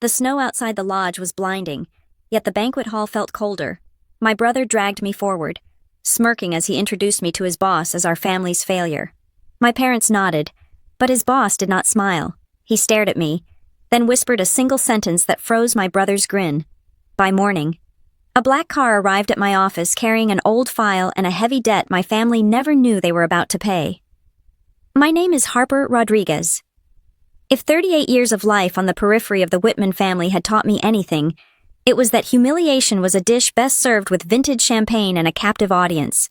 The snow outside the lodge was blinding, yet the banquet hall felt colder. My brother dragged me forward, smirking as he introduced me to his boss as our family's failure. My parents nodded, but his boss did not smile. He stared at me, then whispered a single sentence that froze my brother's grin. By morning, a black car arrived at my office carrying an old file and a heavy debt my family never knew they were about to pay. My name is Harper Rodriguez. If 38 years of life on the periphery of the Whitman family had taught me anything, it was that humiliation was a dish best served with vintage champagne and a captive audience.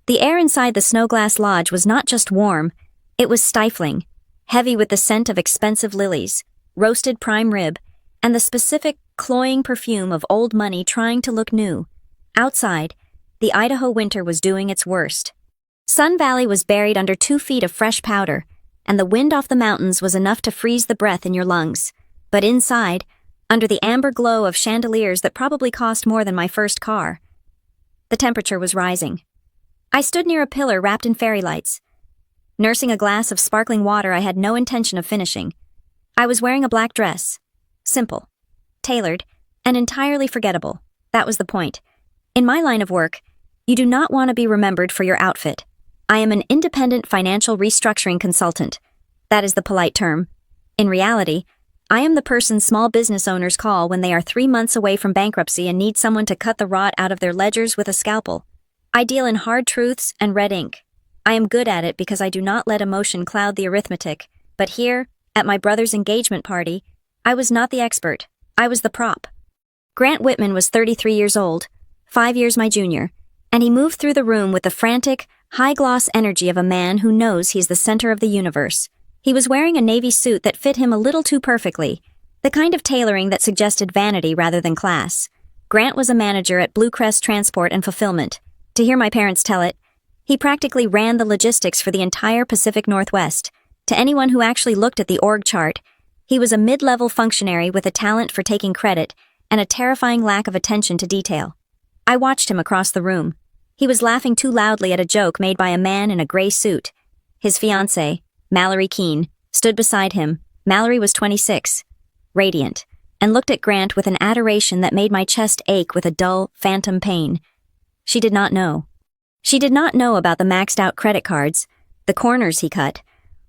The air inside the Snowglass Lodge was not just warm, it was stifling, heavy with the scent of expensive lilies, roasted prime rib, and the specific, cloying perfume of old money trying to look new. Outside, the Idaho winter was doing its worst. Sun Valley was buried under 2 feet of fresh powder, and the wind off the mountains was enough to freeze the breath in your lungs. But inside, under the amber glow of chandeliers that probably cost more than my first car, the temperature was rising. I stood near a pillar wrapped in fairy lights, nursing a glass of sparkling water I had no intention of finishing. I was wearing a black dress. Simple, tailored, and entirely forgettable. That was the point. In my line of work, you do not want to be remembered for your outfit. I am an independent financial restructuring consultant. That is the polite term. In reality, I am the person small business owners call when they are 3 months away from bankruptcy and need someone to cut the rot out of their ledgers with a scalpel. I deal in hard truths and red ink. I am good at it because I do not let emotion cloud the arithmetic. But here, at my brother's engagement party, I was not the expert. I was the prop. Grant Whitman was 33 years old, 5 years my junior, and he moved through the room with the frantic, high-gloss energy of a man who knows he's the center of the universe. He was wearing a navy suit that fit him a little too perfectly, the kind of tailoring that suggested vanity rather than class. Grant was a manager at Blue Crest Transport and Fulfillment. To hear my parents tell it, he practically ran the logistics for the entire Pacific Northwest. To anyone who actually looked at the org chart, he was a mid-level functionary with a talent for taking credit and a terrifying lack of attention to detail. I watched him across the room. He was laughing too loudly at a joke made by a man in a gray suit. His fiancée, Mallory Keene, stood beside him. Mallory was 26, radiant, and looked at Grant with an adoration that made my chest ache with a dull, phantom pain. She did not know. She did not know about the maxed-out credit cards, the corners he cut,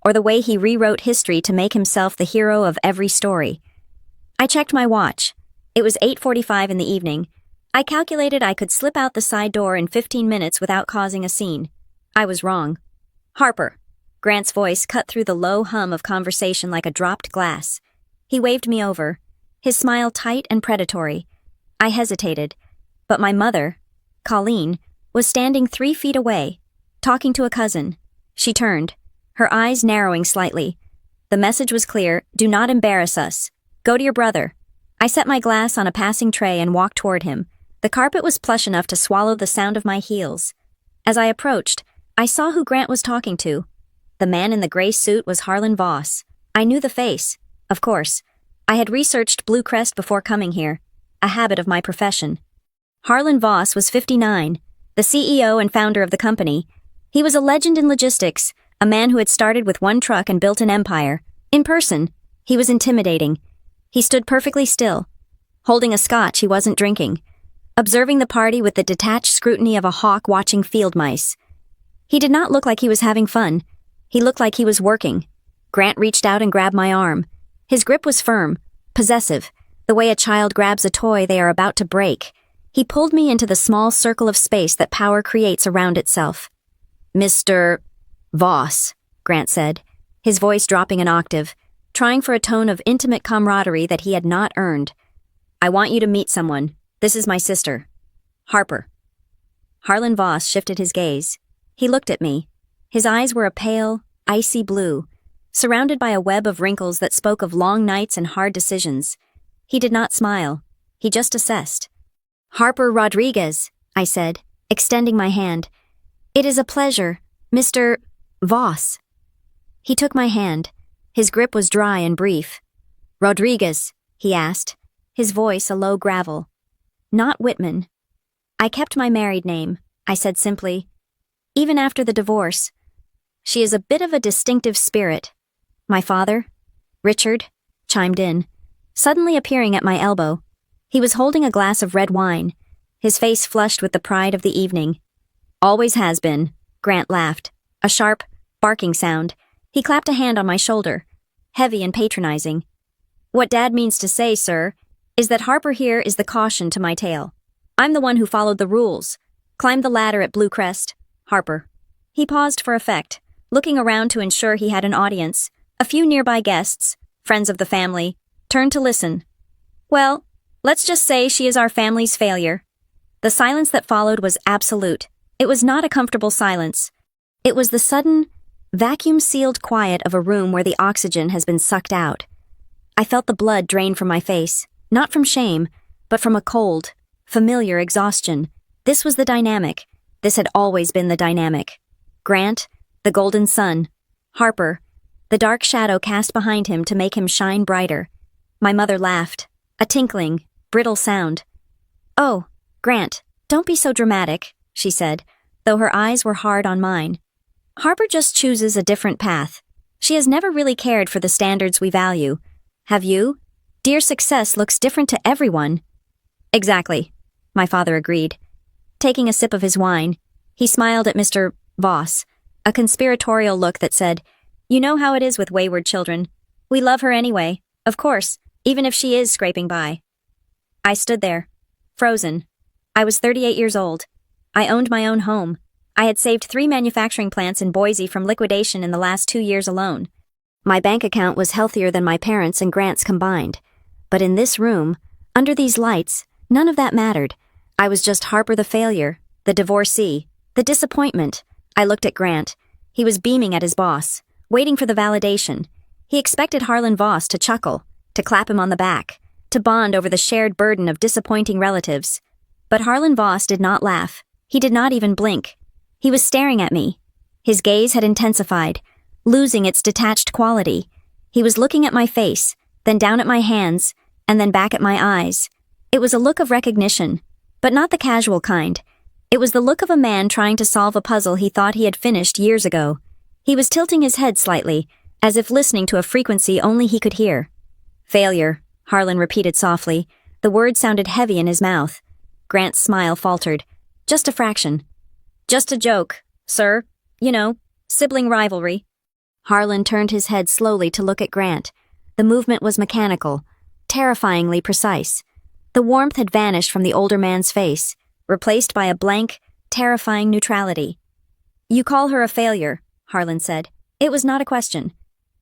or the way he rewrote history to make himself the hero of every story. I checked my watch. It was 8:45 in the evening. I calculated I could slip out the side door in 15 minutes without causing a scene. I was wrong. Harper. Grant's voice cut through the low hum of conversation like a dropped glass. He waved me over, his smile tight and predatory. I hesitated, but my mother, Colleen, was standing 3 feet away, talking to a cousin. She turned, her eyes narrowing slightly. The message was clear: do not embarrass us. Go to your brother. I set my glass on a passing tray and walked toward him. The carpet was plush enough to swallow the sound of my heels. As I approached, I saw who Grant was talking to. The man in the gray suit was Harlan Voss. I knew the face. Of course. I had researched Blue Crest before coming here, a habit of my profession. Harlan Voss was 59, the CEO and founder of the company. He was a legend in logistics, a man who had started with one truck and built an empire. In person, he was intimidating. He stood perfectly still, holding a scotch he wasn't drinking, observing the party with the detached scrutiny of a hawk watching field mice. He did not look like he was having fun. He looked like he was working. Grant reached out and grabbed my arm. His grip was firm, possessive, the way a child grabs a toy they are about to break. He pulled me into the small circle of space that power creates around itself. "Mr. Voss," Grant said, his voice dropping an octave, trying for a tone of intimate camaraderie that he had not earned. "I want you to meet someone. This is my sister, Harper." Harlan Voss shifted his gaze. He looked at me. His eyes were a pale, icy blue, surrounded by a web of wrinkles that spoke of long nights and hard decisions. He did not smile. He just assessed. "Harper Rodriguez," I said, extending my hand. "It is a pleasure, Mr. Voss." He took my hand. His grip was dry and brief. "Rodriguez," he asked, his voice a low gravel. "Not Whitman." "I kept my married name," I said simply. "Even after the divorce. She is a bit of a distinctive spirit." "My father?" Richard chimed in. suddenly appearing at my elbow. He was holding a glass of red wine, his face flushed with the pride of the evening. Always has been, Grant laughed. A sharp, barking sound. He clapped a hand on my shoulder, heavy and patronizing. What Dad means to say, sir, is that Harper here is the caution to my tale. I'm the one who followed the rules, climbed the ladder at Blue Crest. Harper. He paused for effect, looking around to ensure he had an audience. A few nearby guests, friends of the family, turned to listen. Well, let's just say she is our family's failure. The silence that followed was absolute. It was not a comfortable silence. It was the sudden, vacuum-sealed quiet of a room where the oxygen has been sucked out. I felt the blood drain from my face, not from shame, but from a cold, familiar exhaustion. This was the dynamic. This had always been the dynamic. Grant, the golden sun. Harper, the dark shadow cast behind him to make him shine brighter. My mother laughed. A tinkling, brittle sound. Oh, Grant, don't be so dramatic, she said, though her eyes were hard on mine. Harper just chooses a different path. She has never really cared for the standards we value. Have you? Dear success looks different to everyone. Exactly, my father agreed. Taking a sip of his wine, he smiled at Mr. Voss, a conspiratorial look that said, You know how it is with wayward children. We love her anyway, of course, even if she is scraping by. I stood there, frozen. I was 38 years old. I owned my own home. I had saved 3 manufacturing plants in Boise from liquidation in the last 2 years alone. My bank account was healthier than my parents' and Grant's combined. But in this room, under these lights, none of that mattered. I was just Harper the failure, the divorcee, the disappointment. I looked at Grant. He was beaming at his boss, waiting for the validation. He expected Harlan Voss to chuckle, to clap him on the back, to bond over the shared burden of disappointing relatives. But Harlan Voss did not laugh. He did not even blink. He was staring at me. His gaze had intensified, losing its detached quality. He was looking at my face, then down at my hands, and then back at my eyes. It was a look of recognition, but not the casual kind. It was the look of a man trying to solve a puzzle he thought he had finished years ago. He was tilting his head slightly, as if listening to a frequency only he could hear. Failure, Harlan repeated softly. The word sounded heavy in his mouth. Grant's smile faltered. Just a fraction. Just a joke, sir. You know, sibling rivalry. Harlan turned his head slowly to look at Grant. The movement was mechanical, terrifyingly precise. The warmth had vanished from the older man's face, replaced by a blank, terrifying neutrality. You call her a failure, Harlan said. It was not a question.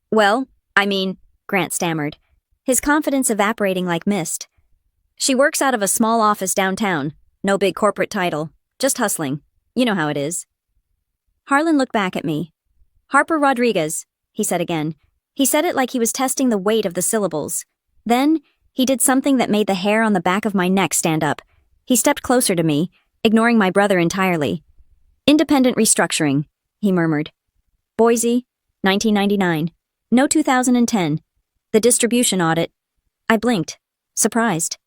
Well, I mean, Grant stammered, his confidence evaporating like mist. She works out of a small office downtown. No big corporate title. Just hustling. You know how it is. Harlan looked back at me. Harper Rodriguez, he said again. He said it like he was testing the weight of the syllables. Then, he did something that made the hair on the back of my neck stand up. He stepped closer to me, ignoring my brother entirely. Independent restructuring, he murmured. Boise, 1999. No 2010. The distribution audit. I blinked, surprised.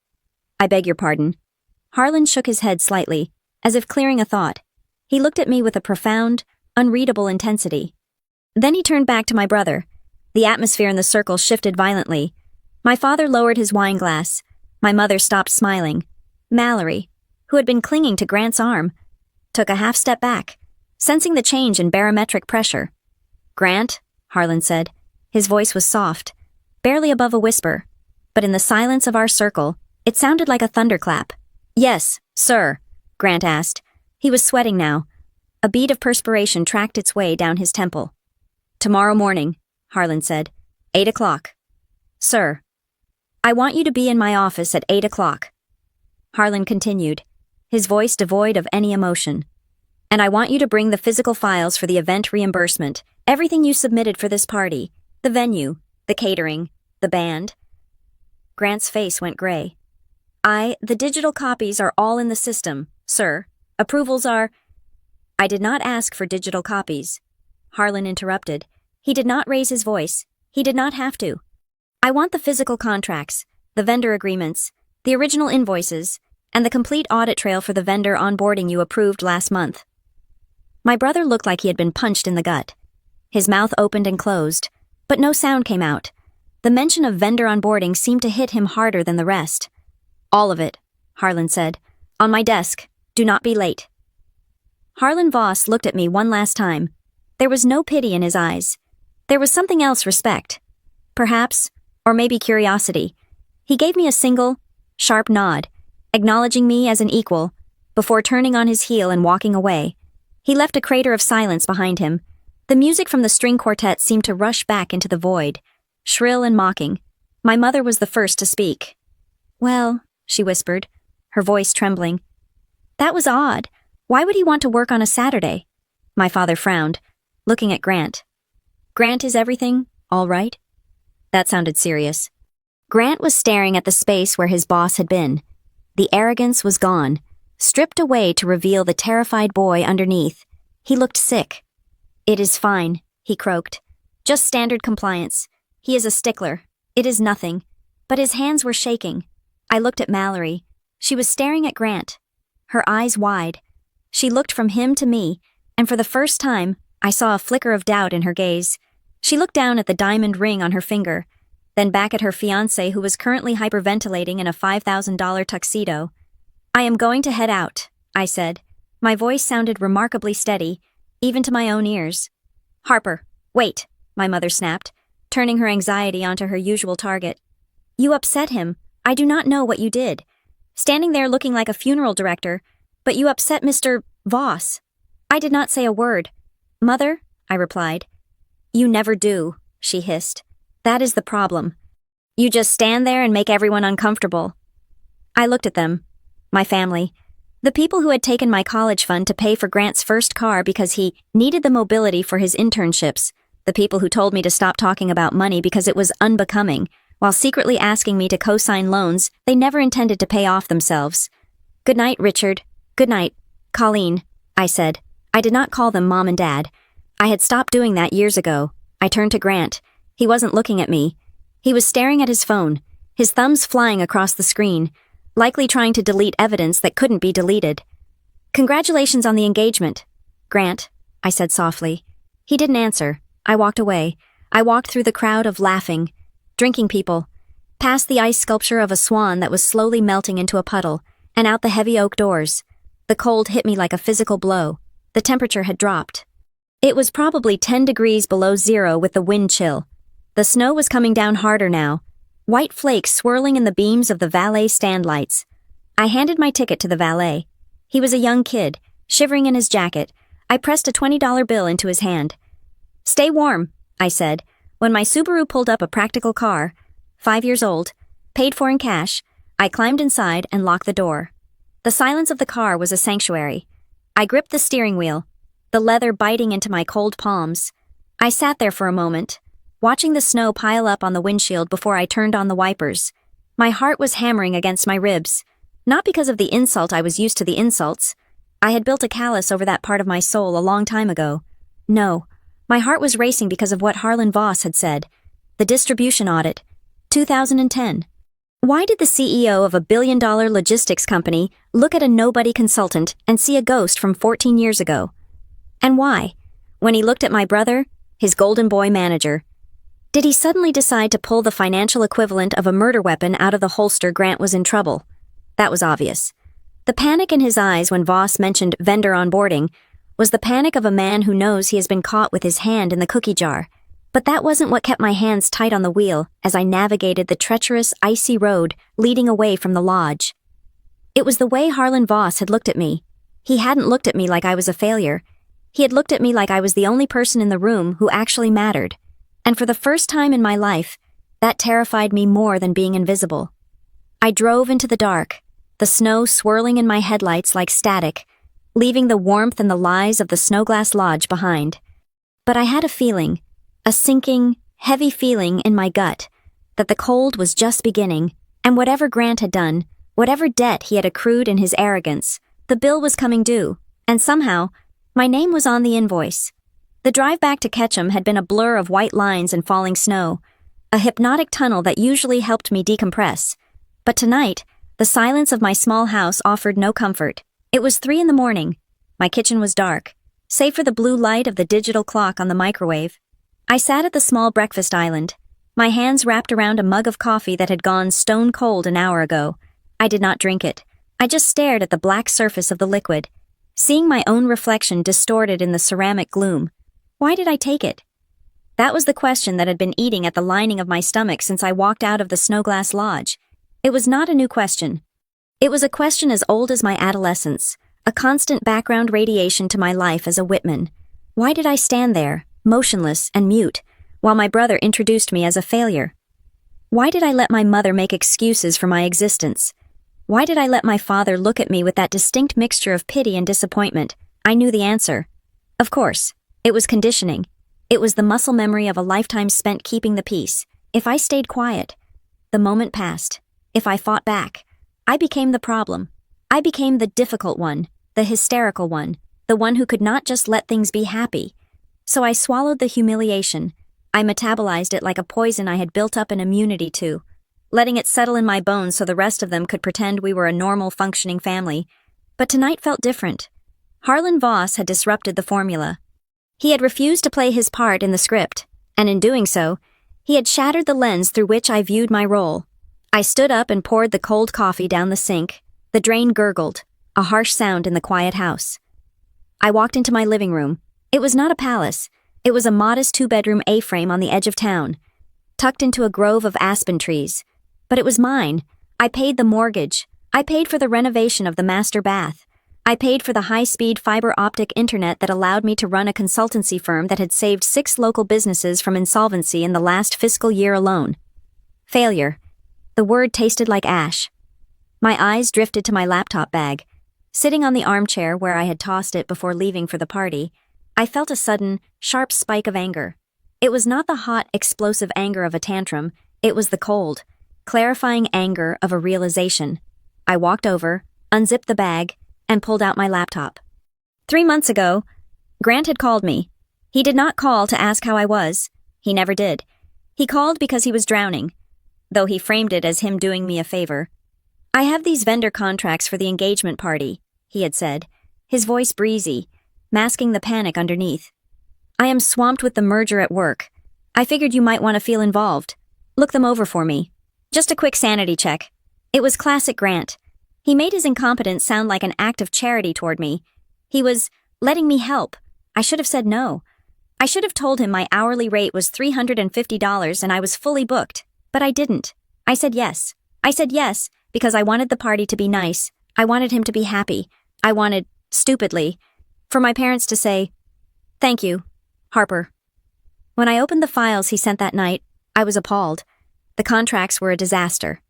I beg your pardon. Harlan shook his head slightly, as if clearing a thought. He looked at me with a profound, unreadable intensity. Then he turned back to my brother. The atmosphere in the circle shifted violently. My father lowered his wine glass. My mother stopped smiling. Mallory, who had been clinging to Grant's arm, took a half step back, sensing the change in barometric pressure. Grant, Harlan said. His voice was soft, barely above a whisper, but in the silence of our circle, it sounded like a thunderclap. Yes, sir, Grant asked. He was sweating now. A bead of perspiration tracked its way down his temple. Tomorrow morning, Harlan said. 8 o'clock. Sir. I want you to be in my office at 8 o'clock. Harlan continued, his voice devoid of any emotion. And I want you to bring the physical files for the event reimbursement, everything you submitted for this party, the venue, the catering, the band. Grant's face went gray. The digital copies are all in the system, sir. Approvals are... I did not ask for digital copies. Harlan interrupted. He did not raise his voice. He did not have to. I want the physical contracts, the vendor agreements, the original invoices, and the complete audit trail for the vendor onboarding you approved last month. My brother looked like he had been punched in the gut. His mouth opened and closed, but no sound came out. The mention of vendor onboarding seemed to hit him harder than the rest. "All of it," Harlan said. "On my desk. Do not be late." Harlan Voss looked at me one last time. There was no pity in his eyes. There was something else, respect. Perhaps, or maybe curiosity. He gave me a single, sharp nod, acknowledging me as an equal, before turning on his heel and walking away. He left a crater of silence behind him. The music from the string quartet seemed to rush back into the void, shrill and mocking. My mother was the first to speak. "Well," she whispered, her voice trembling. "That was odd. Why would he want to work on a Saturday?" My father frowned, looking at Grant. "Grant, is everything all right?" That sounded serious. Grant was staring at the space where his boss had been. The arrogance was gone, stripped away to reveal the terrified boy underneath. He looked sick. "It is fine," he croaked. "Just standard compliance. He is a stickler. It is nothing." But his hands were shaking. I looked at Mallory. She was staring at Grant, her eyes wide. She looked from him to me, and for the first time, I saw a flicker of doubt in her gaze. She looked down at the diamond ring on her finger, then back at her fiancé who was currently hyperventilating in a $5,000 tuxedo. "I am going to head out," I said. My voice sounded remarkably steady, even to my own ears. "Harper, wait," my mother snapped, turning her anxiety onto her usual target. "You upset him. I do not know what you did. Standing there looking like a funeral director, but you upset Mr. Voss." I did not say a word. "Mother," I replied. "You never do," she hissed. "That is the problem. You just stand there and make everyone uncomfortable." I looked at them. My family. The people who had taken my college fund to pay for Grant's first car because he needed the mobility for his internships. The people who told me to stop talking about money because it was unbecoming, while secretly asking me to co-sign loans they never intended to pay off themselves. "Good night, Richard. Good night, Colleen," I said. I did not call them Mom and Dad. I had stopped doing that years ago. I turned to Grant. He wasn't looking at me. He was staring at his phone, his thumbs flying across the screen, likely trying to delete evidence that couldn't be deleted. "Congratulations on the engagement, Grant," I said softly. He didn't answer. I walked away. I walked through the crowd of laughing, drinking people, past the ice sculpture of a swan that was slowly melting into a puddle, and out the heavy oak doors. The cold hit me like a physical blow. The temperature had dropped. It was probably 10 degrees below zero with the wind chill. The snow was coming down harder now, white flakes swirling in the beams of the valet stand lights. I handed my ticket to the valet. He was a young kid, shivering in his jacket. I pressed a $20 bill into his hand. "Stay warm," I said, when my Subaru pulled up a practical car, 5 years old, paid for in cash. I climbed inside and locked the door. The silence of the car was a sanctuary. I gripped the steering wheel, the leather biting into my cold palms. I sat there for a moment, watching the snow pile up on the windshield before I turned on the wipers. My heart was hammering against my ribs, not because of the insult. I was used to the insults. I had built a callus over that part of my soul a long time ago. No, my heart was racing because of what Harlan Voss had said. The distribution audit, 2010. Why did the CEO of a billion-dollar logistics company look at a nobody consultant and see a ghost from 14 years ago? And why, when he looked at my brother, his golden boy manager, did he suddenly decide to pull the financial equivalent of a murder weapon out of the holster? Grant was in trouble. That was obvious. The panic in his eyes when Voss mentioned vendor onboarding was the panic of a man who knows he has been caught with his hand in the cookie jar. But that wasn't what kept my hands tight on the wheel as I navigated the treacherous, icy road leading away from the lodge. It was the way Harlan Voss had looked at me. He hadn't looked at me like I was a failure. He had looked at me like I was the only person in the room who actually mattered. And for the first time in my life, that terrified me more than being invisible. I drove into the dark, the snow swirling in my headlights like static, leaving the warmth and the lies of the Snowglass Lodge behind. But I had a feeling, a sinking, heavy feeling in my gut, that the cold was just beginning, and whatever Grant had done, whatever debt he had accrued in his arrogance, the bill was coming due, and somehow, my name was on the invoice. The drive back to Ketchum had been a blur of white lines and falling snow, a hypnotic tunnel that usually helped me decompress. But tonight, the silence of my small house offered no comfort. It was 3 a.m. My kitchen was dark, save for the blue light of the digital clock on the microwave. I sat at the small breakfast island, My hands wrapped around a mug of coffee that had gone stone cold an hour ago. I did not drink it. I just stared at the black surface of the liquid, seeing my own reflection distorted in the ceramic gloom. Why did I take it? That was the question that had been eating at the lining of my stomach since I walked out of the Snowglass Lodge. It was not a new question. It was a question as old as my adolescence, a constant background radiation to my life as a Whitman. Why did I stand there, motionless and mute, while my brother introduced me as a failure? Why did I let my mother make excuses for my existence? Why did I let my father look at me with that distinct mixture of pity and disappointment? I knew the answer. Of course, it was conditioning. It was the muscle memory of a lifetime spent keeping the peace. If I stayed quiet, the moment passed. If I fought back, I became the problem. I became the difficult one, the hysterical one, the one who could not just let things be happy. So I swallowed the humiliation. I metabolized it like a poison I had built up an immunity to, letting it settle in my bones so the rest of them could pretend we were a normal, functioning family. But tonight felt different. Harlan Voss had disrupted the formula. He had refused to play his part in the script, and in doing so, he had shattered the lens through which I viewed my role. I stood up and poured the cold coffee down the sink. The drain gurgled, a harsh sound in the quiet house. I walked into my living room. It was not a palace. It was a modest 2-bedroom A-frame on the edge of town, tucked into a grove of aspen trees. But it was mine. I paid the mortgage. I paid for the renovation of the master bath. I paid for the high-speed fiber optic internet that allowed me to run a consultancy firm that had saved 6 local businesses from insolvency in the last fiscal year alone. Failure. The word tasted like ash. My eyes drifted to my laptop bag. Sitting on the armchair where I had tossed it before leaving for the party, I felt a sudden, sharp spike of anger. It was not the hot, explosive anger of a tantrum. It was the cold, clarifying anger of a realization. I walked over, unzipped the bag, and pulled out my laptop. 3 months ago, Grant had called me. He did not call to ask how I was. He never did. He called because he was drowning, though he framed it as him doing me a favor. I have these vendor contracts for the engagement party, he had said, his voice breezy, masking the panic underneath. I am swamped with the merger at work. I figured you might want to feel involved. Look them over for me. Just a quick sanity check. It was classic Grant. He made his incompetence sound like an act of charity toward me. He was letting me help. I should have said no. I should have told him my hourly rate was $350 and I was fully booked. But I didn't. I said yes. I said yes because I wanted the party to be nice. I wanted him to be happy. I wanted, stupidly, for my parents to say, "Thank you, Harper." When I opened the files he sent that night, I was appalled. The contracts were a disaster.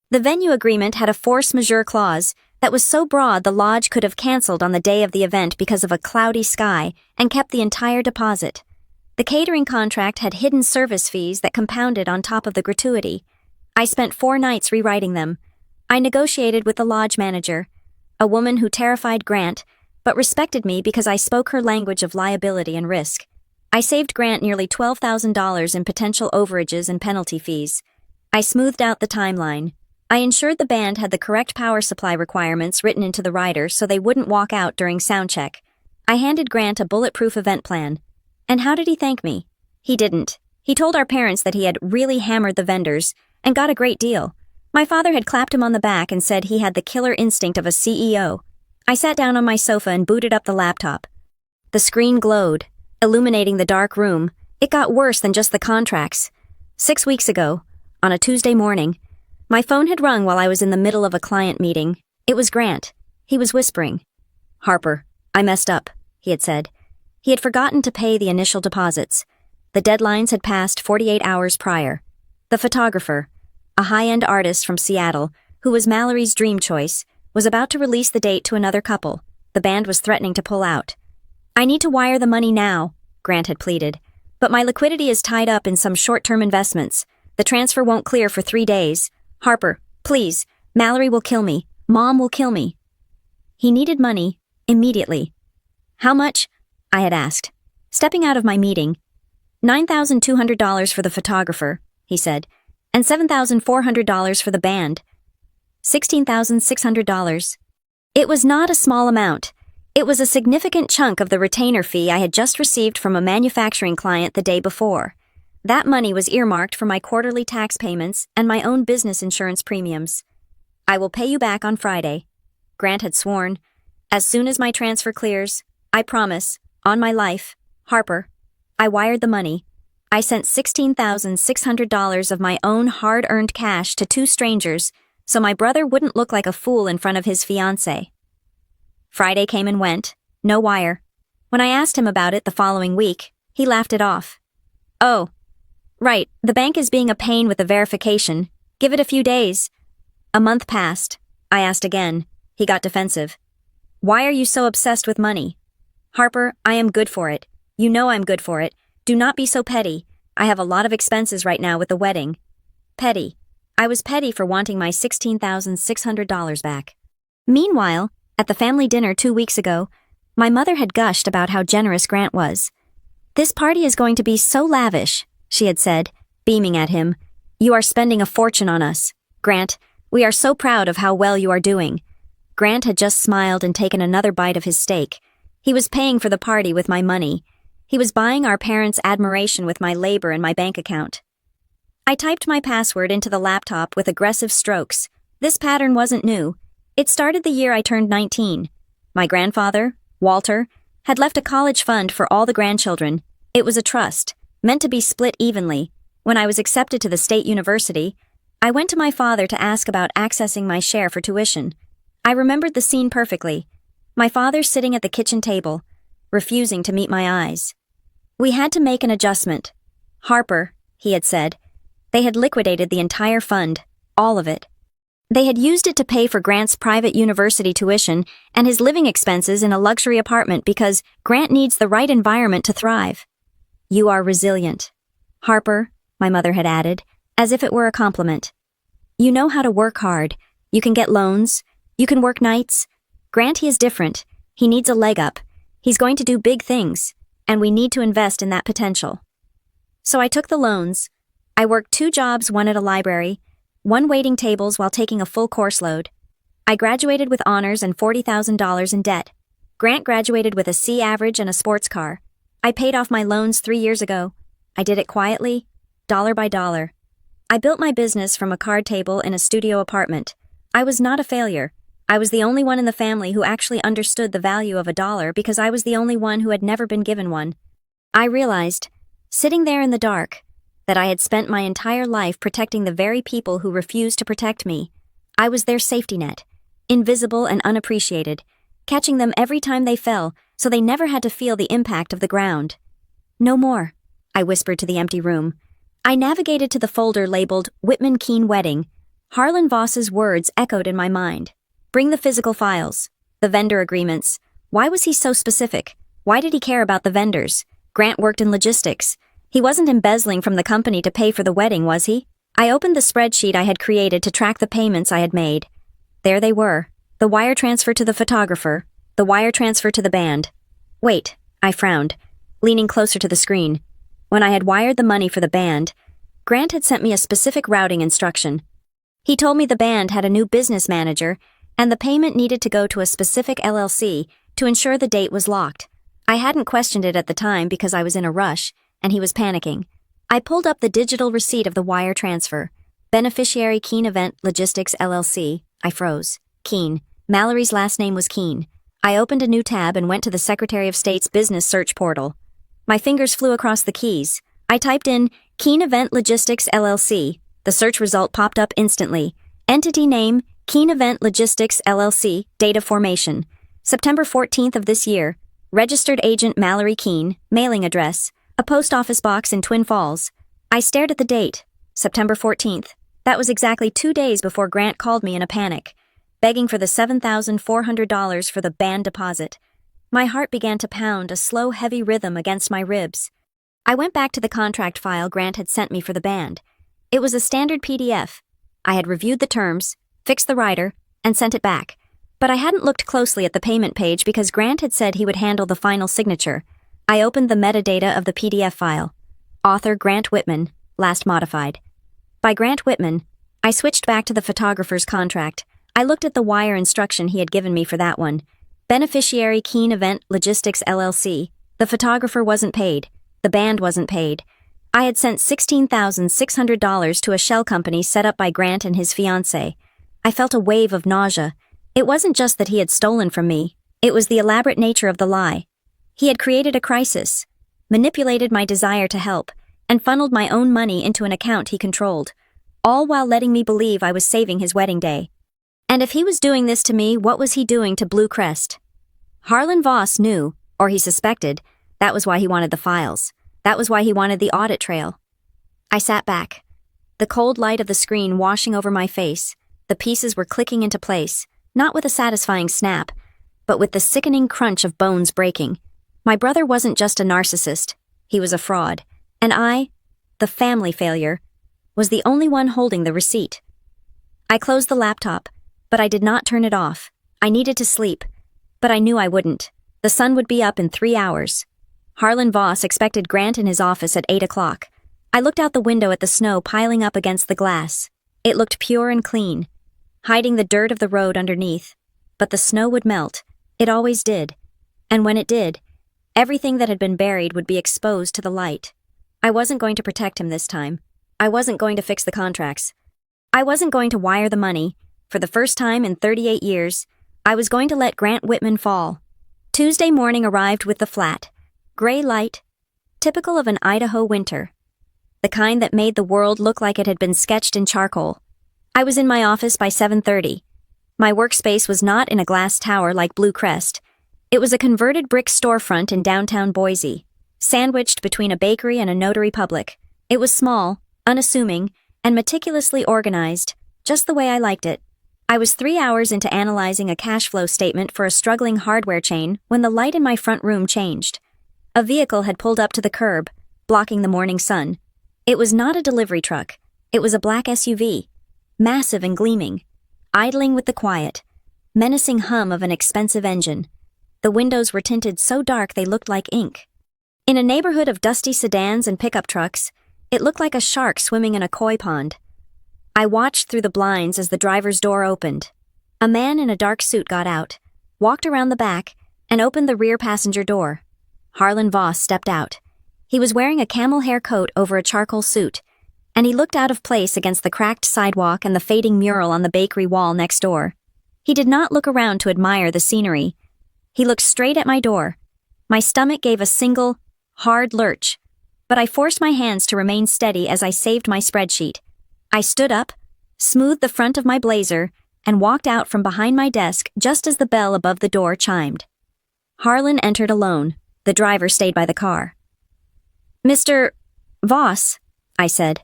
The venue agreement had a force majeure clause that was so broad the lodge could have canceled on the day of the event because of a cloudy sky and kept the entire deposit. The catering contract had hidden service fees that compounded on top of the gratuity. I spent 4 nights rewriting them. I negotiated with the lodge manager, a woman who terrified Grant, but respected me because I spoke her language of liability and risk. I saved Grant nearly $12,000 in potential overages and penalty fees. I smoothed out the timeline. I ensured the band had the correct power supply requirements written into the rider so they wouldn't walk out during soundcheck. I handed Grant a bulletproof event plan. And how did he thank me? He didn't. He told our parents that he had really hammered the vendors and got a great deal. My father had clapped him on the back and said he had the killer instinct of a CEO. I sat down on my sofa and booted up the laptop. The screen glowed, illuminating the dark room. It got worse than just the contracts. 6 weeks ago, on a Tuesday morning, my phone had rung while I was in the middle of a client meeting. It was Grant. He was whispering. "Harper, I messed up," he had said. He had forgotten to pay the initial deposits. The deadlines had passed 48 hours prior. The photographer, a high-end artist from Seattle, who was Mallory's dream choice, was about to release the date to another couple. The band was threatening to pull out. "I need to wire the money now," Grant had pleaded. "But my liquidity is tied up in some short-term investments. The transfer won't clear for 3 days. Harper, please, Mallory will kill me. Mom will kill me." He needed money, immediately. "How much?" I had asked. Stepping out of my meeting. $9,200 for the photographer, he said, and $7,400 for the band. $16,600. It was not a small amount. It was a significant chunk of the retainer fee I had just received from a manufacturing client the day before. That money was earmarked for my quarterly tax payments and my own business insurance premiums. I will pay you back on Friday, Grant had sworn. As soon as my transfer clears, I promise, on my life, Harper. I wired the money. I sent $16,600 of my own hard-earned cash to two strangers so my brother wouldn't look like a fool in front of his fiancée. Friday came and went, no wire. When I asked him about it the following week, he laughed it off. Oh, right, the bank is being a pain with the verification. Give it a few days. A month passed. I asked again. He got defensive. Why are you so obsessed with money? Harper, I am good for it. You know I'm good for it. Do not be so petty. I have a lot of expenses right now with the wedding. Petty. I was petty for wanting my $16,600 back. Meanwhile, at the family dinner 2 weeks ago, my mother had gushed about how generous Grant was. This party is going to be so lavish, she had said, beaming at him. You are spending a fortune on us. Grant, we are so proud of how well you are doing. Grant had just smiled and taken another bite of his steak. He was paying for the party with my money. He was buying our parents' admiration with my labor and my bank account. I typed my password into the laptop with aggressive strokes. This pattern wasn't new. It started the year I turned 19. My grandfather, Walter, had left a college fund for all the grandchildren. It was a trust, meant to be split evenly. When I was accepted to the state university, I went to my father to ask about accessing my share for tuition. I remembered the scene perfectly. My father sitting at the kitchen table, refusing to meet my eyes. We had to make an adjustment. Harper, he had said. They had liquidated the entire fund, all of it. They had used it to pay for Grant's private university tuition and his living expenses in a luxury apartment because Grant needs the right environment to thrive. You are resilient. Harper, my mother had added, as if it were a compliment. You know how to work hard. You can get loans. You can work nights. Grant, he is different. He needs a leg up. He's going to do big things, and we need to invest in that potential. So I took the loans. I worked 2 jobs, one at a library, 1 waiting tables while taking a full course load. I graduated with honors and $40,000 in debt. Grant graduated with a C average and a sports car. I paid off my loans 3 years ago. I did it quietly, dollar by dollar. I built my business from a card table in a studio apartment. I was not a failure. I was the only one in the family who actually understood the value of a dollar because I was the only one who had never been given one. I realized, sitting there in the dark, that I had spent my entire life protecting the very people who refused to protect me. I was their safety net, invisible and unappreciated, catching them every time they fell so they never had to feel the impact of the ground. No more, I whispered to the empty room. I navigated to the folder labeled Whitman Keene Wedding. Harlan Voss's words echoed in my mind. Bring the physical files, the vendor agreements. Why was he so specific? Why did he care about the vendors? Grant worked in logistics. He wasn't embezzling from the company to pay for the wedding, was he? I opened the spreadsheet I had created to track the payments I had made. There they were. The wire transfer to the photographer, the wire transfer to the band. Wait, I frowned, leaning closer to the screen. When I had wired the money for the band, Grant had sent me a specific routing instruction. He told me the band had a new business manager, and the payment needed to go to a specific LLC to ensure the date was locked. I hadn't questioned it at the time because I was in a rush, and he was panicking. I pulled up the digital receipt of the wire transfer. Beneficiary Keene Event Logistics LLC. I froze. Keene. Mallory's last name was Keene. I opened a new tab and went to the Secretary of State's business search portal. My fingers flew across the keys. I typed in Keene Event Logistics LLC. The search result popped up instantly. Entity name, Keene Event Logistics LLC. Date of formation, September 14th of this year. Registered agent Mallory Keene. Mailing address, a post office box in Twin Falls. I stared at the date, September 14th. That was exactly 2 days before Grant called me in a panic, begging for the $7,400 for the band deposit. My heart began to pound, a slow, heavy rhythm against my ribs. I went back to the contract file Grant had sent me for the band. It was a standard PDF. I had reviewed the terms, fixed the rider, and sent it back. But I hadn't looked closely at the payment page because Grant had said he would handle the final signature. I opened the metadata of the PDF file. Author Grant Whitman, last modified. By Grant Whitman, I switched back to the photographer's contract. I looked at the wire instruction he had given me for that one. Beneficiary Keene Event Logistics LLC. The photographer wasn't paid. The band wasn't paid. I had sent $16,600 to a shell company set up by Grant and his fiancée. I felt a wave of nausea. It wasn't just that he had stolen from me. It was the elaborate nature of the lie. He had created a crisis, manipulated my desire to help, and funneled my own money into an account he controlled, all while letting me believe I was saving his wedding day. And if he was doing this to me, what was he doing to Blue Crest? Harlan Voss knew, or he suspected. That was why he wanted the files. That was why he wanted the audit trail. I sat back, the cold light of the screen washing over my face. The pieces were clicking into place, not with a satisfying snap, but with the sickening crunch of bones breaking. My brother wasn't just a narcissist, he was a fraud, and I, the family failure, was the only one holding the receipt. I closed the laptop, but I did not turn it off. I needed to sleep, but I knew I wouldn't. The sun would be up in 3 hours. Harlan Voss expected Grant in his office at 8 o'clock. I looked out the window at the snow piling up against the glass. It looked pure and clean, hiding the dirt of the road underneath. But the snow would melt. It always did. And when it did, everything that had been buried would be exposed to the light. I wasn't going to protect him this time. I wasn't going to fix the contracts. I wasn't going to wire the money. For the first time in 38 years, I was going to let Grant Whitman fall. Tuesday morning arrived with the flat. Gray light, typical of an Idaho winter. The kind that made the world look like it had been sketched in charcoal. I was in my office by 7:30. My workspace was not in a glass tower like Blue Crest. It was a converted brick storefront in downtown Boise, sandwiched between a bakery and a notary public. It was small, unassuming, and meticulously organized, just the way I liked it. I was 3 hours into analyzing a cash flow statement for a struggling hardware chain when the light in my front room changed. A vehicle had pulled up to the curb, blocking the morning sun. It was not a delivery truck. It was a black SUV, massive and gleaming, idling with the quiet, menacing hum of an expensive engine. The windows were tinted so dark they looked like ink. In a neighborhood of dusty sedans and pickup trucks, it looked like a shark swimming in a koi pond. I watched through the blinds as the driver's door opened. A man in a dark suit got out, walked around the back, and opened the rear passenger door. Harlan Voss stepped out. He was wearing a camel hair coat over a charcoal suit, and he looked out of place against the cracked sidewalk and the fading mural on the bakery wall next door. He did not look around to admire the scenery. He looked straight at my door. My stomach gave a single, hard lurch, but I forced my hands to remain steady as I saved my spreadsheet. I stood up, smoothed the front of my blazer, and walked out from behind my desk just as the bell above the door chimed. Harlan entered alone. The driver stayed by the car. "Mr. Voss," I said.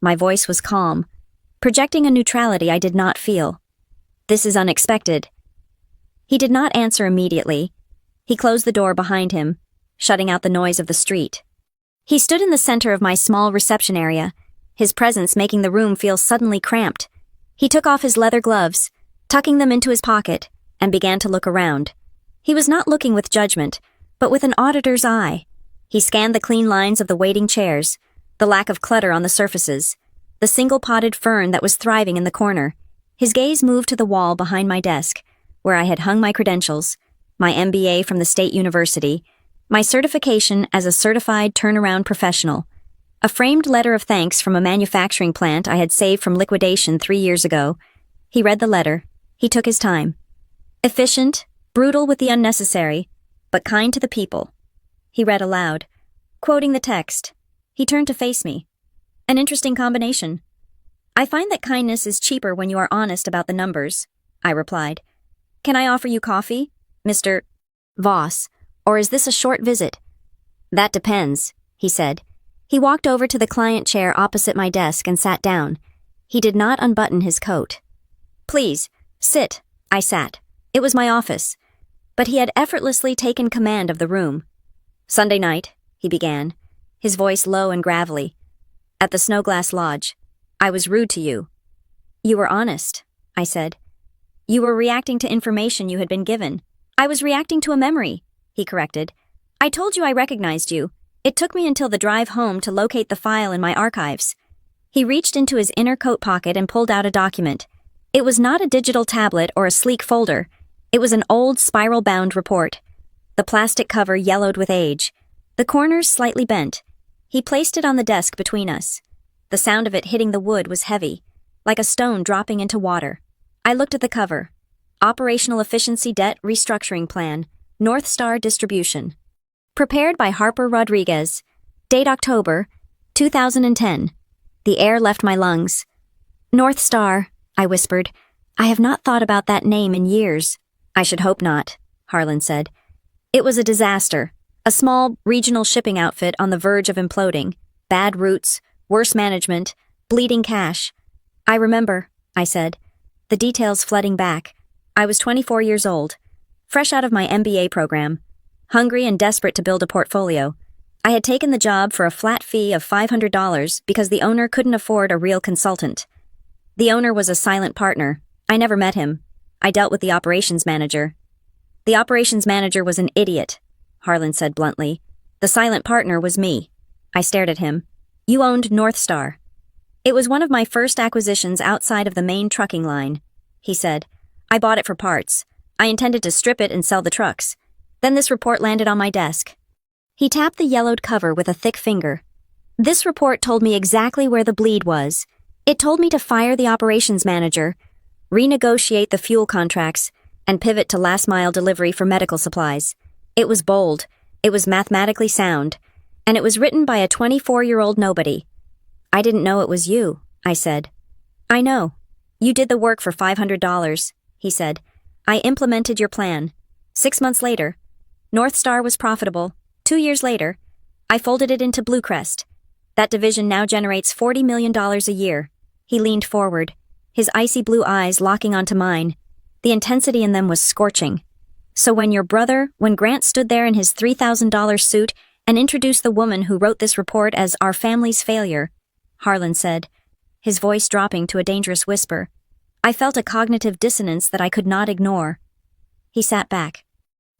My voice was calm, projecting a neutrality I did not feel. "This is unexpected." He did not answer immediately. He closed the door behind him, shutting out the noise of the street. He stood in the center of my small reception area, his presence making the room feel suddenly cramped. He took off his leather gloves, tucking them into his pocket, and began to look around. He was not looking with judgment, but with an auditor's eye. He scanned the clean lines of the waiting chairs, the lack of clutter on the surfaces, the single-potted fern that was thriving in the corner. His gaze moved to the wall behind my desk, where I had hung my credentials, my MBA from the State University, my certification as a certified turnaround professional, a framed letter of thanks from a manufacturing plant I had saved from liquidation 3 years ago. He read the letter. He took his time. Efficient, brutal with the unnecessary, but kind to the people. He read aloud, quoting the text. He turned to face me. "An interesting combination. I find that kindness is cheaper when you are honest about the numbers," I replied. "Can I offer you coffee, Mr. Voss, or is this a short visit?" "That depends," he said. He walked over to the client chair opposite my desk and sat down. He did not unbutton his coat. "Please, sit." I sat. It was my office. But he had effortlessly taken command of the room. "Sunday night," he began, his voice low and gravelly. "At the Snowglass Lodge. I was rude to you." "You were honest," I said. "You were reacting to information you had been given." "I was reacting to a memory," he corrected. "I told you I recognized you. It took me until the drive home to locate the file in my archives." He reached into his inner coat pocket and pulled out a document. It was not a digital tablet or a sleek folder. It was an old spiral-bound report. The plastic cover yellowed with age, the corners slightly bent. He placed it on the desk between us. The sound of it hitting the wood was heavy, like a stone dropping into water. I looked at the cover. Operational Efficiency Debt Restructuring Plan, North Star Distribution. Prepared by Harper Rodriguez. Date October 2010. The air left my lungs. North Star, I whispered. I have not thought about that name in years. I should hope not, Harlan said. It was a disaster. A small, regional shipping outfit on the verge of imploding. Bad routes, worse management, bleeding cash. I remember, I said. The details flooding back. I was 24 years old, fresh out of my MBA program, hungry and desperate to build a portfolio. I had taken the job for a flat fee of $500 because the owner couldn't afford a real consultant. The owner was a silent partner. I never met him. I dealt with the operations manager. The operations manager was an idiot, Harlan said bluntly. The silent partner was me. I stared at him. You owned North Star. It was one of my first acquisitions outside of the main trucking line, he said. I bought it for parts. I intended to strip it and sell the trucks. Then this report landed on my desk. He tapped the yellowed cover with a thick finger. This report told me exactly where the bleed was. It told me to fire the operations manager, renegotiate the fuel contracts, and pivot to last-mile delivery for medical supplies. It was bold, it was mathematically sound, and it was written by a 24-year-old nobody. I didn't know it was you, I said. I know. You did the work for $500, he said. I implemented your plan. 6 months later, North Star was profitable. 2 years later, I folded it into Bluecrest. That division now generates $40 million a year. He leaned forward, his icy blue eyes locking onto mine. The intensity in them was scorching. So when Grant stood there in his $3,000 suit and introduced the woman who wrote this report as our family's failure, Harlan said, his voice dropping to a dangerous whisper, I felt a cognitive dissonance that I could not ignore. He sat back.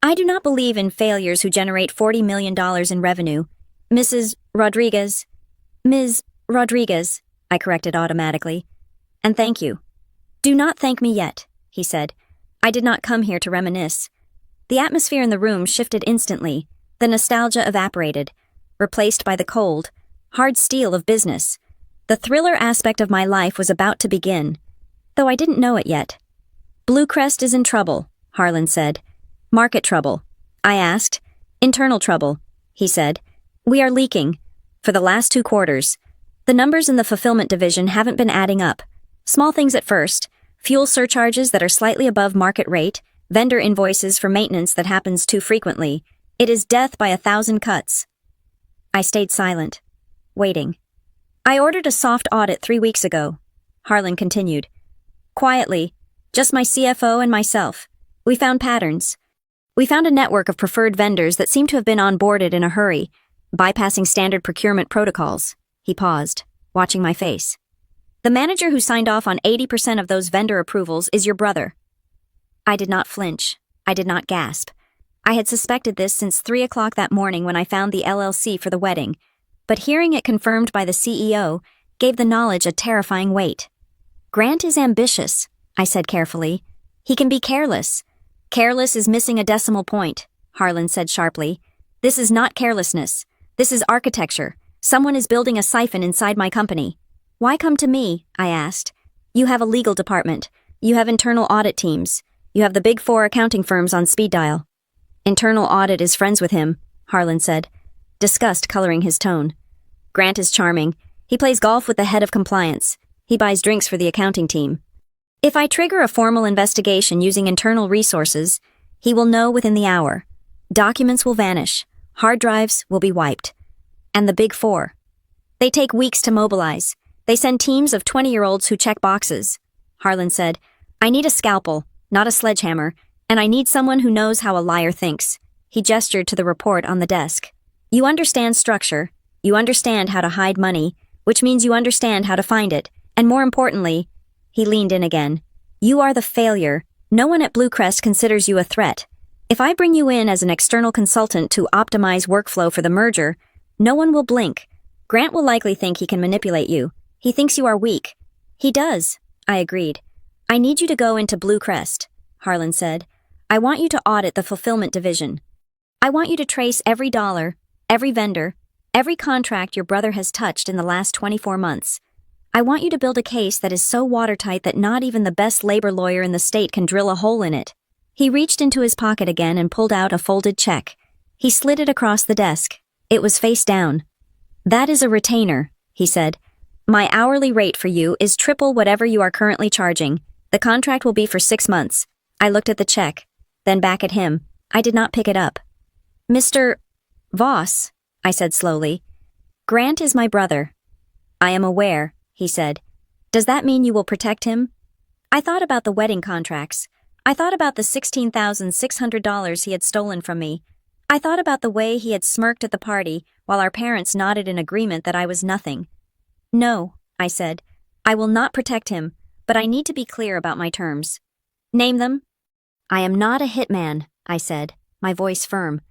I do not believe in failures who generate $40 million in revenue. Ms. Rodriguez, I corrected automatically. And thank you. Do not thank me yet, he said. I did not come here to reminisce. The atmosphere in the room shifted instantly. The nostalgia evaporated, replaced by the cold, hard steel of business. The thriller aspect of my life was about to begin, though I didn't know it yet. Bluecrest is in trouble, Harlan said. Market trouble, I asked. Internal trouble, he said. We are leaking. For the last 2 quarters. The numbers in the fulfillment division haven't been adding up. Small things at first. Fuel surcharges that are slightly above market rate, vendor invoices for maintenance that happens too frequently. It is death by 1,000 cuts. I stayed silent, waiting. I ordered a soft audit 3 weeks ago, Harlan continued. Quietly, just my CFO and myself. We found patterns. We found a network of preferred vendors that seemed to have been onboarded in a hurry, bypassing standard procurement protocols. He paused, watching my face. The manager who signed off on 80% of those vendor approvals is your brother. I did not flinch. I did not gasp. I had suspected this since 3 o'clock that morning when I found the LLC for the wedding, but hearing it confirmed by the CEO gave the knowledge a terrifying weight. Grant is ambitious, I said carefully. He can be careless. Careless is missing a decimal point, Harlan said sharply. This is not carelessness. This is architecture. Someone is building a siphon inside my company. Why come to me? I asked. You have a legal department. You have internal audit teams. You have the big 4 accounting firms on speed dial. Internal audit is friends with him, Harlan said, disgust coloring his tone. Grant is charming. He plays golf with the head of compliance. He buys drinks for the accounting team. If I trigger a formal investigation using internal resources, he will know within the hour. Documents will vanish. Hard drives will be wiped. And the big 4. They take weeks to mobilize. They send teams of 20-year-olds who check boxes. Harlan said, I need a scalpel, not a sledgehammer, and I need someone who knows how a liar thinks. He gestured to the report on the desk. You understand structure. You understand how to hide money, which means you understand how to find it. And more importantly, he leaned in again. You are the failure. No one at Bluecrest considers you a threat. If I bring you in as an external consultant to optimize workflow for the merger, no one will blink. Grant will likely think he can manipulate you. He thinks you are weak. He does, I agreed. I need you to go into Bluecrest, Harlan said. I want you to audit the fulfillment division. I want you to trace every dollar, every vendor, Every contract your brother has touched in the last 24 months. I want you to build a case that is so watertight that not even the best labor lawyer in the state can drill a hole in it." He reached into his pocket again and pulled out a folded check. He slid it across the desk. It was face down. "That is a retainer," he said. "My hourly rate for you is triple whatever you are currently charging. The contract will be for 6 months." I looked at the check, then back at him. I did not pick it up. "Mr. Voss," I said slowly. "Grant is my brother." "I am aware," he said. "Does that mean you will protect him?" I thought about the wedding contracts. I thought about the $16,600 he had stolen from me. I thought about the way he had smirked at the party while our parents nodded in agreement that I was nothing. "No," I said. "I will not protect him, but I need to be clear about my terms." "Name them." "I am not a hitman," I said, my voice firm.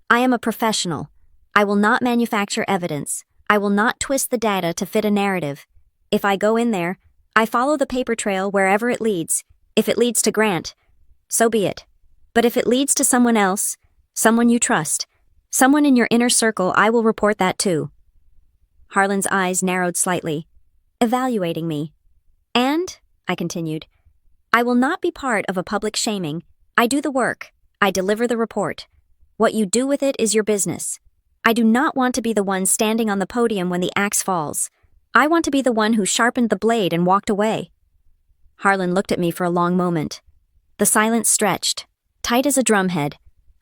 "I am a professional. I will not manufacture evidence. I will not twist the data to fit a narrative. If I go in there, I follow the paper trail wherever it leads. If it leads to Grant, so be it. But if it leads to someone else, someone you trust, someone in your inner circle, I will report that too." Harlan's eyes narrowed slightly, evaluating me. "And," I continued, "I will not be part of a public shaming. I do the work. I deliver the report. What you do with it is your business. I do not want to be the one standing on the podium when the axe falls. I want to be the one who sharpened the blade and walked away." Harlan looked at me for a long moment. The silence stretched, tight as a drumhead.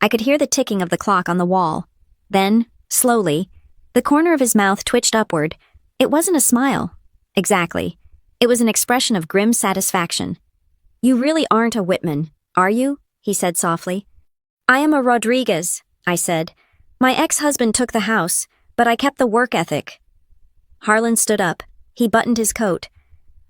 I could hear the ticking of the clock on the wall. Then, slowly, the corner of his mouth twitched upward. It wasn't a smile. Exactly. It was an expression of grim satisfaction. "You really aren't a Whitman, are you?" he said softly. "I am a Rodriguez," I said. "My ex-husband took the house, but I kept the work ethic." Harlan stood up. He buttoned his coat.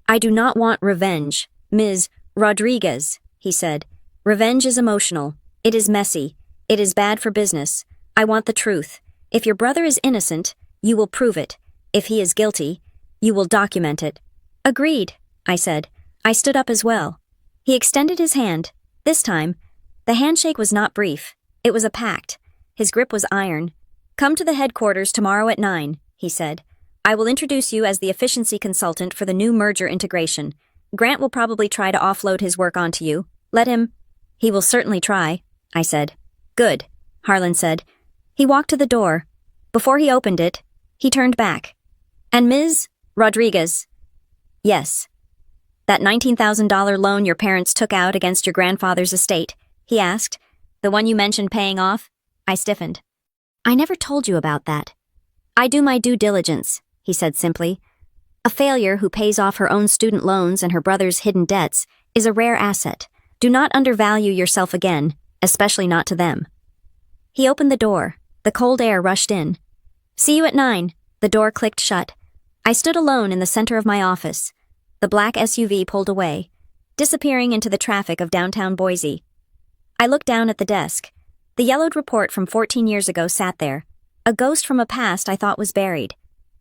"I do not want revenge, Ms. Rodriguez," he said. "Revenge is emotional. It is messy. It is bad for business. I want the truth. If your brother is innocent, you will prove it. If he is guilty, you will document it." "Agreed," I said. I stood up as well. He extended his hand. This time, the handshake was not brief. It was a pact. His grip was iron. "Come to the headquarters tomorrow at 9, he said. "I will introduce you as the efficiency consultant for the new merger integration. Grant will probably try to offload his work onto you. Let him—" "He will certainly try," I said. "Good," Harlan said. He walked to the door. Before he opened it, he turned back. "And Ms. Rodriguez?" "Yes." "That $19,000 loan your parents took out against your grandfather's estate," he asked. "The one you mentioned paying off?" I stiffened. "I never told you about that." "I do my due diligence," he said simply. "A failure who pays off her own student loans and her brother's hidden debts is a rare asset. Do not undervalue yourself again, especially not to them." He opened the door. The cold air rushed in. "See you at 9. The door clicked shut. I stood alone in the center of my office. The black SUV pulled away, disappearing into the traffic of downtown Boise. I looked down at the desk. The yellowed report from 14 years ago sat there, a ghost from a past I thought was buried.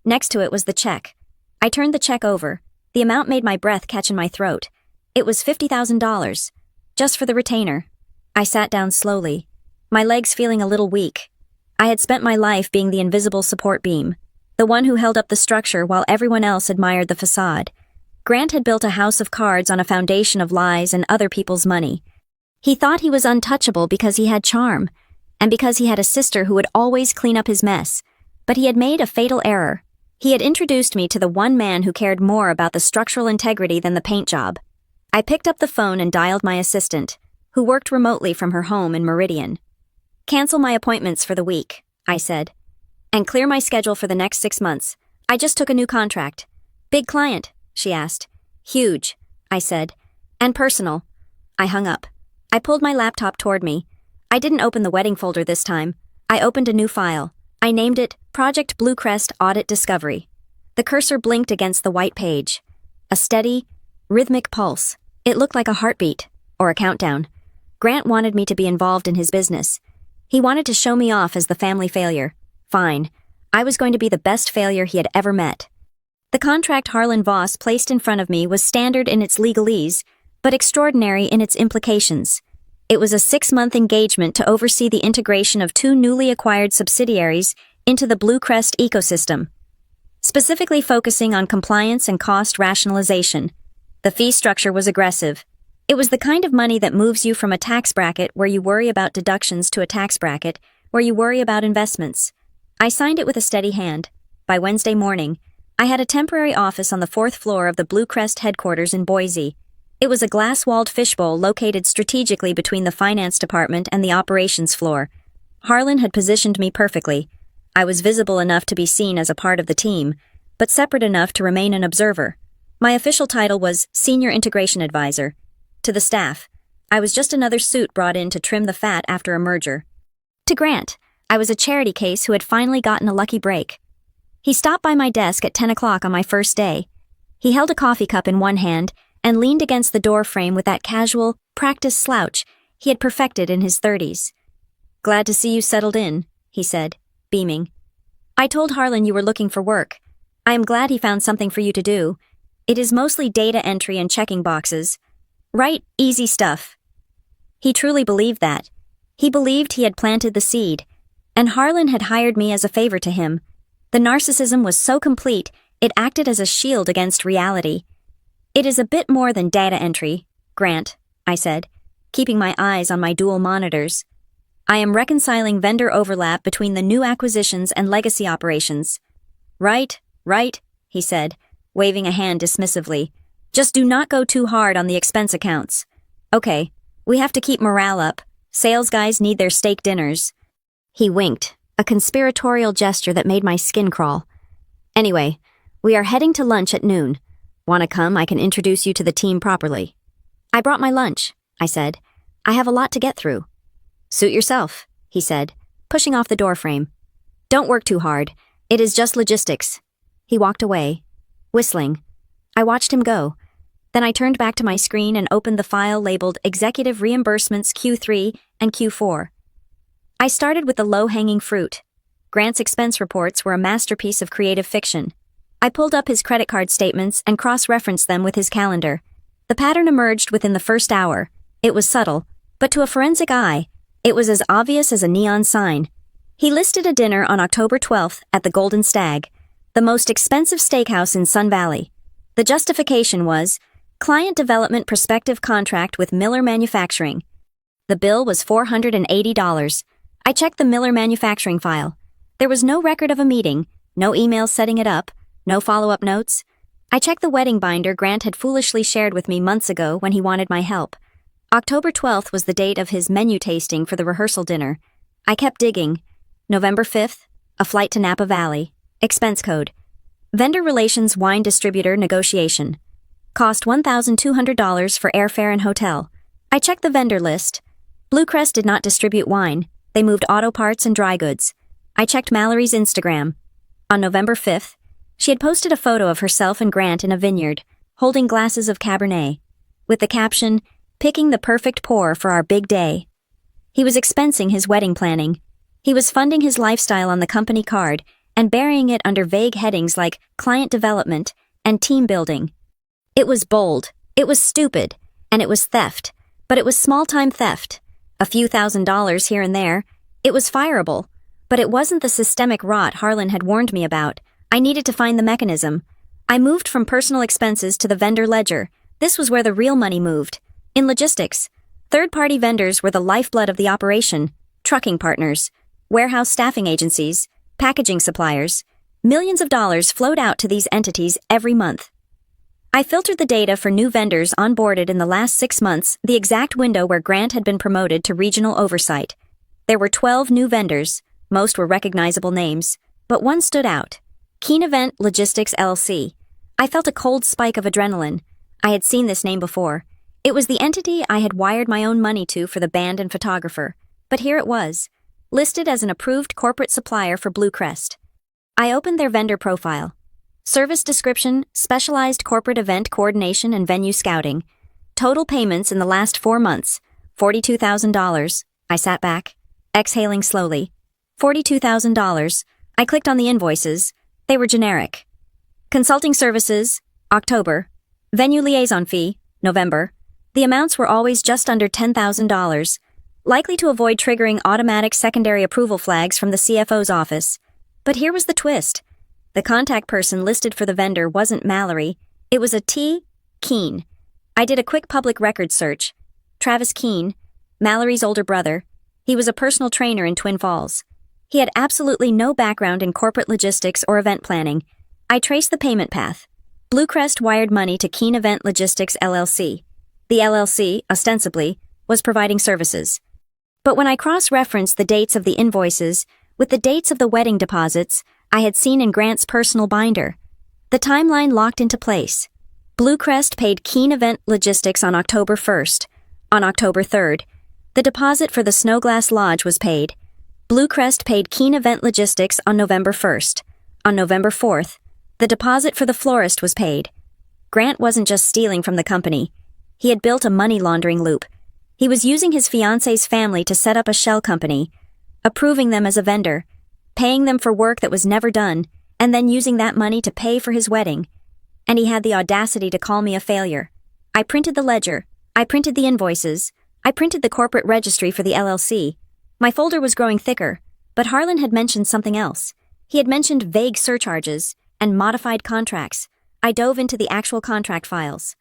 Next to it was the check. I turned the check over. The amount made my breath catch in my throat. It was $50,000, just for the retainer. I sat down slowly, my legs feeling a little weak. I had spent my life being the invisible support beam, the one who held up the structure while everyone else admired the facade. Grant had built a house of cards on a foundation of lies and other people's money. He thought he was untouchable because he had charm, and because he had a sister who would always clean up his mess. But he had made a fatal error. He had introduced me to the one man who cared more about the structural integrity than the paint job. I picked up the phone and dialed my assistant, who worked remotely from her home in Meridian. "Cancel my appointments for the week," I said, "and clear my schedule for the next 6 months. I just took a new contract." "Big client?" she asked. "Huge," I said. "And personal." I hung up. I pulled my laptop toward me. I didn't open the wedding folder this time. I opened a new file. I named it Project Bluecrest Audit Discovery. The cursor blinked against the white page. A steady, rhythmic pulse. It looked like a heartbeat, or a countdown. Grant wanted me to be involved in his business. He wanted to show me off as the family failure. Fine. I was going to be the best failure he had ever met. The contract Harlan Voss placed in front of me was standard in its legalese, but extraordinary in its implications. It was a 6-month engagement to oversee the integration of 2 newly acquired subsidiaries into the Blue Crest ecosystem, specifically focusing on compliance and cost rationalization. The fee structure was aggressive. It was the kind of money that moves you from a tax bracket where you worry about deductions to a tax bracket where you worry about investments. I signed it with a steady hand. By Wednesday morning, I had a temporary office on the 4th floor of the Blue Crest headquarters in Boise. It was a glass-walled fishbowl located strategically between the finance department and the operations floor. Harlan had positioned me perfectly. I was visible enough to be seen as a part of the team, but separate enough to remain an observer. My official title was Senior Integration Advisor. To the staff, I was just another suit brought in to trim the fat after a merger. To Grant, I was a charity case who had finally gotten a lucky break. He stopped by my desk at 10 o'clock on my first day. He held a coffee cup in one hand and leaned against the door frame with that casual, practiced slouch he had perfected in his 30s. "Glad to see you settled in," he said, beaming. "I told Harlan you were looking for work. I am glad he found something for you to do. It is mostly data entry and checking boxes. Right, easy stuff." He truly believed that. He believed he had planted the seed, and Harlan had hired me as a favor to him. The narcissism was so complete, it acted as a shield against reality. "It is a bit more than data entry, Grant," I said, keeping my eyes on my dual monitors. "I am reconciling vendor overlap between the new acquisitions and legacy operations." Right, he said, waving a hand dismissively. "Just do not go too hard on the expense accounts. Okay, we have to keep morale up. Sales guys need their steak dinners." He winked, a conspiratorial gesture that made my skin crawl. "Anyway, we are heading to lunch at noon. Wanna come? I can introduce you to the team properly." "I brought my lunch," I said. "I have a lot to get through." "Suit yourself," he said, pushing off the doorframe. "Don't work too hard. It is just logistics." He walked away, whistling. I watched him go. Then I turned back to my screen and opened the file labeled Executive Reimbursements Q3 and Q4. I started with the low-hanging fruit. Grant's expense reports were a masterpiece of creative fiction. I pulled up his credit card statements and cross-referenced them with his calendar. The pattern emerged within the first hour. It was subtle, but to a forensic eye, it was as obvious as a neon sign. He listed a dinner on October 12th at the Golden Stag, the most expensive steakhouse in Sun Valley. The justification was, client development prospective contract with Miller Manufacturing. The bill was $480. I checked the Miller Manufacturing file. There was no record of a meeting, no email setting it up, no follow-up notes. I checked the wedding binder Grant had foolishly shared with me months ago when he wanted my help. October 12th was the date of his menu tasting for the rehearsal dinner. I kept digging. November 5th, a flight to Napa Valley. Expense code. Vendor Relations Wine Distributor Negotiation. Cost $1,200 for airfare and hotel. I checked the vendor list. Blue Crest did not distribute wine. They moved auto parts and dry goods. I checked Mallory's Instagram. On November 5th, she had posted a photo of herself and Grant in a vineyard, holding glasses of Cabernet, with the caption, "Picking the perfect pour for our big day." He was expensing his wedding planning. He was funding his lifestyle on the company card and burying it under vague headings like client development and team building. It was bold, it was stupid, and it was theft, but it was small-time theft. A few $1,000s here and there. It was fireable, but it wasn't the systemic rot Harlan had warned me about. I needed to find the mechanism. I moved from personal expenses to the vendor ledger. This was where the real money moved. In logistics, third-party vendors were the lifeblood of the operation. Trucking partners, warehouse staffing agencies, packaging suppliers. Millions of dollars flowed out to these entities every month. I filtered the data for new vendors onboarded in the last 6 months, the exact window where Grant had been promoted to regional oversight. There were 12 new vendors. Most were recognizable names, but one stood out. Keen Event Logistics LLC. I felt a cold spike of adrenaline. I had seen this name before. It was the entity I had wired my own money to for the band and photographer. But here it was, listed as an approved corporate supplier for Blue Crest. I opened their vendor profile. Service description, specialized corporate event coordination and venue scouting. Total payments in the last 4 months, $42,000. I sat back, exhaling slowly. $42,000. I clicked on the invoices. They were generic. Consulting services, October. Venue liaison fee, November. The amounts were always just under $10,000, likely to avoid triggering automatic secondary approval flags from the CFO's office. But here was the twist. The contact person listed for the vendor wasn't Mallory, it was a T. Keene. I did a quick public record search. Travis Keene, Mallory's older brother. He was a personal trainer in Twin Falls. He had absolutely no background in corporate logistics or event planning. I traced the payment path. Bluecrest wired money to Keene Event Logistics LLC. The LLC, ostensibly, was providing services. But when I cross-referenced the dates of the invoices with the dates of the wedding deposits I had seen in Grant's personal binder, the timeline locked into place. Bluecrest paid Keene Event Logistics on October 1st. On October 3rd, the deposit for the Snowglass Lodge was paid. Bluecrest paid Keene Event Logistics on November 1st. On November 4th, the deposit for the florist was paid. Grant wasn't just stealing from the company. He had built a money laundering loop. He was using his fiancé's family to set up a shell company, approving them as a vendor, paying them for work that was never done, and then using that money to pay for his wedding. And he had the audacity to call me a failure. I printed the ledger. I printed the invoices. I printed the corporate registry for the LLC. My folder was growing thicker, but Harlan had mentioned something else. He had mentioned vague surcharges and modified contracts. I dove into the actual contract files.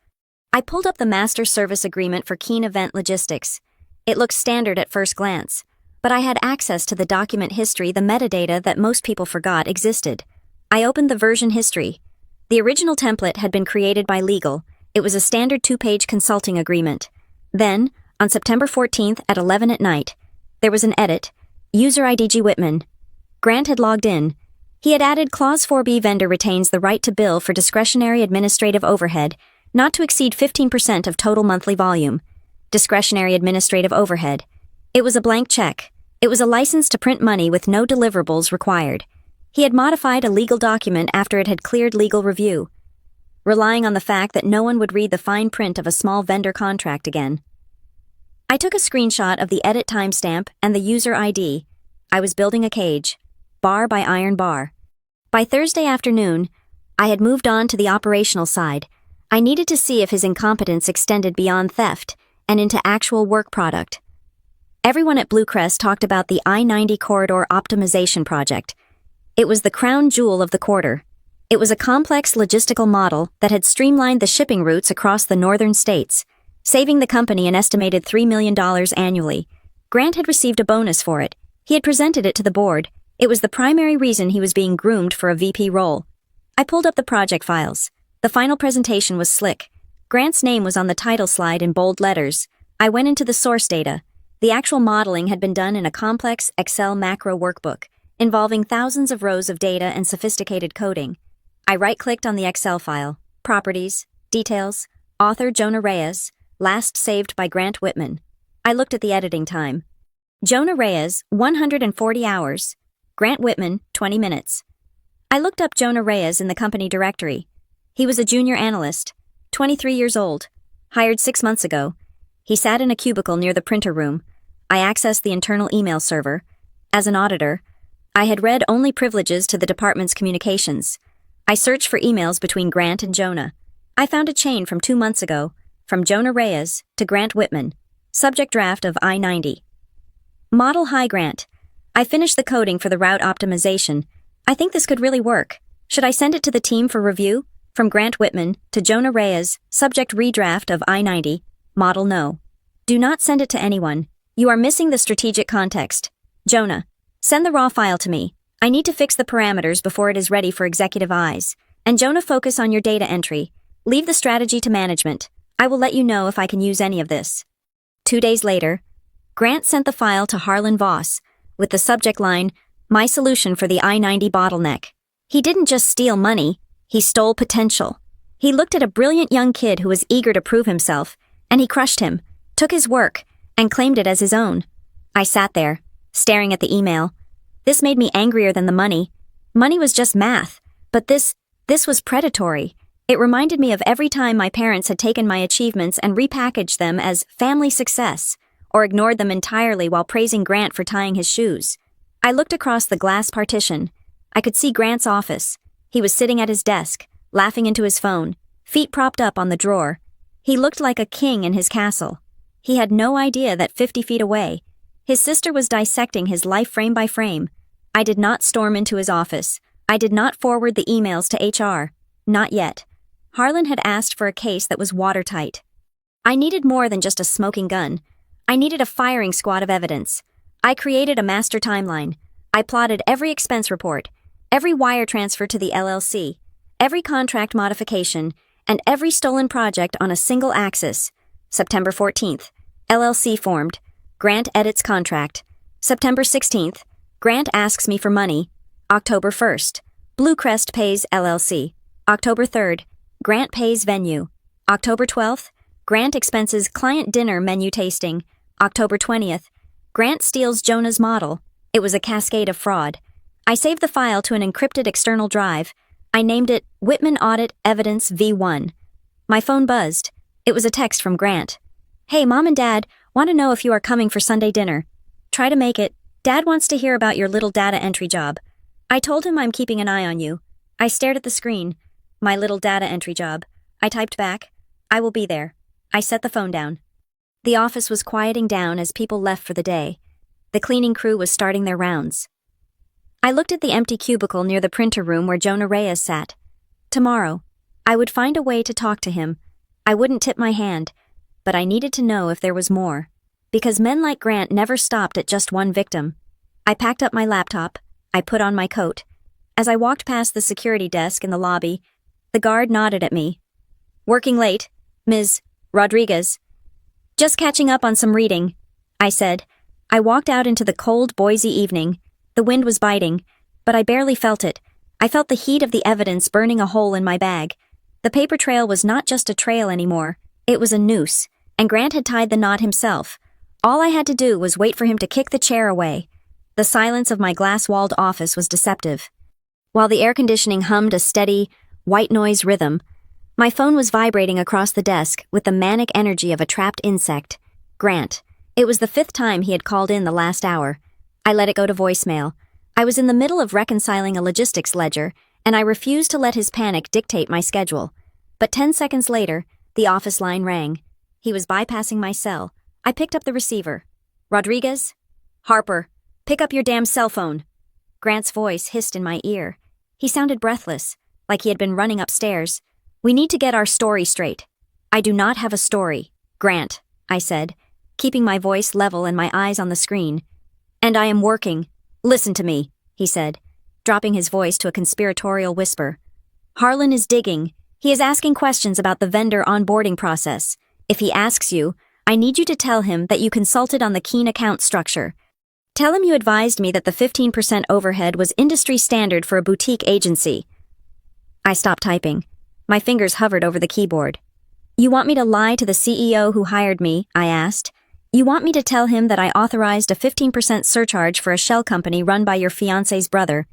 I pulled up the master service agreement for Keene Event Logistics. It looked standard at first glance, but I had access to the document history, the metadata that most people forgot existed. I opened the version history. The original template had been created by legal. It was a standard 2-page consulting agreement. Then, on September 14th at 11 at night, there was an edit. User ID G. Whitman. Grant had logged in. He had added Clause 4B: vendor retains the right to bill for discretionary administrative overhead, not to exceed 15% of total monthly volume. Discretionary administrative overhead. It was a blank check. It was a license to print money with no deliverables required. He had modified a legal document after it had cleared legal review, relying on the fact that no one would read the fine print of a small vendor contract again. I took a screenshot of the edit timestamp and the user ID. I was building a cage, bar by iron bar. By Thursday afternoon, I had moved on to the operational side. I needed to see if his incompetence extended beyond theft and into actual work product. Everyone at Bluecrest talked about the I-90 corridor optimization project. It was the crown jewel of the quarter. It was a complex logistical model that had streamlined the shipping routes across the northern states, saving the company an estimated $3 million annually. Grant had received a bonus for it. He had presented it to the board. It was the primary reason he was being groomed for a VP role. I pulled up the project files. The final presentation was slick. Grant's name was on the title slide in bold letters. I went into the source data. The actual modeling had been done in a complex Excel macro workbook, involving thousands of rows of data and sophisticated coding. I right-clicked on the Excel file. Properties, Details, Author Jonah Reyes, last saved by Grant Whitman. I looked at the editing time. Jonah Reyes, 140 hours. Grant Whitman, 20 minutes. I looked up Jonah Reyes in the company directory. He was a junior analyst, 23 years old, hired 6 months ago. He sat in a cubicle near the printer room. I accessed the internal email server. As an auditor, I had read only privileges to the department's communications. I searched for emails between Grant and Jonah. I found a chain from 2 months ago, from Jonah Reyes to Grant Whitman. Subject draft of I-90. Model Hi Grant. I finished the coding for the route optimization. I think this could really work. Should I send it to the team for review? From Grant Whitman to Jonah Reyes, subject redraft of I-90. Model no. Do not send it to anyone. You are missing the strategic context. Jonah, send the raw file to me. I need to fix the parameters before it is ready for executive eyes. And Jonah, focus on your data entry. Leave the strategy to management. I will let you know if I can use any of this. 2 days later, Grant sent the file to Harlan Voss, with the subject line, My Solution for the I-90 Bottleneck. He didn't just steal money, he stole potential. He looked at a brilliant young kid who was eager to prove himself, and he crushed him, took his work, and claimed it as his own. I sat there, staring at the email. This made me angrier than the money. Money was just math, but this was predatory. It reminded me of every time my parents had taken my achievements and repackaged them as family success, or ignored them entirely while praising Grant for tying his shoes. I looked across the glass partition. I could see Grant's office. He was sitting at his desk, laughing into his phone, feet propped up on the drawer. He looked like a king in his castle. He had no idea that 50 feet away, his sister was dissecting his life frame by frame. I did not storm into his office. I did not forward the emails to HR. Not yet. Harlan had asked for a case that was watertight. I needed more than just a smoking gun. I needed a firing squad of evidence. I created a master timeline. I plotted every expense report, every wire transfer to the LLC, every contract modification, and every stolen project on a single axis. September 14th, LLC formed. Grant edits contract. September 16th, Grant asks me for money. October 1st, Bluecrest pays LLC. October 3rd, Grant pays venue. October 12th, Grant expenses client dinner menu tasting. October 20th, Grant steals Jonah's model. It was a cascade of fraud. I saved the file to an encrypted external drive. I named it Whitman Audit Evidence V1. My phone buzzed. It was a text from Grant. Hey, Mom and Dad, want to know if you are coming for Sunday dinner. Try to make it. Dad wants to hear about your little data entry job. I told him I'm keeping an eye on you. I stared at the screen. My little data entry job. I typed back. I will be there. I set the phone down. The office was quieting down as people left for the day. The cleaning crew was starting their rounds. I looked at the empty cubicle near the printer room where Jonah Reyes sat. Tomorrow, I would find a way to talk to him. I wouldn't tip my hand, but I needed to know if there was more. Because men like Grant never stopped at just one victim. I packed up my laptop. I put on my coat. As I walked past the security desk in the lobby, the guard nodded at me. Working late, Ms. Rodriguez. Just catching up on some reading, I said. I walked out into the cold Boise evening. The wind was biting, but I barely felt it. I felt the heat of the evidence burning a hole in my bag. The paper trail was not just a trail anymore. It was a noose, and Grant had tied the knot himself. All I had to do was wait for him to kick the chair away. The silence of my glass-walled office was deceptive. While the air conditioning hummed a steady, white noise rhythm, my phone was vibrating across the desk with the manic energy of a trapped insect. Grant. It was the 5th time he had called in the last hour. I let it go to voicemail. I was in the middle of reconciling a logistics ledger, and I refused to let his panic dictate my schedule. But 10 seconds later, the office line rang. He was bypassing my cell. I picked up the receiver. Rodriguez? Harper, pick up your damn cell phone. Grant's voice hissed in my ear. He sounded breathless, like he had been running upstairs. We need to get our story straight. I do not have a story, Grant, I said, keeping my voice level and my eyes on the screen. And I am working. Listen to me, he said, dropping his voice to a conspiratorial whisper. Harlan is digging. He is asking questions about the vendor onboarding process. If he asks you, I need you to tell him that you consulted on the Keen account structure. Tell him you advised me that the 15% overhead was industry standard for a boutique agency. I stopped typing. My fingers hovered over the keyboard. You want me to lie to the CEO who hired me? I asked. You want me to tell him that I authorized a 15% surcharge for a shell company run by your fiancé's brother?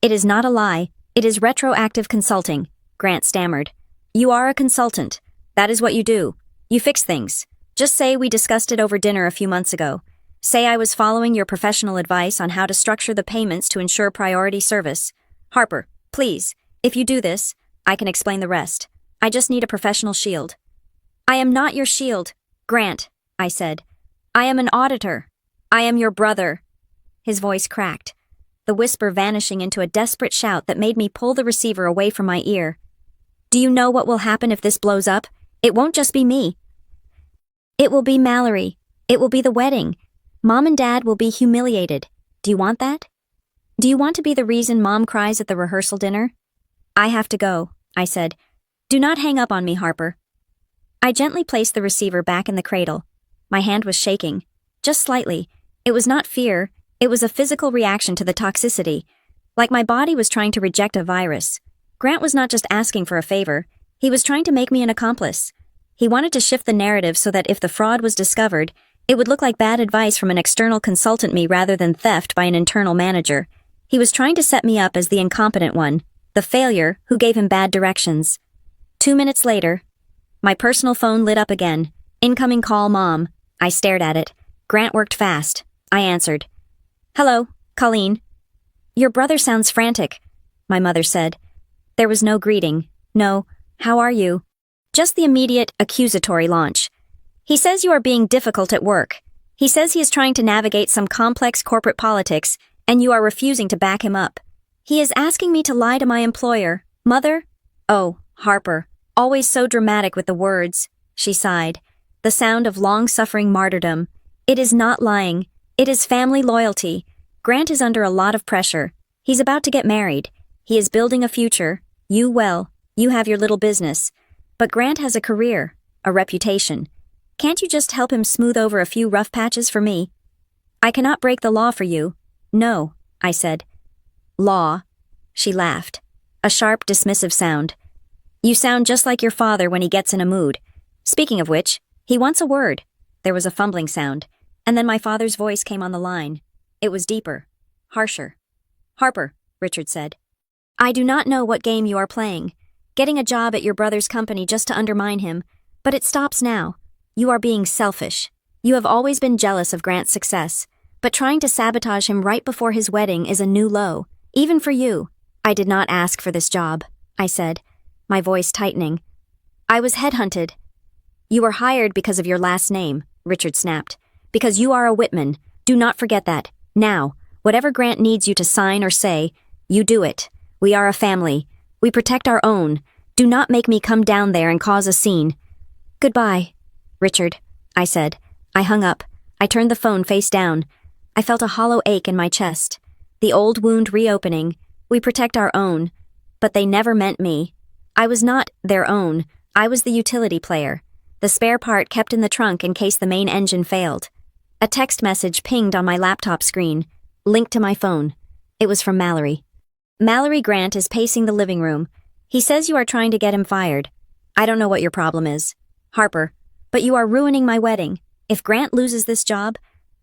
It is not a lie. It is retroactive consulting, Grant stammered. You are a consultant. That is what you do. You fix things. Just say we discussed it over dinner a few months ago. Say I was following your professional advice on how to structure the payments to ensure priority service. Harper, please, if you do this, I can explain the rest. I just need a professional shield. I am not your shield, Grant, I said. I am an auditor. I am your brother. His voice cracked, the whisper vanishing into a desperate shout that made me pull the receiver away from my ear. Do you know what will happen if this blows up? It won't just be me. It will be Mallory. It will be the wedding. Mom and Dad will be humiliated. Do you want that? Do you want to be the reason Mom cries at the rehearsal dinner? I have to go, I said. Do not hang up on me, Harper. I gently placed the receiver back in the cradle. My hand was shaking, just slightly. It was not fear, it was a physical reaction to the toxicity, like my body was trying to reject a virus. Grant was not just asking for a favor, he was trying to make me an accomplice. He wanted to shift the narrative so that if the fraud was discovered, it would look like bad advice from an external consultant me rather than theft by an internal manager. He was trying to set me up as the incompetent one, the failure who gave him bad directions. 2 minutes later, my personal phone lit up again. Incoming call, Mom. I stared at it. Grant worked fast. I answered. Hello, Colleen. Your brother sounds frantic, my mother said. There was no greeting. No, how are you? Just the immediate, accusatory launch. He says you are being difficult at work. He says he is trying to navigate some complex corporate politics, And you are refusing to back him up. He is asking me to lie to my employer. Mother? Oh, Harper. Always so dramatic with the words. She sighed. The sound of long-suffering martyrdom. It is not lying. It is family loyalty. Grant is under a lot of pressure. He's about to get married. He is building a future. You have your little business. But Grant has a career, a reputation. Can't you just help him smooth over a few rough patches for me? I cannot break the law for you. No, I said. Law? She laughed. A sharp, dismissive sound. You sound just like your father when he gets in a mood. Speaking of which, he wants a word. There was a fumbling sound, and then my father's voice came on the line. It was deeper, harsher. Harper, Richard said. I do not know what game you are playing. Getting a job at your brother's company just to undermine him, but it stops now. You are being selfish. You have always been jealous of Grant's success, but trying to sabotage him right before his wedding is a new low, even for you. I did not ask for this job, I said, my voice tightening. I was headhunted. You were hired because of your last name, Richard snapped. Because you are a Whitman. Do not forget that. Now, whatever Grant needs you to sign or say, you do it. We are a family. We protect our own. Do not make me come down there and cause a scene. Goodbye, Richard, I said. I hung up. I turned the phone face down. I felt a hollow ache in my chest. The old wound reopening. We protect our own. But they never meant me. I was not their own. I was the utility player. The spare part kept in the trunk in case the main engine failed. A text message pinged on my laptop screen, linked to my phone. It was from Mallory. Mallory Grant is pacing the living room. He says you are trying to get him fired. I don't know what your problem is, Harper, but you are ruining my wedding. If Grant loses this job,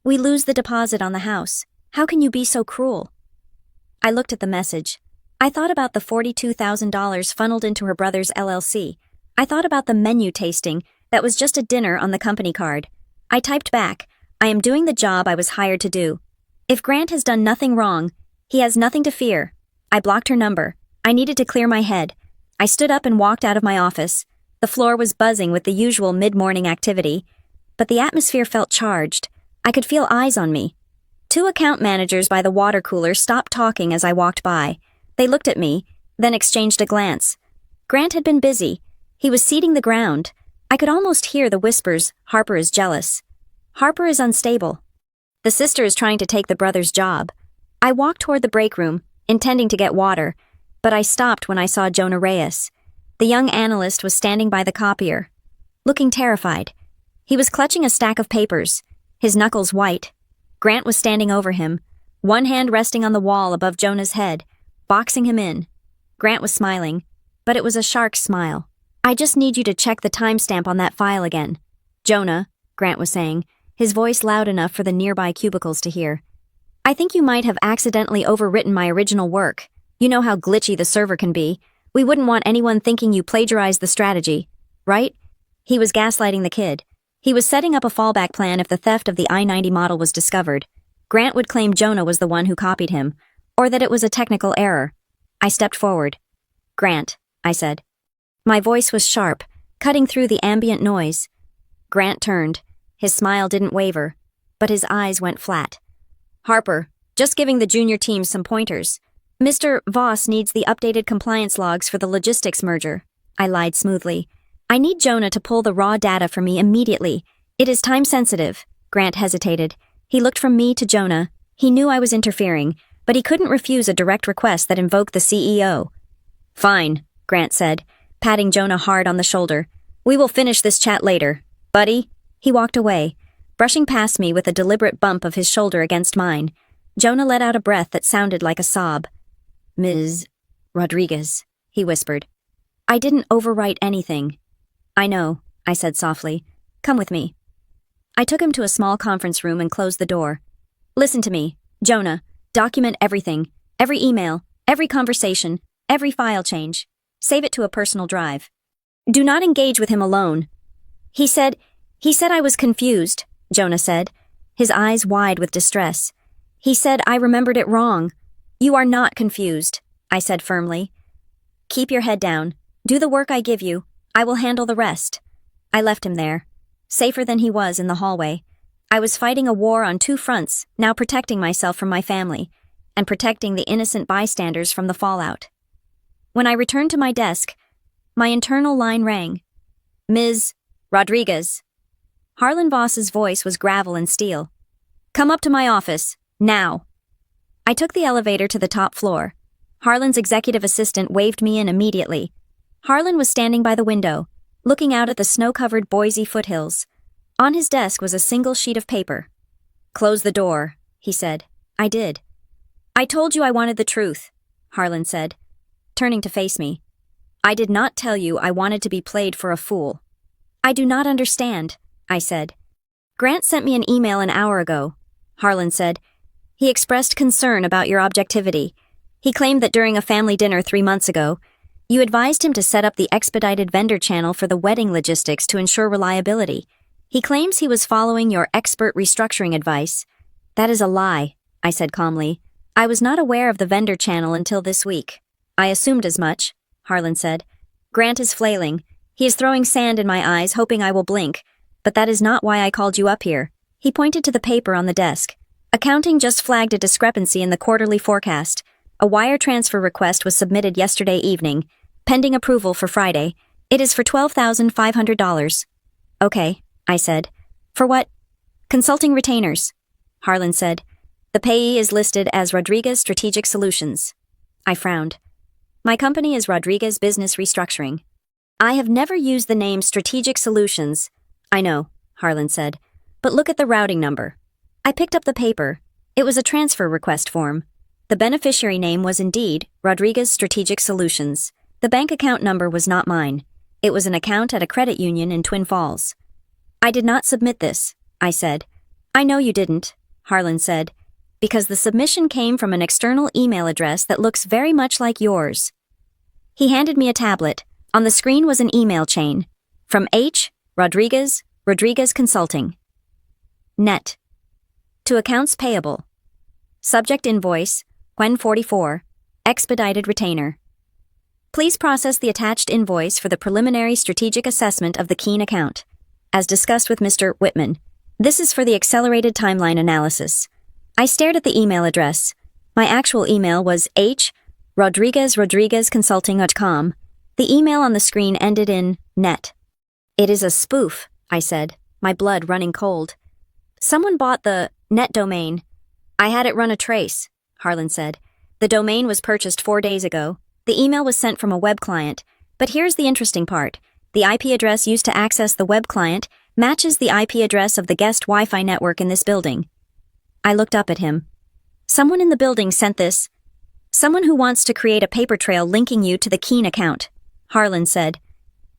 we lose the deposit on the house. How can you be so cruel? I looked at the message. I thought about the $42,000 funneled into her brother's LLC. I thought about the menu tasting that was just a dinner on the company card. I typed back, I am doing the job I was hired to do. If Grant has done nothing wrong, he has nothing to fear. I blocked her number. I needed to clear my head. I stood up and walked out of my office. The floor was buzzing with the usual mid-morning activity, but the atmosphere felt charged. I could feel eyes on me. 2 account managers by the water cooler stopped talking as I walked by. They looked at me, then exchanged a glance. Grant had been busy. He was seeding the ground. I could almost hear the whispers, Harper is jealous. Harper is unstable. The sister is trying to take the brother's job. I walked toward the break room, intending to get water, but I stopped when I saw Jonah Reyes. The young analyst was standing by the copier, looking terrified. He was clutching a stack of papers, his knuckles white. Grant was standing over him, one hand resting on the wall above Jonah's head, boxing him in. Grant was smiling, but it was a shark's smile. I just need you to check the timestamp on that file again. Jonah, Grant was saying, his voice loud enough for the nearby cubicles to hear. I think you might have accidentally overwritten my original work. You know how glitchy the server can be. We wouldn't want anyone thinking you plagiarized the strategy, right? He was gaslighting the kid. He was setting up a fallback plan if the theft of the I-90 model was discovered. Grant would claim Jonah was the one who copied him, or that it was a technical error. I stepped forward. Grant, I said. My voice was sharp, cutting through the ambient noise. Grant turned. His smile didn't waver, but his eyes went flat. Harper, just giving the junior team some pointers. Mr. Voss needs the updated compliance logs for the logistics merger. I lied smoothly. I need Jonah to pull the raw data for me immediately. It is time-sensitive. Grant hesitated. He looked from me to Jonah. He knew I was interfering, but he couldn't refuse a direct request that invoked the CEO. Fine, Grant said, patting Jonah hard on the shoulder. We will finish this chat later. Buddy? He walked away, brushing past me with a deliberate bump of his shoulder against mine. Jonah let out a breath that sounded like a sob. Ms. Rodriguez, he whispered. I didn't overwrite anything. I know, I said softly. Come with me. I took him to a small conference room and closed the door. Listen to me, Jonah. Document everything. Every email, every conversation, every file change. Save it to a personal drive. Do not engage with him alone. He said I was confused, Jonah said, his eyes wide with distress. He said I remembered it wrong. You are not confused, I said firmly. Keep your head down. Do the work I give you. I will handle the rest. I left him there, safer than he was in the hallway. I was fighting a war on 2 fronts, now protecting myself from my family. and protecting the innocent bystanders from the fallout. When I returned to my desk, my internal line rang. Ms. Rodriguez. Harlan Voss's voice was gravel and steel. Come up to my office, now. I took the elevator to the top floor. Harlan's executive assistant waved me in immediately. Harlan was standing by the window, looking out at the snow-covered Boise foothills. On his desk was a single sheet of paper. Close the door, he said. I did. I told you I wanted the truth, Harlan said, turning to face me. I did not tell you I wanted to be played for a fool. I do not understand, I said. Grant sent me an email an hour ago, Harlan said. He expressed concern about your objectivity. He claimed that during a family dinner 3 months ago, you advised him to set up the expedited vendor channel for the wedding logistics to ensure reliability. He claims he was following your expert restructuring advice. That is a lie, I said calmly. I was not aware of the vendor channel until this week. I assumed as much, Harlan said. Grant is flailing. He is throwing sand in my eyes, hoping I will blink. But that is not why I called you up here. He pointed to the paper on the desk. Accounting just flagged a discrepancy in the quarterly forecast. A wire transfer request was submitted yesterday evening, pending approval for Friday. It is for $12,500. Okay, I said. For what? Consulting retainers, Harlan said. The payee is listed as Rodriguez Strategic Solutions. I frowned. My company is Rodriguez Business Restructuring. I have never used the name Strategic Solutions. I know, Harlan said. But look at the routing number. I picked up the paper. It was a transfer request form. The beneficiary name was indeed Rodriguez Strategic Solutions. The bank account number was not mine. It was an account at a credit union in Twin Falls. I did not submit this, I said. I know you didn't, Harlan said, because the submission came from an external email address that looks very much like yours. He handed me a tablet. On the screen was an email chain. From H. Rodriguez Consulting. Net. To accounts payable. Subject invoice, Quen 44, expedited retainer. Please process the attached invoice for the preliminary strategic assessment of the Keene account. As discussed with Mr. Whitman, this is for the accelerated timeline analysis. I stared at the email address. My actual email was h.rodriguezconsulting.com. The email on the screen ended in net. It is a spoof, I said, my blood running cold. Someone bought the net domain. I had it run a trace, Harlan said. The domain was purchased 4 days ago. The email was sent from a web client. But here's the interesting part. The IP address used to access the web client matches the IP address of the guest Wi-Fi network in this building. I looked up at him. Someone in the building sent this. Someone who wants to create a paper trail linking you to the Keene account, Harlan said.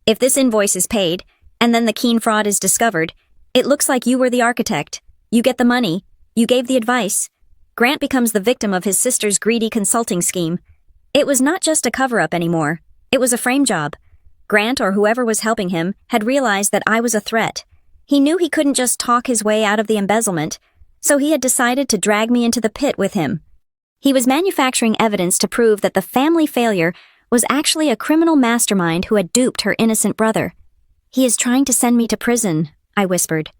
If this invoice is paid, and then the Keene fraud is discovered, it looks like you were the architect. You get the money. You gave the advice. Grant becomes the victim of his sister's greedy consulting scheme. It was not just a cover-up anymore. It was a frame job. Grant, or whoever was helping him, had realized that I was a threat. He knew he couldn't just talk his way out of the embezzlement, so he had decided to drag me into the pit with him. He was manufacturing evidence to prove that the family failure was actually a criminal mastermind who had duped her innocent brother. He is trying to send me to prison, I whispered.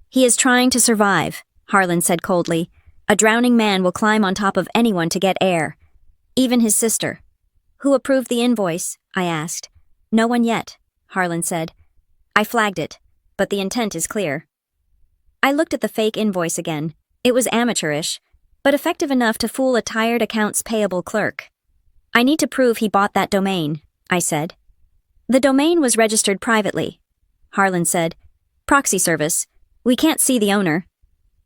He is trying to survive, Harlan said coldly. A drowning man will climb on top of anyone to get air. Even his sister. Who approved the invoice? I asked. No one yet, Harlan said. I flagged it, but the intent is clear. I looked at the fake invoice again. It was amateurish, but effective enough to fool a tired accounts payable clerk. I need to prove he bought that domain, I said. The domain was registered privately, Harlan said. Proxy service. We can't see the owner.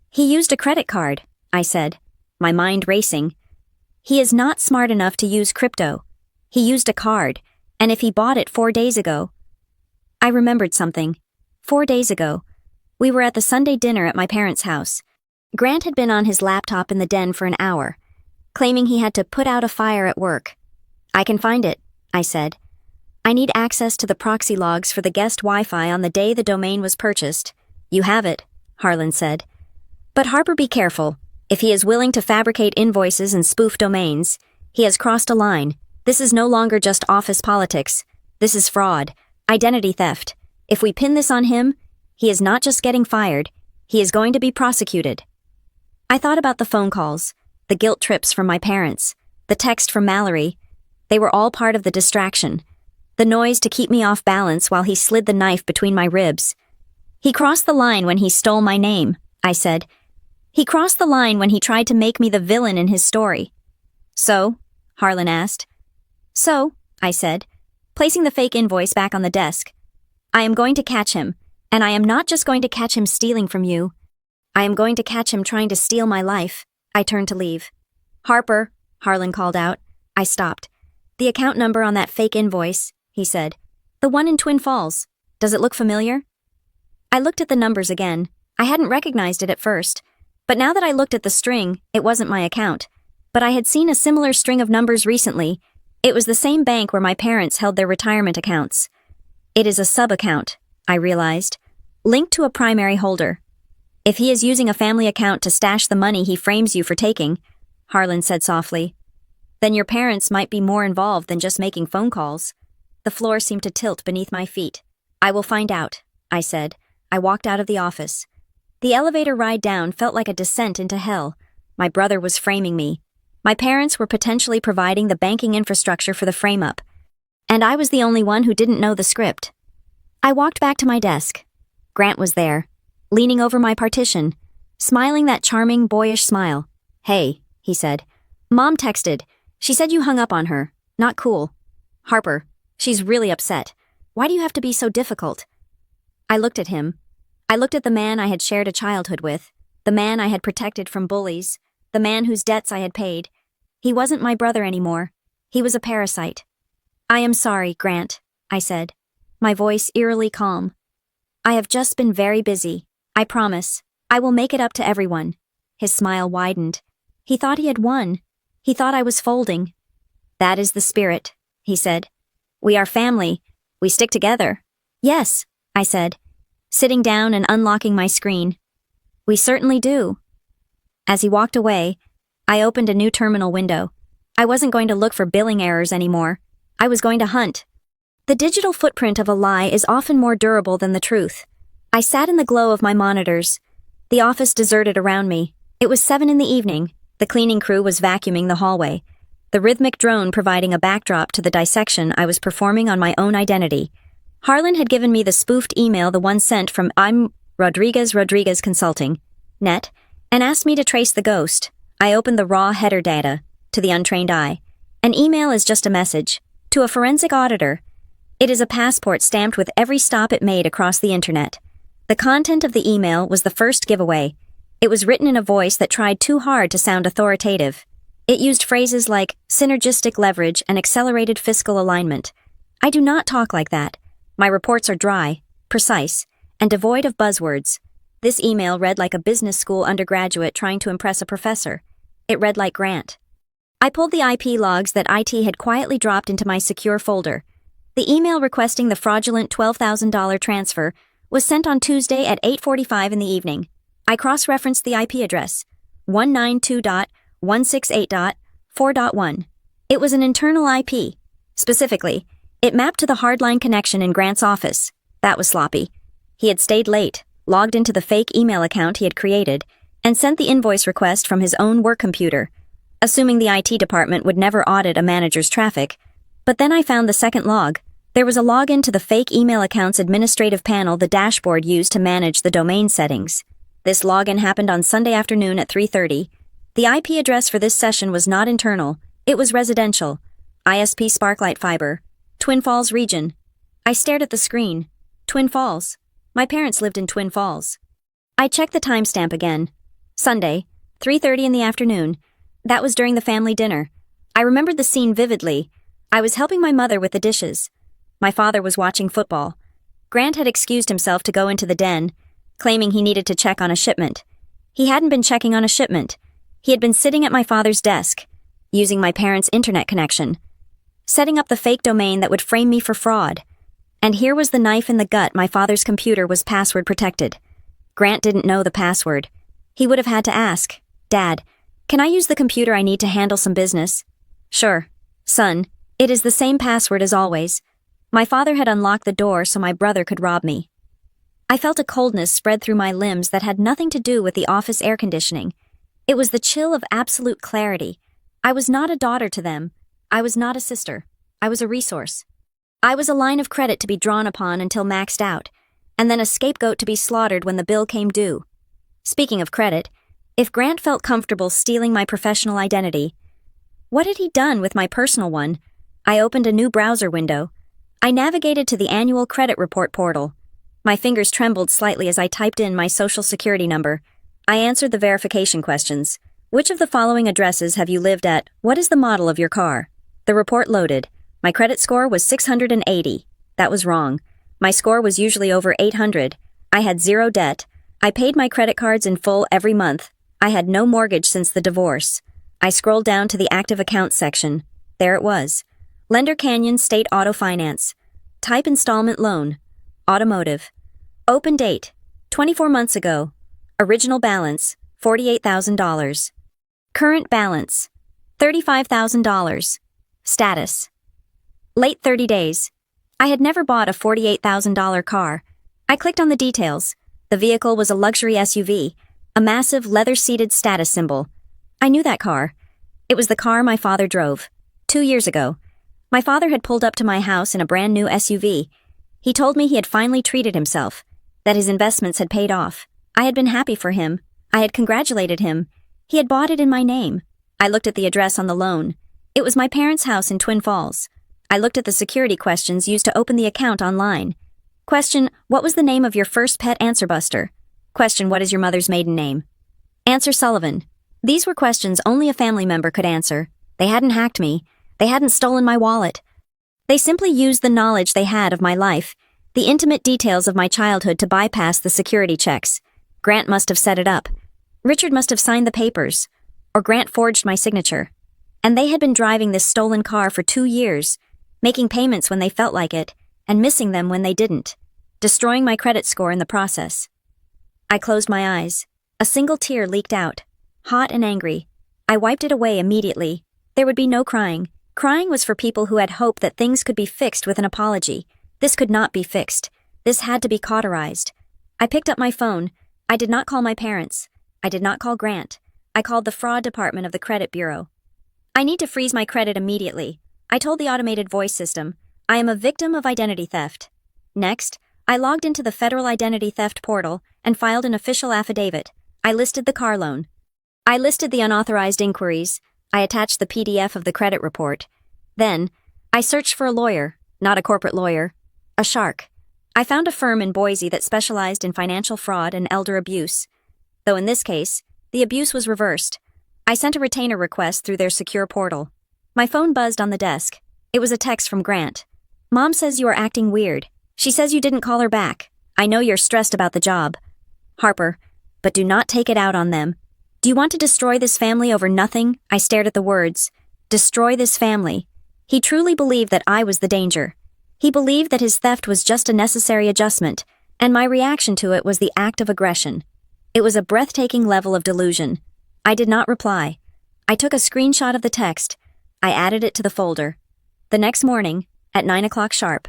He used a credit card, I said, my mind racing. He is not smart enough to use crypto. He used a card, and if he bought it 4 days ago... I remembered something. 4 days ago, we were at the Sunday dinner at my parents' house. Grant had been on his laptop in the den for an hour, claiming he had to put out a fire at work. I can find it, I said. I need access to the proxy logs for the guest Wi-Fi on the day the domain was purchased. You have it, Harlan said. But Harper, be careful. If he is willing to fabricate invoices and spoof domains, he has crossed a line. This is no longer just office politics. This is fraud, identity theft. If we pin this on him, he is not just getting fired, he is going to be prosecuted. I thought about the phone calls, the guilt trips from my parents, the text from Mallory. They were all part of the distraction. The noise to keep me off balance while he slid the knife between my ribs. He crossed the line when he stole my name, I said. He crossed the line when he tried to make me the villain in his story. So? Harlan asked. So, I said, placing the fake invoice back on the desk. I am going to catch him, and I am not just going to catch him stealing from you. I am going to catch him trying to steal my life. I turned to leave. Harper, Harlan called out. I stopped. The account number on that fake invoice, he said. The one in Twin Falls. Does it look familiar? I looked at the numbers again. I hadn't recognized it at first. But now that I looked at the string, it wasn't my account. But I had seen a similar string of numbers recently. It was the same bank where my parents held their retirement accounts. It is a sub-account, I realized, linked to a primary holder. If he is using a family account to stash the money he frames you for taking, Harlan said softly, then your parents might be more involved than just making phone calls. The floor seemed to tilt beneath my feet. I will find out, I said. I walked out of the office. The elevator ride down felt like a descent into hell. My brother was framing me. My parents were potentially providing the banking infrastructure for the frame-up. And I was the only one who didn't know the script. I walked back to my desk. Grant was there, leaning over my partition, smiling that charming, boyish smile. Hey, he said. Mom texted. She said you hung up on her. Not cool. Harper, she's really upset. Why do you have to be so difficult? I looked at him. I looked at the man I had shared a childhood with, the man I had protected from bullies, the man whose debts I had paid. He wasn't my brother anymore. He was a parasite. I am sorry, Grant, I said, my voice eerily calm. I have just been very busy. I promise. I will make it up to everyone. His smile widened. He thought he had won. He thought I was folding. That is the spirit, he said. We are family. We stick together. Yes, I said, sitting down and unlocking my screen. We certainly do. As he walked away, I opened a new terminal window. I wasn't going to look for billing errors anymore. I was going to hunt. The digital footprint of a lie is often more durable than the truth. I sat in the glow of my monitors. The office deserted around me. It was 7 in the evening. The cleaning crew was vacuuming the hallway, the rhythmic drone providing a backdrop to the dissection I was performing on my own identity. Harlan had given me the spoofed email, the one sent from I'm Rodriguez Consulting, net, and asked me to trace the ghost. I opened the raw header data. To the untrained eye, an email is just a message. To a forensic auditor, it is a passport stamped with every stop it made across the internet. The content of the email was the first giveaway. It was written in a voice that tried too hard to sound authoritative. It used phrases like synergistic leverage and accelerated fiscal alignment. I do not talk like that. My reports are dry, precise, and devoid of buzzwords. This email read like a business school undergraduate trying to impress a professor. It read like Grant. I pulled the IP logs that IT had quietly dropped into my secure folder. The email requesting the fraudulent $12,000 transfer was sent on Tuesday at 8:45 in the evening. I cross-referenced the IP address, 192.168.4.1. It was an internal IP. Specifically, it mapped to the hardline connection in Grant's office. That was sloppy. He had stayed late, logged into the fake email account he had created, and sent the invoice request from his own work computer, assuming the IT department would never audit a manager's traffic. But then I found the second log. There was a login to the fake email account's administrative panel the dashboard used to manage the domain settings. This login happened on Sunday afternoon at 3:30. The IP address for this session was not internal. It was residential. ISP Sparklight Fiber. Twin Falls region. I stared at the screen. Twin Falls. My parents lived in Twin Falls. I checked the timestamp again. Sunday, 3:30 in the afternoon. That was during the family dinner. I remembered the scene vividly. I was helping my mother with the dishes. My father was watching football. Grant had excused himself to go into the den, claiming he needed to check on a shipment. He hadn't been checking on a shipment. He had been sitting at my father's desk, using my parents' internet connection, setting up the fake domain that would frame me for fraud. And here was the knife in the gut. My father's computer was password protected. Grant didn't know the password. He would have had to ask, Dad, can I use the computer? I need to handle some business. Sure, son, it is the same password as always. My father had unlocked the door so my brother could rob me. I felt a coldness spread through my limbs that had nothing to do with the office air conditioning. It was the chill of absolute clarity. I was not a daughter to them. I was not a sister. I was a resource. I was a line of credit to be drawn upon until maxed out, and then a scapegoat to be slaughtered when the bill came due. Speaking of credit, if Grant felt comfortable stealing my professional identity, what had he done with my personal one? I opened a new browser window. I navigated to the annual credit report portal. My fingers trembled slightly as I typed in my social security number. I answered the verification questions. Which of the following addresses have you lived at? What is the model of your car? The report loaded. My credit score was 680. That was wrong. My score was usually over 800. I had zero debt. I paid my credit cards in full every month. I had no mortgage since the divorce. I scrolled down to the active accounts section. There it was. Lender Canyon State Auto Finance. Type installment loan. Automotive. Open date. 24 months ago. Original balance. $48,000. Current balance. $35,000. Status. Late 30 days. I had never bought a $48,000 car. I clicked on the details. The vehicle was a luxury SUV, a massive leather-seated status symbol. I knew that car. It was the car my father drove. 2 years ago. My father had pulled up to my house in a brand new SUV. He told me he had finally treated himself, that his investments had paid off. I had been happy for him. I had congratulated him. He had bought it in my name. I looked at the address on the loan. It was my parents' house in Twin Falls. I looked at the security questions used to open the account online. Question, what was the name of your first pet? Answer Buster. Question, what is your mother's maiden name? Answer Sullivan. These were questions only a family member could answer. They hadn't hacked me. They hadn't stolen my wallet. They simply used the knowledge they had of my life, the intimate details of my childhood to bypass the security checks. Grant must have set it up. Richard must have signed the papers. Or Grant forged my signature. And they had been driving this stolen car for 2 years, making payments when they felt like it, and missing them when they didn't, destroying my credit score in the process. I closed my eyes. A single tear leaked out, hot and angry. I wiped it away immediately. There would be no crying. Crying was for people who had hope that things could be fixed with an apology. This could not be fixed. This had to be cauterized. I picked up my phone. I did not call my parents. I did not call Grant. I called the fraud department of the credit bureau. I need to freeze my credit immediately. I told the automated voice system, I am a victim of identity theft. Next, I logged into the federal identity theft portal and filed an official affidavit. I listed the car loan. I listed the unauthorized inquiries. I attached the PDF of the credit report. Then, I searched for a lawyer, not a corporate lawyer, a shark. I found a firm in Boise that specialized in financial fraud and elder abuse. Though in this case, the abuse was reversed. I sent a retainer request through their secure portal. My phone buzzed on the desk. It was a text from Grant. Mom says you are acting weird. She says you didn't call her back. I know you're stressed about the job. Harper, but do not take it out on them. Do you want to destroy this family over nothing? I stared at the words. Destroy this family. He truly believed that I was the danger. He believed that his theft was just a necessary adjustment, and my reaction to it was the act of aggression. It was a breathtaking level of delusion. I did not reply. I took a screenshot of the text. I added it to the folder. The next morning, at 9 o'clock sharp,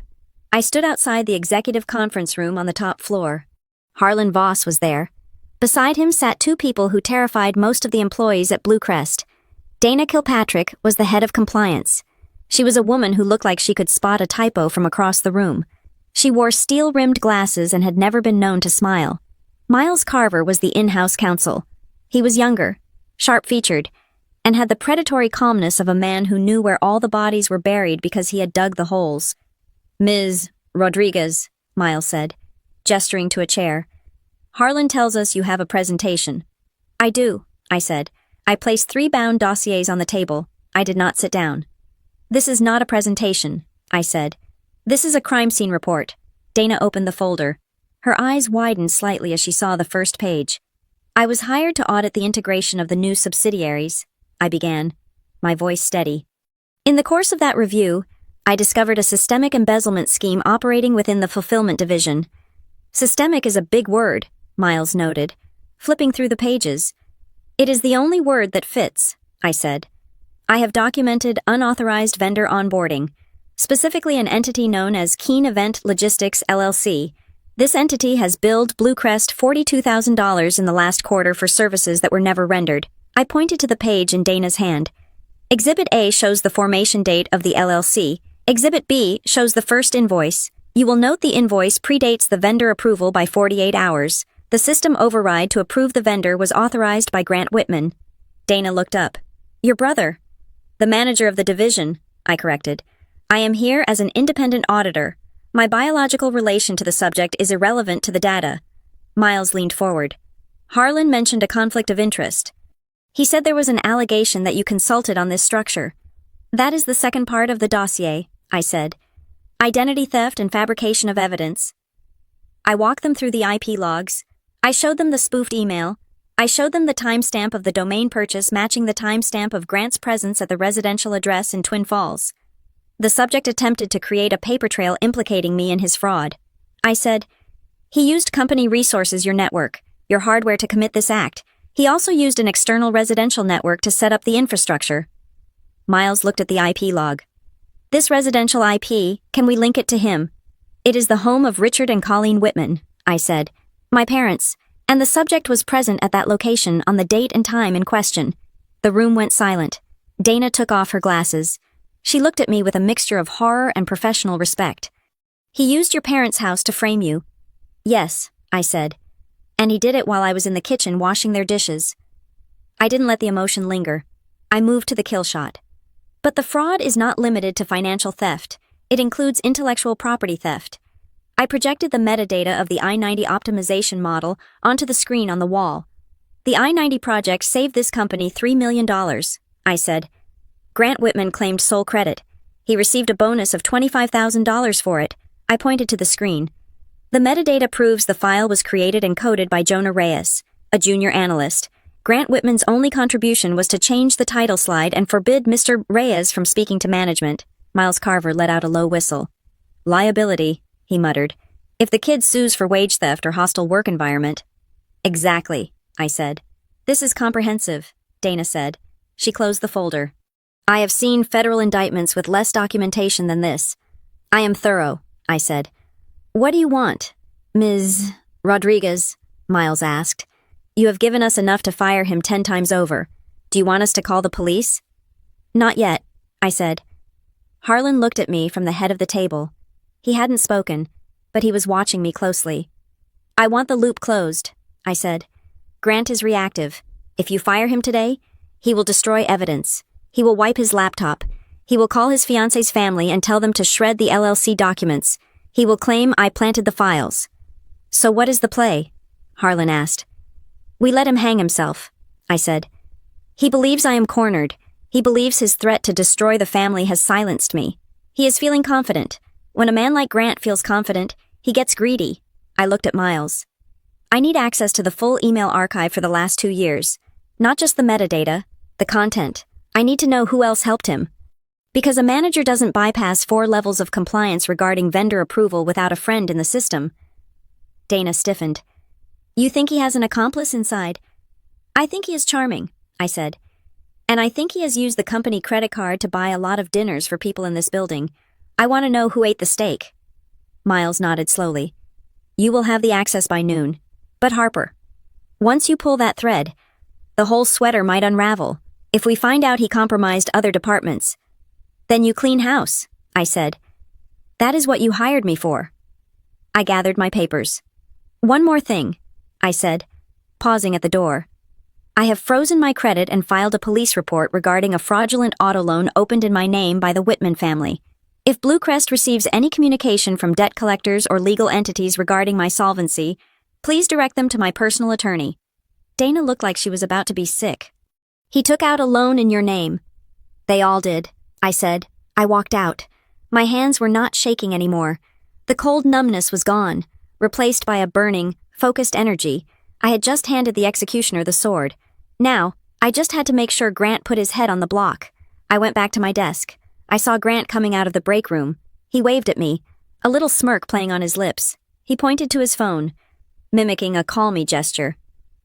I stood outside the executive conference room on the top floor. Harlan Voss was there. Beside him sat 2 people who terrified most of the employees at Blue Crest. Dana Kilpatrick was the head of compliance. She was a woman who looked like she could spot a typo from across the room. She wore steel-rimmed glasses and had never been known to smile. Miles Carver was the in-house counsel. He was younger, sharp-featured, and had the predatory calmness of a man who knew where all the bodies were buried because he had dug the holes. Ms. Rodriguez, Miles said, gesturing to a chair. Harlan tells us you have a presentation. I do, I said. I placed 3 bound dossiers on the table. I did not sit down. This is not a presentation, I said. This is a crime scene report. Dana opened the folder. Her eyes widened slightly as she saw the first page. I was hired to audit the integration of the new subsidiaries, I began, my voice steady. In the course of that review, I discovered a systemic embezzlement scheme operating within the fulfillment division. Systemic is a big word, Miles noted, flipping through the pages. It is the only word that fits, I said. I have documented unauthorized vendor onboarding, specifically an entity known as Keen Event Logistics LLC. This entity has billed Blue Crest $42,000 in the last quarter for services that were never rendered. I pointed to the page in Dana's hand. Exhibit A shows the formation date of the LLC. Exhibit B shows the first invoice. You will note the invoice predates the vendor approval by 48 hours. The system override to approve the vendor was authorized by Grant Whitman. Dana looked up. Your brother. The manager of the division, I corrected. I am here as an independent auditor. My biological relation to the subject is irrelevant to the data. Miles leaned forward. Harlan mentioned a conflict of interest. He said there was an allegation that you consulted on this structure. That is the second part of the dossier, I said. Identity theft and fabrication of evidence. I walked them through the IP logs. I showed them the spoofed email. I showed them the timestamp of the domain purchase matching the timestamp of Grant's presence at the residential address in Twin Falls. The subject attempted to create a paper trail implicating me in his fraud. I said, he used company resources, your network, your hardware to commit this act. He also used an external residential network to set up the infrastructure. Miles looked at the IP log. This residential IP, can we link it to him? It is the home of Richard and Colleen Whitman, I said. My parents. And the subject was present at that location on the date and time in question. The room went silent. Dana took off her glasses. She looked at me with a mixture of horror and professional respect. He used your parents' house to frame you. Yes, I said. And he did it while I was in the kitchen washing their dishes. I didn't let the emotion linger. I moved to the kill shot. But the fraud is not limited to financial theft. It includes intellectual property theft. I projected the metadata of the I-90 optimization model onto the screen on the wall. The I-90 project saved this company $3 million, I said. Grant Whitman claimed sole credit. He received a bonus of $25,000 for it. I pointed to the screen. The metadata proves the file was created and coded by Jonah Reyes, a junior analyst. Grant Whitman's only contribution was to change the title slide and forbid Mr. Reyes from speaking to management. Miles Carver let out a low whistle. Liability, he muttered. If the kid sues for wage theft or hostile work environment. Exactly, I said. This is comprehensive, Dana said. She closed the folder. I have seen federal indictments with less documentation than this. I am thorough, I said. What do you want, Ms. Rodriguez? Miles asked. You have given us enough to fire him 10 times over. Do you want us to call the police? Not yet, I said. Harlan looked at me from the head of the table. He hadn't spoken, but he was watching me closely. I want the loop closed, I said. Grant is reactive. If you fire him today, he will destroy evidence. He will wipe his laptop. He will call his fiance's family and tell them to shred the LLC documents. He will claim I planted the files. So what is the play? Harlan asked. We let him hang himself, I said. He believes I am cornered. He believes his threat to destroy the family has silenced me. He is feeling confident. When a man like Grant feels confident, he gets greedy. I looked at Miles. I need access to the full email archive for the last 2 years. Not just the metadata, the content. I need to know who else helped him. Because a manager doesn't bypass 4 levels of compliance regarding vendor approval without a friend in the system. Dana stiffened. You think he has an accomplice inside? I think he is charming, I said. And I think he has used the company credit card to buy a lot of dinners for people in this building. I want to know who ate the steak. Miles nodded slowly. You will have the access by noon. But Harper, once you pull that thread, the whole sweater might unravel. If we find out he compromised other departments, then you clean house, I said. That is what you hired me for. I gathered my papers. One more thing, I said, pausing at the door. I have frozen my credit and filed a police report regarding a fraudulent auto loan opened in my name by the Whitman family. If Blue Crest receives any communication from debt collectors or legal entities regarding my solvency, please direct them to my personal attorney. Dana looked like she was about to be sick. He took out a loan in your name. They all did, I said. I walked out. My hands were not shaking anymore. The cold numbness was gone, replaced by a burning, focused energy. I had just handed the executioner the sword. Now, I just had to make sure Grant put his head on the block. I went back to my desk. I saw Grant coming out of the break room. He waved at me, a little smirk playing on his lips. He pointed to his phone, mimicking a call me gesture.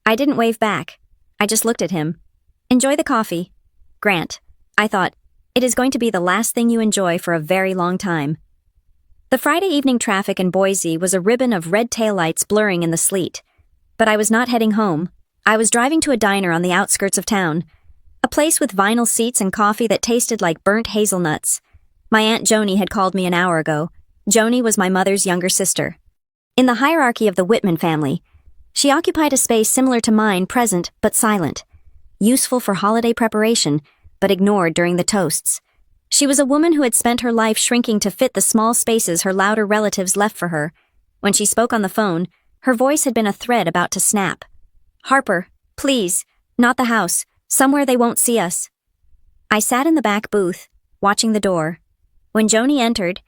I didn't wave back. I just looked at him. Enjoy the coffee. Grant, I thought, it is going to be the last thing you enjoy for a very long time. The Friday evening traffic in Boise was a ribbon of red taillights blurring in the sleet. But I was not heading home. I was driving to a diner on the outskirts of town, a place with vinyl seats and coffee that tasted like burnt hazelnuts. My Aunt Joni had called me an hour ago. Joni was my mother's younger sister. In the hierarchy of the Whitman family, she occupied a space similar to mine, present but silent, useful for holiday preparation, but ignored during the toasts. She was a woman who had spent her life shrinking to fit the small spaces her louder relatives left for her. When she spoke on the phone, her voice had been a thread about to snap. "Harper, please, not the house, somewhere they won't see us." I sat in the back booth, watching the door. When Joni entered,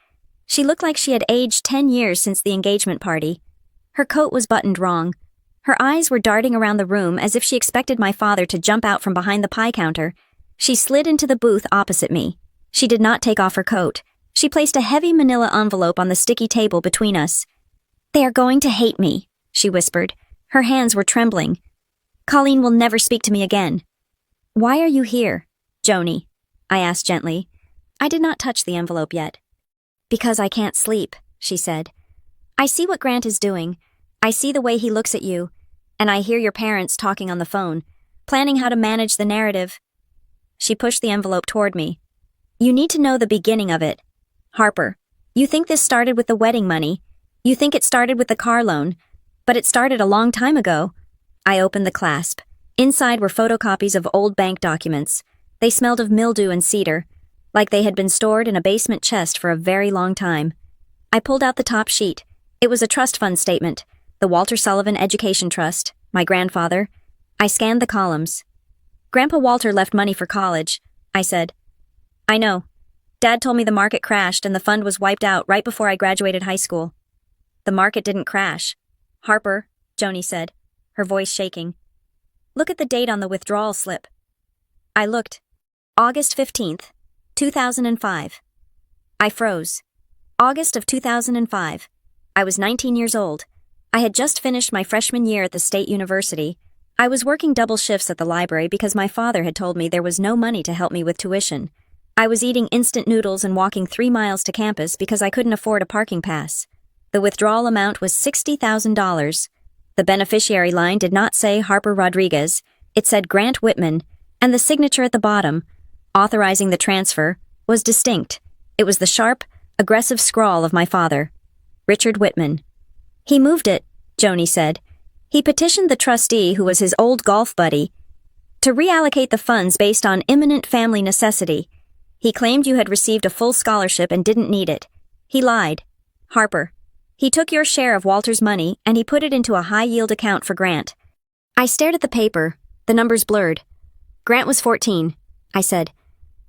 she looked like she had aged 10 years since the engagement party. Her coat was buttoned wrong. Her eyes were darting around the room as if she expected my father to jump out from behind the pie counter. She slid into the booth opposite me. She did not take off her coat. She placed a heavy manila envelope on the sticky table between us. "They are going to hate me," she whispered. Her hands were trembling. "Colleen will never speak to me again." "Why are you here, Joni?" I asked gently. I did not touch the envelope yet. "Because I can't sleep," she said. "I see what Grant is doing. I see the way he looks at you. And I hear your parents talking on the phone, planning how to manage the narrative." She pushed the envelope toward me. "You need to know the beginning of it. Harper, you think this started with the wedding money. You think it started with the car loan. But it started a long time ago." I opened the clasp. Inside were photocopies of old bank documents. They smelled of mildew and cedar, like they had been stored in a basement chest for a very long time. I pulled out the top sheet. It was a trust fund statement, the Walter Sullivan Education Trust, my grandfather. I scanned the columns. "Grandpa Walter left money for college," I said. "I know. Dad told me the market crashed and the fund was wiped out right before I graduated high school." "The market didn't crash, Harper," Joni said, her voice shaking. "Look at the date on the withdrawal slip." I looked. August 15th, 2005. I froze. August of 2005. I was 19 years old. I had just finished my freshman year at the State University. I was working double shifts at the library because my father had told me there was no money to help me with tuition. I was eating instant noodles and walking 3 miles to campus because I couldn't afford a parking pass. The withdrawal amount was $60,000. The beneficiary line did not say Harper Rodriguez. It said Grant Whitman, and the signature at the bottom, authorizing the transfer, was distinct. It was the sharp, aggressive scrawl of my father, Richard Whitman. "He moved it," Joni said. "He petitioned the trustee, who was his old golf buddy, to reallocate the funds based on imminent family necessity. He claimed you had received a full scholarship and didn't need it. He lied. Harper. He took your share of Walter's money and he put it into a high-yield account for Grant." I stared at the paper, the numbers blurred. "Grant was 14, I said.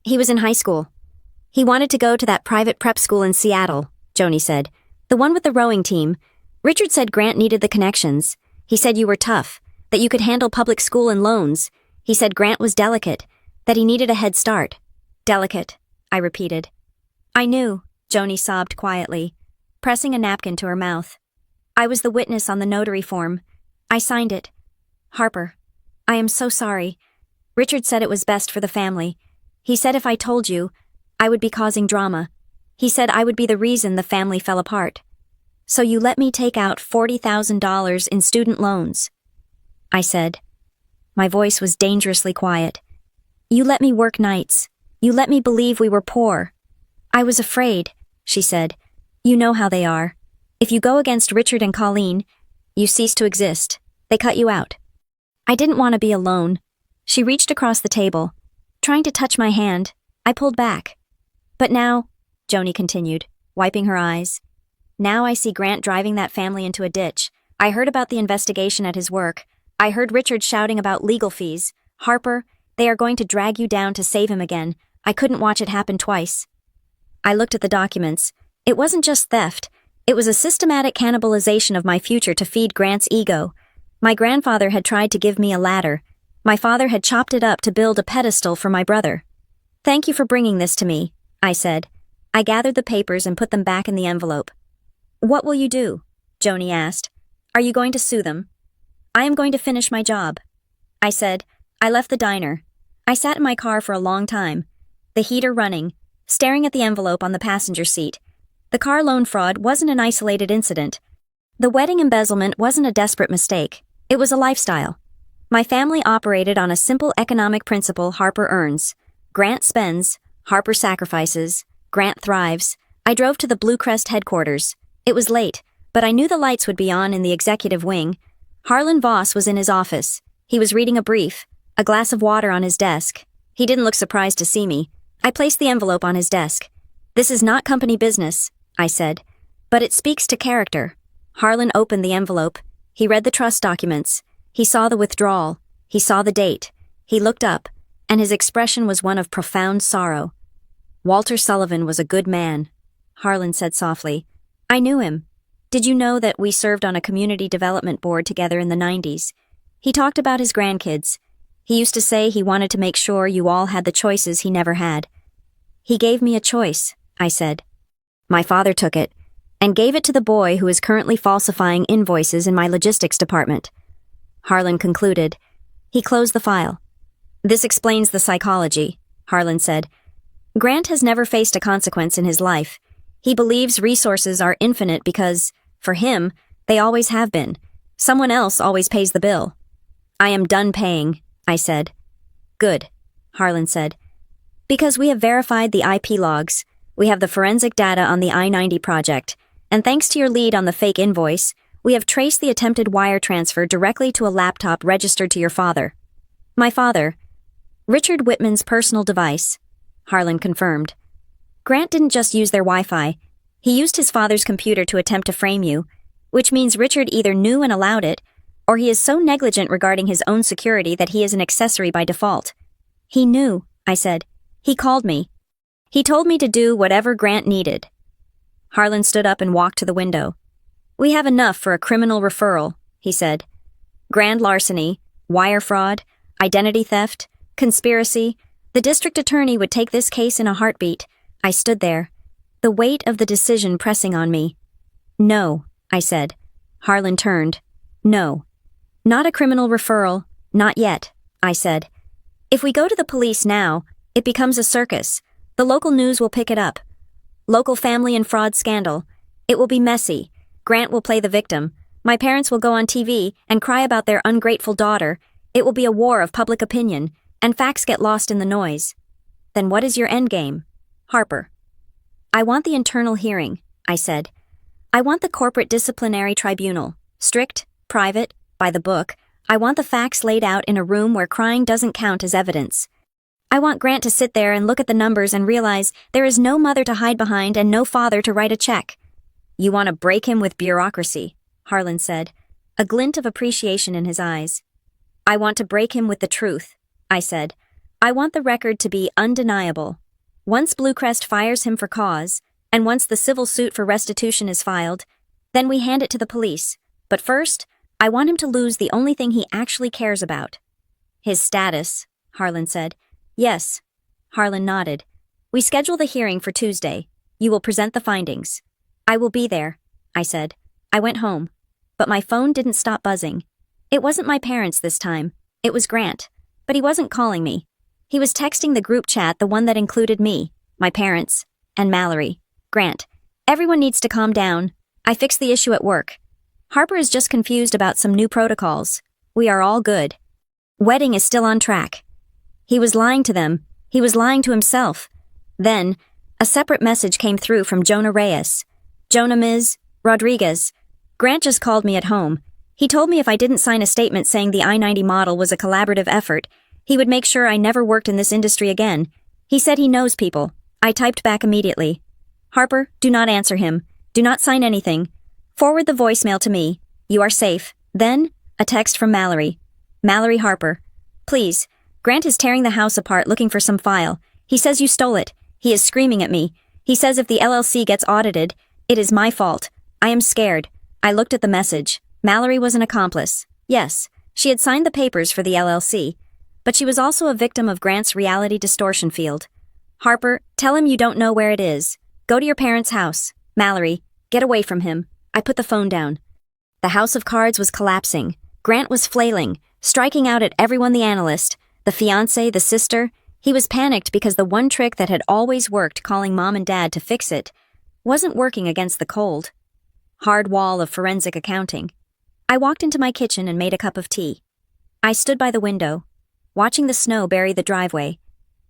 "He was in high school. He wanted to go to that private prep school in Seattle," Joni said. "The one with the rowing team. Richard said Grant needed the connections. He said you were tough, that you could handle public school and loans. He said Grant was delicate, that he needed a head start." "Delicate," I repeated. "I knew," Joni sobbed quietly, pressing a napkin to her mouth. "I was the witness on the notary form. I signed it. Harper, I am so sorry. Richard said it was best for the family. He said if I told you, I would be causing drama. He said I would be the reason the family fell apart. So you let me take out $40,000 in student loans," I said. My voice was dangerously quiet. "You let me work nights. You let me believe we were poor." "I was afraid," she said. "You know how they are. If you go against Richard and Colleen, you cease to exist. They cut you out." I didn't want to be alone. She reached across the table. Trying to touch my hand, I pulled back. "But now," Joni continued, wiping her eyes, "now I see Grant driving that family into a ditch. I heard about the investigation at his work. I heard Richard shouting about legal fees. Harper, they are going to drag you down to save him again. I couldn't watch it happen twice." I looked at the documents. It wasn't just theft. It was a systematic cannibalization of my future to feed Grant's ego. My grandfather had tried to give me a ladder. My father had chopped it up to build a pedestal for my brother. "Thank you for bringing this to me," I said. I gathered the papers and put them back in the envelope. "What will you do?" Joni asked. "Are you going to sue them?" "I am going to finish my job," I said. I left the diner. I sat in my car for a long time, the heater running, staring at the envelope on the passenger seat. The car loan fraud wasn't an isolated incident. The wedding embezzlement wasn't a desperate mistake. It was a lifestyle. My family operated on a simple economic principle: Harper earns. Grant spends. Harper sacrifices. Grant thrives. I drove to the Blue Crest headquarters. It was late, but I knew the lights would be on in the executive wing. Harlan Voss was in his office. He was reading a brief, a glass of water on his desk. He didn't look surprised to see me. I placed the envelope on his desk. "This is not company business," I said, "but it speaks to character." Harlan opened the envelope. He read the trust documents. He saw the withdrawal. He saw the date. He looked up, and his expression was one of profound sorrow. "Walter Sullivan was a good man," Harlan said softly. "I knew him. Did you know that we served on a community development board together in the 90s? He talked about his grandkids. He used to say he wanted to make sure you all had the choices he never had." "He gave me a choice," I said. "My father took it, and gave it to the boy who is currently falsifying invoices in my logistics department." Harlan concluded. He closed the file. "This explains the psychology," Harlan said. "Grant has never faced a consequence in his life. He believes resources are infinite because, for him, they always have been. Someone else always pays the bill." "I am done paying," I said. "Good," Harlan said. "Because we have verified the IP logs, we have the forensic data on the I-90 project, and thanks to your lead on the fake invoice, we have traced the attempted wire transfer directly to a laptop registered to your father." "My father. Richard Whitman's personal device," Harlan confirmed. "Grant didn't just use their Wi-Fi. He used his father's computer to attempt to frame you, which means Richard either knew and allowed it, or he is so negligent regarding his own security that he is an accessory by default." "He knew," I said. "He called me. He told me to do whatever Grant needed." Harlan stood up and walked to the window. "We have enough for a criminal referral," he said. "Grand larceny, wire fraud, identity theft, conspiracy. The district attorney would take this case in a heartbeat." I stood there, the weight of the decision pressing on me. "No," I said. Harlan turned. "No. Not a criminal referral, not yet," I said. "If we go to the police now, it becomes a circus. The local news will pick it up. Local family and fraud scandal. It will be messy. Grant will play the victim. My parents will go on TV and cry about their ungrateful daughter. It will be a war of public opinion, and facts get lost in the noise." "Then what is your endgame?" "Harper." "I want the internal hearing," I said. "I want the corporate disciplinary tribunal. Strict, private, by the book. I want the facts laid out in a room where crying doesn't count as evidence. I want Grant to sit there and look at the numbers and realize there is no mother to hide behind and no father to write a check." "You want to break him with bureaucracy," Harlan said, a glint of appreciation in his eyes. "I want to break him with the truth," I said. "I want the record to be undeniable. Once Blue Crest fires him for cause, and once the civil suit for restitution is filed, then we hand it to the police. But first, I want him to lose the only thing he actually cares about." "His status," Harlan said. "Yes." Harlan nodded. "We schedule the hearing for Tuesday. You will present the findings." "I will be there," I said. I went home, but my phone didn't stop buzzing. It wasn't my parents this time. It was Grant, but he wasn't calling me. He was texting the group chat, the one that included me, my parents, and Mallory. "Grant, everyone needs to calm down. I fixed the issue at work. Harper is just confused about some new protocols. We are all good. Wedding is still on track." He was lying to them. He was lying to himself. Then, a separate message came through from Jonah Reyes. "Jonah Ms. Rodriguez. Grant just called me at home. He told me if I didn't sign a statement saying the I-90 model was a collaborative effort, he would make sure I never worked in this industry again. He said he knows people." I typed back immediately. "Harper, do not answer him. Do not sign anything. Forward the voicemail to me. You are safe." Then, a text from Mallory. "Mallory Harper. Please, Grant is tearing the house apart looking for some file. He says you stole it. He is screaming at me. He says if the LLC gets audited, it is my fault. I am scared." I looked at the message. Mallory was an accomplice. Yes, she had signed the papers for the LLC, but she was also a victim of Grant's reality distortion field. "Harper, tell him you don't know where it is. Go to your parents' house. Mallory, get away from him." I put the phone down. The house of cards was collapsing. Grant was flailing, striking out at everyone: the analyst, the fiancé, the sister. He was panicked because the one trick that had always worked, calling mom and dad to fix it, wasn't working against the cold, hard wall of forensic accounting. I walked into my kitchen and made a cup of tea. I stood by the window, watching the snow bury the driveway.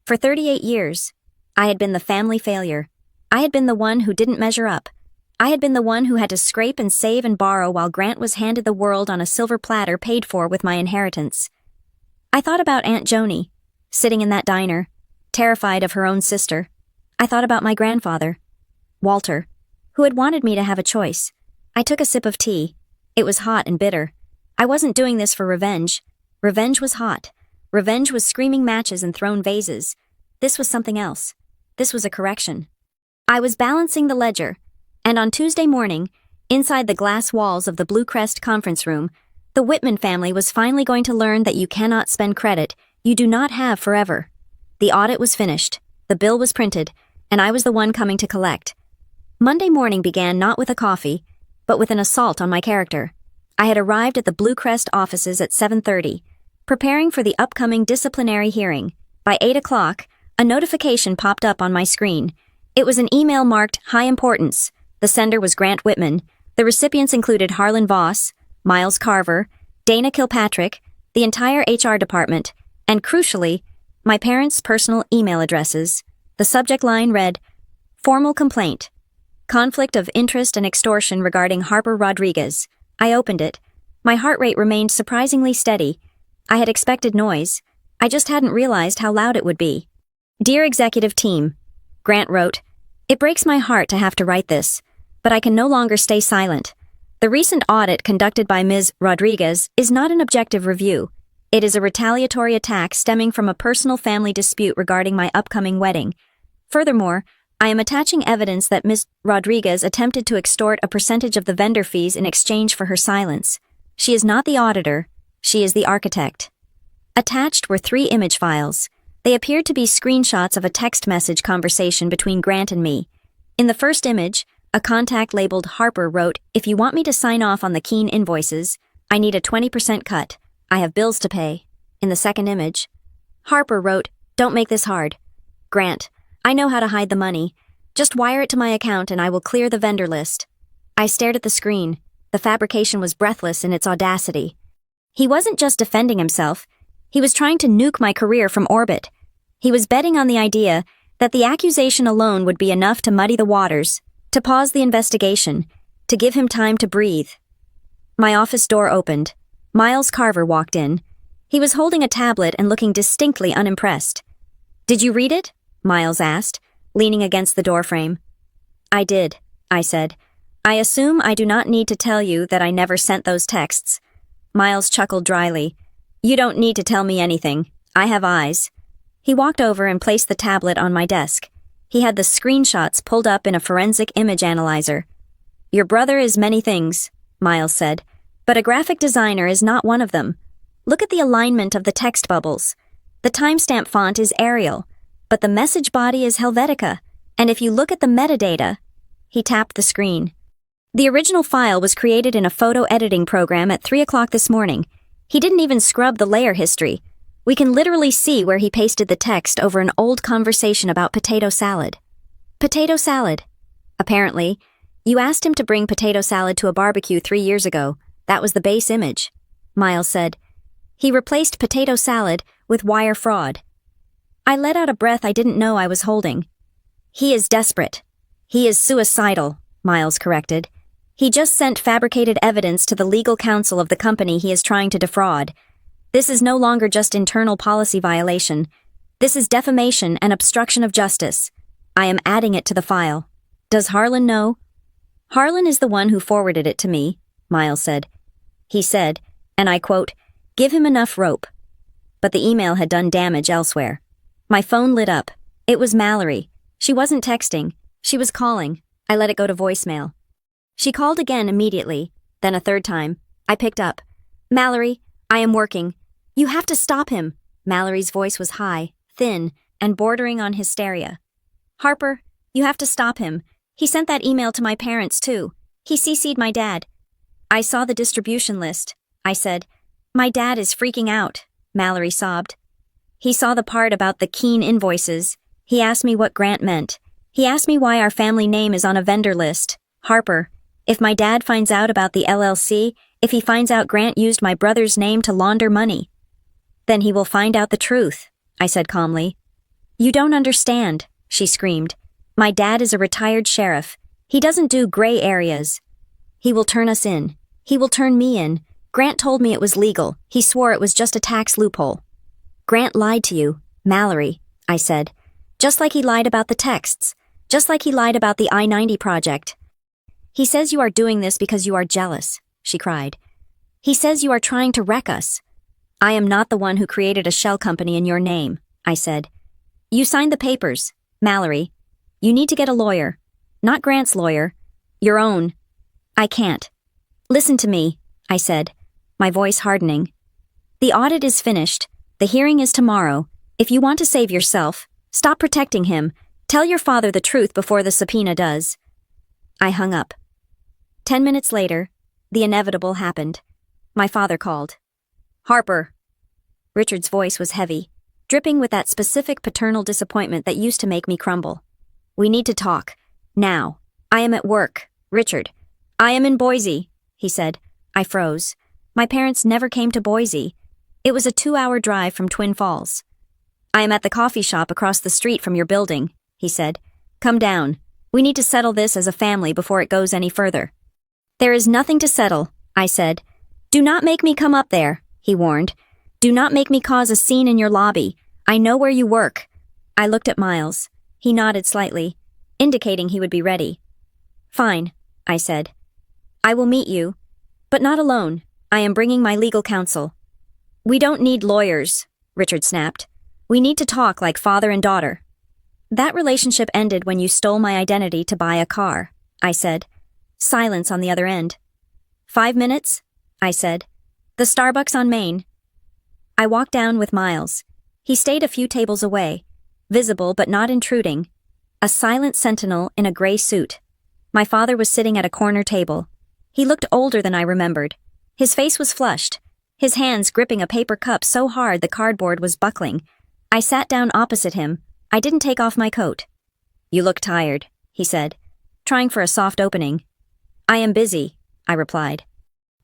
For 38 years, I had been the family failure. I had been the one who didn't measure up. I had been the one who had to scrape and save and borrow while Grant was handed the world on a silver platter paid for with my inheritance. I thought about Aunt Joni, sitting in that diner, terrified of her own sister. I thought about my grandfather, Walter, who had wanted me to have a choice. I took a sip of tea. It was hot and bitter. I wasn't doing this for revenge. Revenge was hot. Revenge was screaming matches and thrown vases. This was something else. This was a correction. I was balancing the ledger, and on Tuesday morning, inside the glass walls of the Blue Crest conference room, the Whitman family was finally going to learn that you cannot spend credit you do not have forever. The audit was finished, the bill was printed, and I was the one coming to collect. Monday morning began not with a coffee, but with an assault on my character. I had arrived at the Blue Crest offices at 7:30, preparing for the upcoming disciplinary hearing. By 8 o'clock, a notification popped up on my screen. It was an email marked High Importance. The sender was Grant Whitman. The recipients included Harlan Voss, Miles Carver, Dana Kilpatrick, the entire HR department, and crucially, my parents' personal email addresses. The subject line read, Formal Complaint. Conflict of interest and extortion regarding Harper Rodriguez. I opened it. My heart rate remained surprisingly steady. I had expected noise. I just hadn't realized how loud it would be. Dear Executive Team, Grant wrote, It breaks my heart to have to write this, but I can no longer stay silent. The recent audit conducted by Ms. Rodriguez is not an objective review. It is a retaliatory attack stemming from a personal family dispute regarding my upcoming wedding. Furthermore, I am attaching evidence that Ms. Rodriguez attempted to extort a percentage of the vendor fees in exchange for her silence. She is not the auditor, she is the architect. Attached were 3 image files. They appeared to be screenshots of a text message conversation between Grant and me. In the first image, a contact labeled Harper wrote, If you want me to sign off on the Keen invoices, I need a 20% cut. I have bills to pay. In the second image, Harper wrote, Don't make this hard. Grant, I know how to hide the money. Just wire it to my account and I will clear the vendor list. I stared at the screen. The fabrication was breathless in its audacity. He wasn't just defending himself. He was trying to nuke my career from orbit. He was betting on the idea that the accusation alone would be enough to muddy the waters, to pause the investigation, to give him time to breathe. My office door opened. Miles Carver walked in. He was holding a tablet and looking distinctly unimpressed. Did you read it? Miles asked, leaning against the doorframe. I did, I said. I assume I do not need to tell you that I never sent those texts. Miles chuckled dryly. You don't need to tell me anything. I have eyes. He walked over and placed the tablet on my desk. He had the screenshots pulled up in a forensic image analyzer. Your brother is many things, Miles said, but a graphic designer is not one of them. Look at the alignment of the text bubbles. The timestamp font is Arial, but the message body is Helvetica, and if you look at the metadata, he tapped the screen. The original file was created in a photo editing program at 3 o'clock this morning. He didn't even scrub the layer history. We can literally see where he pasted the text over an old conversation about potato salad. Potato salad. Apparently, you asked him to bring potato salad to a barbecue 3 years ago. That was the base image, Miles said. He replaced potato salad with wire fraud. I let out a breath I didn't know I was holding. He is desperate. He is suicidal, Miles corrected. He just sent fabricated evidence to the legal counsel of the company he is trying to defraud. This is no longer just internal policy violation. This is defamation and obstruction of justice. I am adding it to the file. Does Harlan know? Harlan is the one who forwarded it to me, Miles said. He said, and I quote, Give him enough rope. But the email had done damage elsewhere. My phone lit up. It was Mallory. She wasn't texting. She was calling. I let it go to voicemail. She called again immediately, then a third time. I picked up. Mallory, I am working. You have to stop him. Mallory's voice was high, thin, and bordering on hysteria. Harper, you have to stop him. He sent that email to my parents, too. He CC'd my dad. I saw the distribution list, I said. My dad is freaking out, Mallory sobbed. He saw the part about the Keen invoices. He asked me what Grant meant. He asked me why our family name is on a vendor list. Harper, if my dad finds out about the LLC, if he finds out Grant used my brother's name to launder money, Then he will find out the truth, I said calmly. You don't understand, she screamed. My dad is a retired sheriff. He doesn't do gray areas. He will turn us in. He will turn me in. Grant told me it was legal. He swore it was just a tax loophole. Grant lied to you, Mallory, I said. Just like he lied about the texts. Just like he lied about the I-90 project. He says you are doing this because you are jealous, she cried. He says you are trying to wreck us. I am not the one who created a shell company in your name, I said. You signed the papers, Mallory. You need to get a lawyer. Not Grant's lawyer. Your own. I can't. Listen to me, I said, my voice hardening. The audit is finished. The hearing is tomorrow. If you want to save yourself, stop protecting him. Tell your father the truth before the subpoena does. I hung up. 10 minutes later, the inevitable happened. My father called. Harper. Richard's voice was heavy, dripping with that specific paternal disappointment that used to make me crumble. We need to talk. Now. I am at work. Richard. I am in Boise, he said. I froze. My parents never came to Boise. It was a 2-hour drive from Twin Falls. I am at the coffee shop across the street from your building, he said. Come down. We need to settle this as a family before it goes any further. There is nothing to settle, I said. Do not make me come up there, he warned. Do not make me cause a scene in your lobby. I know where you work. I looked at Miles. He nodded slightly, indicating he would be ready. Fine, I said. I will meet you, but not alone. I am bringing my legal counsel. We don't need lawyers, Richard snapped. We need to talk like father and daughter. That relationship ended when you stole my identity to buy a car, I said. Silence on the other end. 5 minutes? I said. The Starbucks on Main. I walked down with Miles. He stayed a few tables away, visible but not intruding. A silent sentinel in a gray suit. My father was sitting at a corner table. He looked older than I remembered. His face was flushed, his hands gripping a paper cup so hard the cardboard was buckling. I sat down opposite him. I didn't take off my coat. You look tired, he said, trying for a soft opening. I am busy, I replied.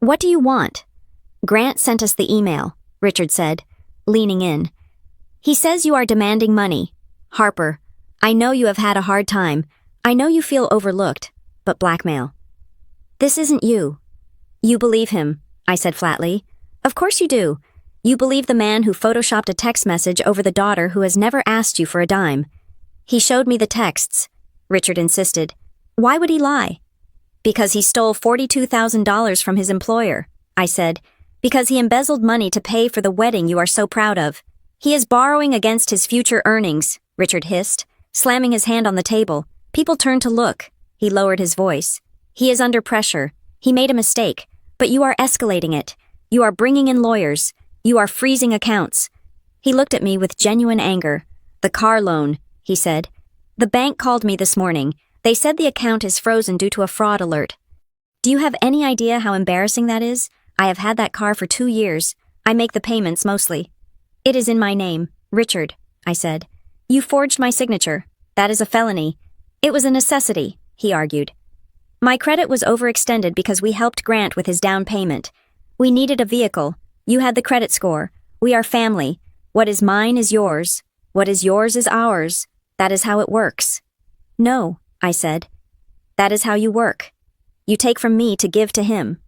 What do you want? Grant sent us the email, Richard said, leaning in. He says you are demanding money. Harper, I know you have had a hard time. I know you feel overlooked, but blackmail. This isn't you. You believe him, I said flatly. Of course you do. You believe the man who photoshopped a text message over the daughter who has never asked you for a dime. He showed me the texts, Richard insisted. Why would he lie? Because he stole $42,000 from his employer, I said. Because he embezzled money to pay for the wedding you are so proud of. He is borrowing against his future earnings, Richard hissed, slamming his hand on the table. People turned to look. He lowered his voice. He is under pressure. He made a mistake. But you are escalating it. You are bringing in lawyers. You are freezing accounts. He looked at me with genuine anger. The car loan, he said. The bank called me this morning. They said the account is frozen due to a fraud alert. Do you have any idea how embarrassing that is? I have had that car for 2 years. I make the payments mostly. It is in my name, Richard, I said. You forged my signature. That is a felony. It was a necessity, he argued. My credit was overextended because we helped Grant with his down payment. We needed a vehicle. You had the credit score. We are family. What is mine is yours. What is yours is ours. That is how it works. No, I said. That is how you work. You take from me to give to him.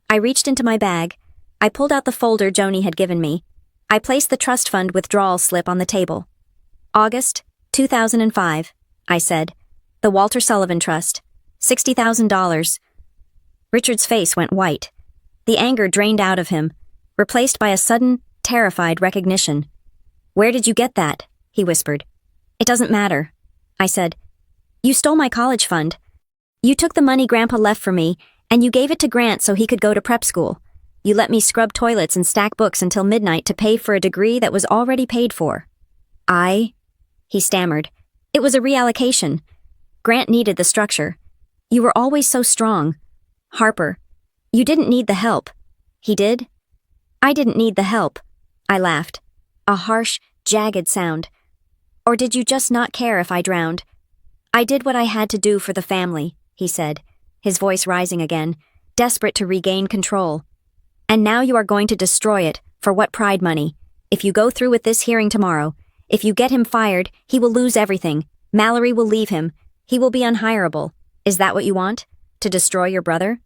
I reached into my bag. I pulled out the folder Joni had given me. I placed the trust fund withdrawal slip on the table. August 2005, I said. The Walter Sullivan Trust. $60,000. Richard's face went white. The anger drained out of him, replaced by a sudden, terrified recognition. Where did you get that? He whispered. It doesn't matter, I said. You stole my college fund. You took the money Grandpa left for me, and you gave it to Grant so he could go to prep school. You let me scrub toilets and stack books until midnight to pay for a degree that was already paid for. He stammered. It was a reallocation. Grant needed the structure. You were always so strong. Harper, you didn't need the help. He did? I didn't need the help. I laughed. A harsh, jagged sound. Or did you just not care if I drowned? I did what I had to do for the family, he said, his voice rising again, desperate to regain control. And now you are going to destroy it, for what pride money? If you go through with this hearing tomorrow, if you get him fired, he will lose everything. Mallory will leave him. He will be unhireable. Is that what you want? To destroy your brother?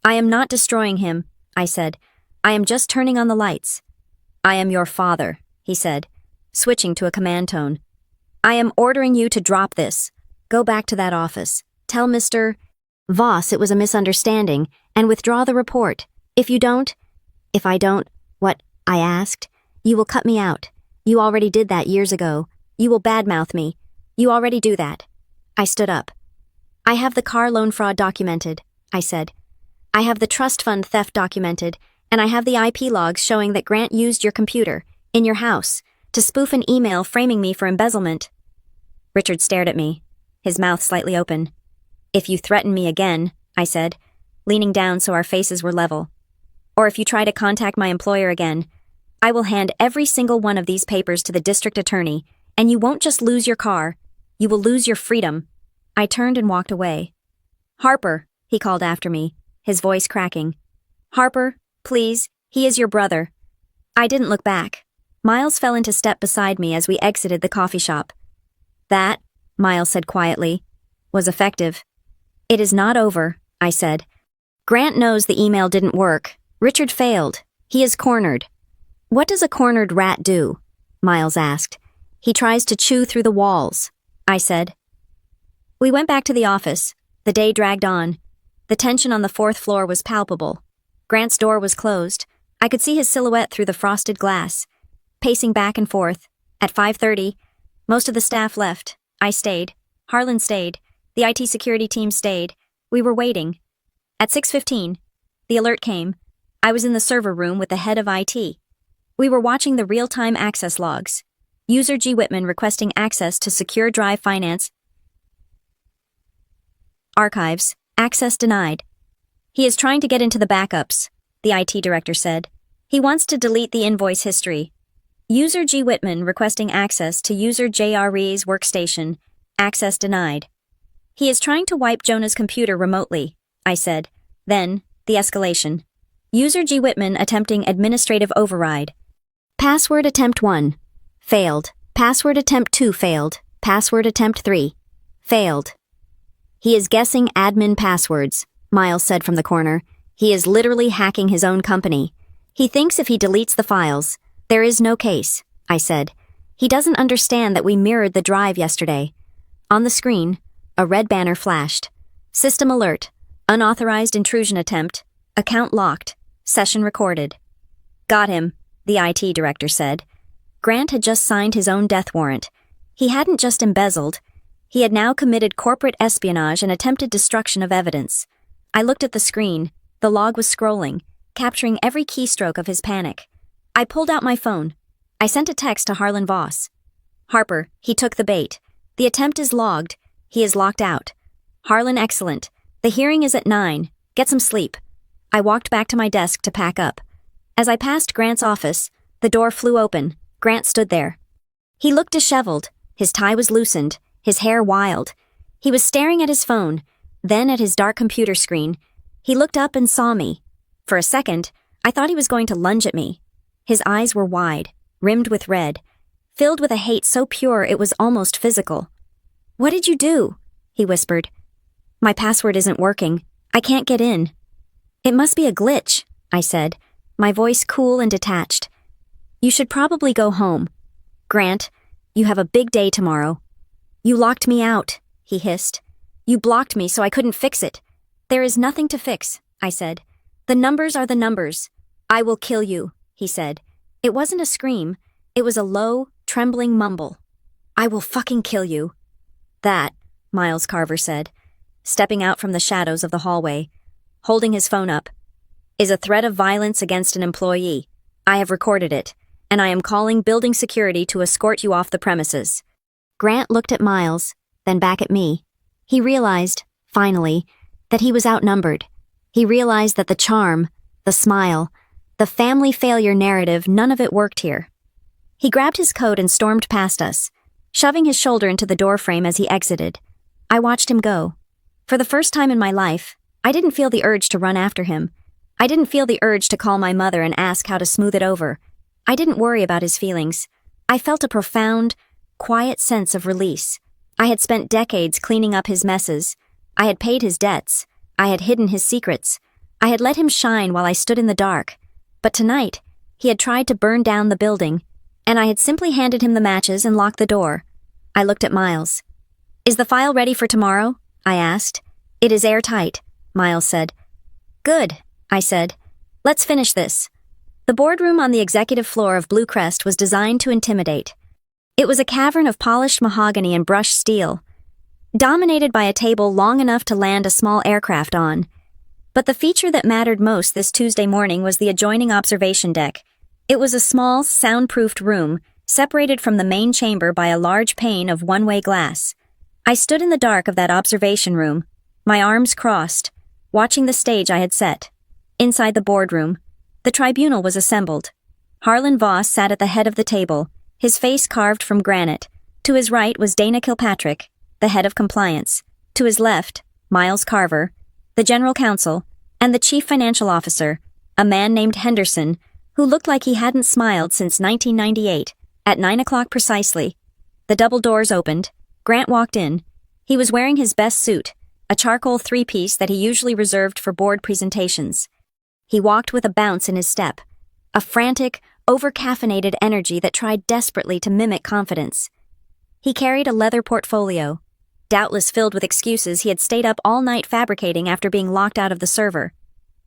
I am not destroying him, I said. I am just turning on the lights. I am your father, he said, switching to a command tone. I am ordering you to drop this. Go back to that office. Tell Mr. Voss it was a misunderstanding and withdraw the report. If I don't, what? I asked. You will cut me out. You already did that years ago. You will badmouth me. You already do that. I stood up. I have the car loan fraud documented, I said. I have the trust fund theft documented, and I have the IP logs showing that Grant used your computer, in your house, to spoof an email framing me for embezzlement. Richard stared at me, his mouth slightly open. If you threaten me again, I said, leaning down so our faces were level. Or if you try to contact my employer again, I will hand every single one of these papers to the district attorney, and you won't just lose your car, you will lose your freedom. I turned and walked away. Harper, he called after me, his voice cracking. Harper, please, he is your brother. I didn't look back. Miles fell into step beside me as we exited the coffee shop. That, Miles said quietly, was effective. It is not over, I said. Grant knows the email didn't work. Richard failed. He is cornered. What does a cornered rat do? Miles asked. He tries to chew through the walls, I said. We went back to the office. The day dragged on. The tension on the 4th floor was palpable. Grant's door was closed. I could see his silhouette through the frosted glass, pacing back and forth. At 5:30, most of the staff left. I stayed. Harlan stayed. The IT security team stayed. We were waiting. At 6:15, the alert came. I was in the server room with the head of IT. We were watching the real-time access logs. User G. Whitman requesting access to secure drive finance archives. Access denied. He is trying to get into the backups, the IT director said. He wants to delete the invoice history. User G. Whitman requesting access to user JRE's workstation. Access denied. He is trying to wipe Jonah's computer remotely, I said. Then, the escalation. User G. Whitman attempting administrative override. Password attempt 1. Failed. Password attempt 2 failed. Password attempt 3. Failed. He is guessing admin passwords, Miles said from the corner. He is literally hacking his own company. He thinks if he deletes the files, there is no case, I said. He doesn't understand that we mirrored the drive yesterday. On the screen, a red banner flashed. System alert. Unauthorized intrusion attempt. Account locked. Session recorded. Got him, the IT director said. Grant had just signed his own death warrant. He hadn't just embezzled. He had now committed corporate espionage and attempted destruction of evidence. I looked at the screen. The log was scrolling, capturing every keystroke of his panic. I pulled out my phone. I sent a text to Harlan Voss. Harper, he took the bait. The attempt is logged. He is locked out. Harlan, excellent. The hearing is at 9. Get some sleep. I walked back to my desk to pack up. As I passed Grant's office, the door flew open. Grant stood there. He looked disheveled. His tie was loosened, his hair wild. He was staring at his phone, then at his dark computer screen. He looked up and saw me. For a second, I thought he was going to lunge at me. His eyes were wide, rimmed with red, filled with a hate so pure it was almost physical. What did you do? He whispered. My password isn't working. I can't get in. It must be a glitch, I said, my voice cool and detached. You should probably go home. Grant, you have a big day tomorrow. You locked me out, he hissed. You blocked me so I couldn't fix it. There is nothing to fix, I said. The numbers are the numbers. I will kill you, he said. It wasn't a scream. It was a low, trembling mumble. I will fucking kill you. That, Miles Carver said, stepping out from the shadows of the hallway, holding his phone up, is a threat of violence against an employee. I have recorded it, and I am calling building security to escort you off the premises. Grant looked at Miles, then back at me. He realized, finally, that he was outnumbered. He realized that the charm, the smile, the family failure narrative, none of it worked here. He grabbed his coat and stormed past us, shoving his shoulder into the doorframe as he exited. I watched him go. For the first time in my life, I didn't feel the urge to run after him. I didn't feel the urge to call my mother and ask how to smooth it over. I didn't worry about his feelings. I felt a profound, quiet sense of release. I had spent decades cleaning up his messes. I had paid his debts. I had hidden his secrets. I had let him shine while I stood in the dark. But tonight, he had tried to burn down the building, and I had simply handed him the matches and locked the door. I looked at Miles. "Is the file ready for tomorrow?" I asked. "It is airtight," Miles said. "Good," I said. "Let's finish this." The boardroom on the executive floor of Blue Crest was designed to intimidate. It was a cavern of polished mahogany and brushed steel, dominated by a table long enough to land a small aircraft on. But the feature that mattered most this Tuesday morning was the adjoining observation deck. It was a small, soundproofed room, separated from the main chamber by a large pane of one-way glass. I stood in the dark of that observation room, my arms crossed, watching the stage I had set. Inside the boardroom, the tribunal was assembled. Harlan Voss sat at the head of the table, his face carved from granite. To his right was Dana Kilpatrick, the head of compliance. To his left, Miles Carver, the general counsel, and the chief financial officer, a man named Henderson, who looked like he hadn't smiled since 1998. At 9 o'clock precisely, the double doors opened. Grant walked in. He was wearing his best suit, a charcoal three-piece that he usually reserved for board presentations. He walked with a bounce in his step, a frantic, over-caffeinated energy that tried desperately to mimic confidence. He carried a leather portfolio, doubtless filled with excuses he had stayed up all night fabricating after being locked out of the server.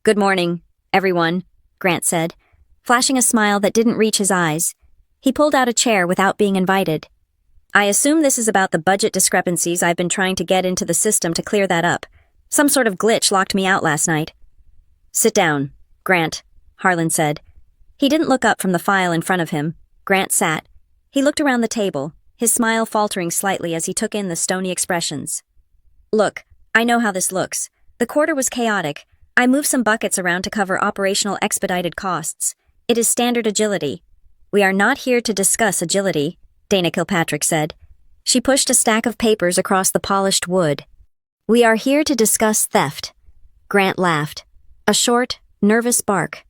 "Good morning, everyone," Grant said, flashing a smile that didn't reach his eyes. He pulled out a chair without being invited. "I assume this is about the budget discrepancies I've been trying to get into the system to clear that up. Some sort of glitch locked me out last night." "Sit down, Grant," Harlan said. He didn't look up from the file in front of him. Grant sat. He looked around the table, his smile faltering slightly as he took in the stony expressions. "Look, I know how this looks. The quarter was chaotic. I moved some buckets around to cover operational expedited costs. It is standard agility. We are not here to discuss agility," Dana Kilpatrick said. She pushed a stack of papers across the polished wood. "We are here to discuss theft." Grant laughed. A short, nervous bark.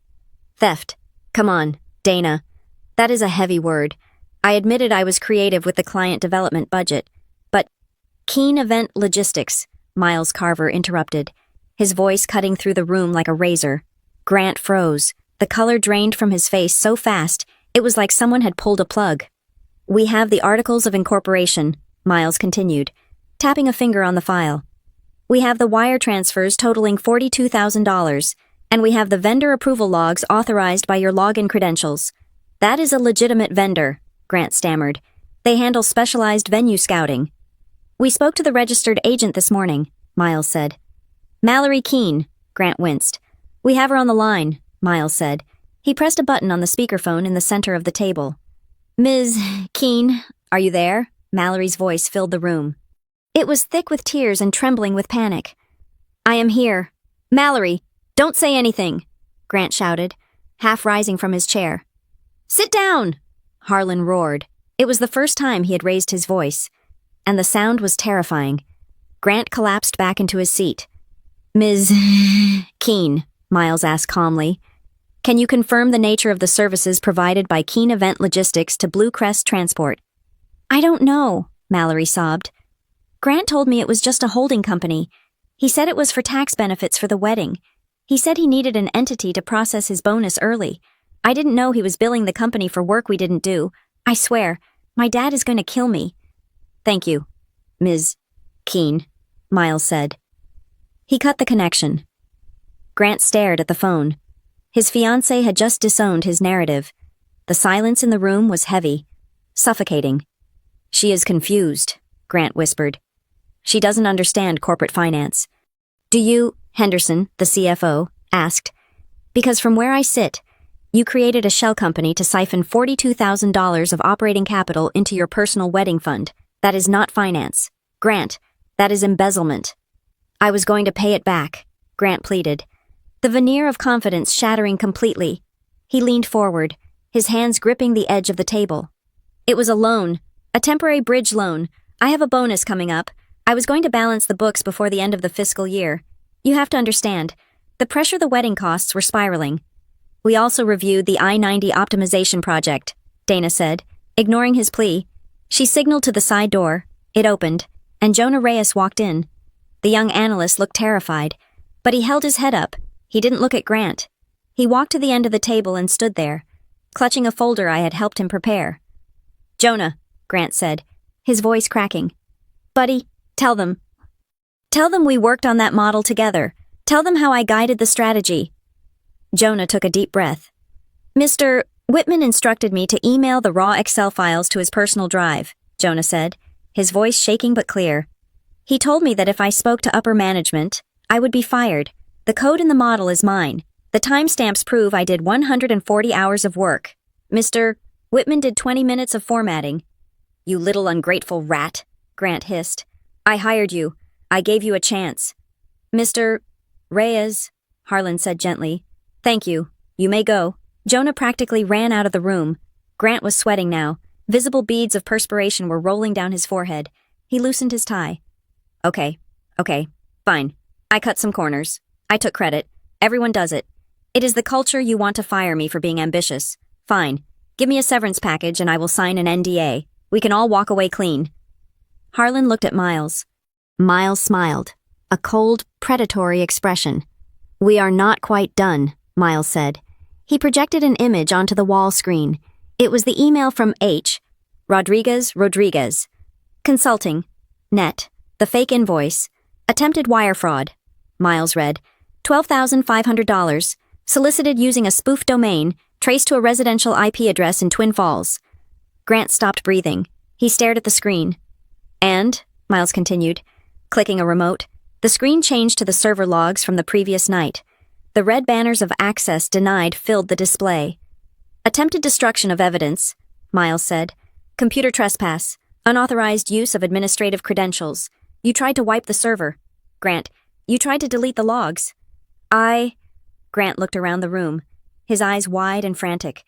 "Theft. Come on, Dana. That is a heavy word. I admitted I was creative with the client development budget, but Keen Event Logistics," Miles Carver interrupted, his voice cutting through the room like a razor. Grant froze. The color drained from his face so fast, it was like someone had pulled a plug. "We have the Articles of Incorporation," Miles continued, tapping a finger on the file. "We have the wire transfers totaling $42,000, and we have the vendor approval logs authorized by your login credentials. That is a legitimate vendor," Grant stammered. "They handle specialized venue scouting." "We spoke to the registered agent this morning," Miles said. "Mallory Keene," Grant winced. "We have her on the line," Miles said. He pressed a button on the speakerphone in the center of the table. "Ms. Keene, are you there?" Mallory's voice filled the room. It was thick with tears and trembling with panic. "I am here. Mallory, don't say anything," Grant shouted, half rising from his chair. "Sit down!" Harlan roared. It was the first time he had raised his voice, and the sound was terrifying. Grant collapsed back into his seat. "Ms. Keene," Miles asked calmly, "can you confirm the nature of the services provided by Keen Event Logistics to Blue Crest Transport?" "I don't know," Mallory sobbed. "Grant told me it was just a holding company. He said it was for tax benefits for the wedding. He said he needed an entity to process his bonus early. I didn't know he was billing the company for work we didn't do. I swear, my dad is going to kill me." "Thank you, Ms. Keene," Miles said. He cut the connection. Grant stared at the phone. His fiancée had just disowned his narrative. The silence in the room was heavy, suffocating. "She is confused," Grant whispered. "She doesn't understand corporate finance." "Do you," Henderson, the CFO, asked, "because from where I sit, you created a shell company to siphon $42,000 of operating capital into your personal wedding fund. That is not finance. Grant, that is embezzlement." "I was going to pay it back," Grant pleaded, the veneer of confidence shattering completely. He leaned forward, his hands gripping the edge of the table. "It was a loan, a temporary bridge loan. I have a bonus coming up. I was going to balance the books before the end of the fiscal year. You have to understand, the pressure the wedding costs were spiraling." We also reviewed the I-90 optimization project, Dana said, ignoring his plea. She signaled to the side door. It opened, and Jonah Reyes walked in. The young analyst looked terrified, but he held his head up. He didn't look at Grant. He walked to the end of the table and stood there, clutching a folder I had helped him prepare. "Jonah," Grant said, his voice cracking. "Buddy, tell them. Tell them we worked on that model together. Tell them how I guided the strategy." Jonah took a deep breath. "Mr. Whitman instructed me to email the raw Excel files to his personal drive," Jonah said, his voice shaking but clear. "He told me that if I spoke to upper management, I would be fired. The code in the model is mine. The timestamps prove I did 140 hours of work. Mr. Whitman did 20 minutes of formatting." "You little ungrateful rat," Grant hissed. "I hired you. I gave you a chance." "Mr. Reyes," Harlan said gently. "Thank you. You may go." Jonah practically ran out of the room. Grant was sweating now. Visible beads of perspiration were rolling down his forehead. He loosened his tie. Okay, fine. I cut some corners. I took credit. Everyone does it. It is the culture you want to fire me for being ambitious. Fine. Give me a severance package and I will sign an NDA. We can all walk away clean." Harlan looked at Miles. Miles smiled, a cold, predatory expression. "We are not quite done," Miles said. He projected an image onto the wall screen. It was the email from H. Rodriguez. Consulting. Net. The fake invoice. Attempted wire fraud. Miles read. $12,500. Solicited using a spoof domain, traced to a residential IP address in Twin Falls. Grant stopped breathing. He stared at the screen. "And," Miles continued, clicking a remote, the screen changed to the server logs from the previous night. The red banners of access denied filled the display. "Attempted destruction of evidence," Miles said. "Computer trespass. Unauthorized use of administrative credentials. You tried to wipe the server. Grant, you tried to delete the logs." Grant looked around the room, his eyes wide and frantic.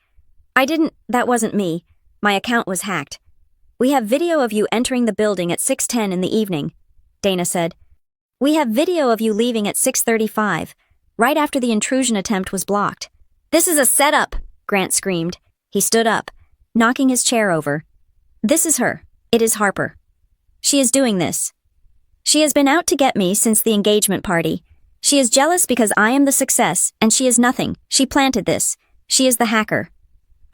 That wasn't me. My account was hacked. "We have video of you entering the building at 6:10 in the evening," Dana said. "We have video of you leaving at 6:35, right after the intrusion attempt was blocked." "This is a setup," Grant screamed. He stood up, knocking his chair over. "This is her. It is Harper. She is doing this. She has been out to get me since the engagement party. She is jealous because I am the success, and she is nothing. She planted this. She is the hacker.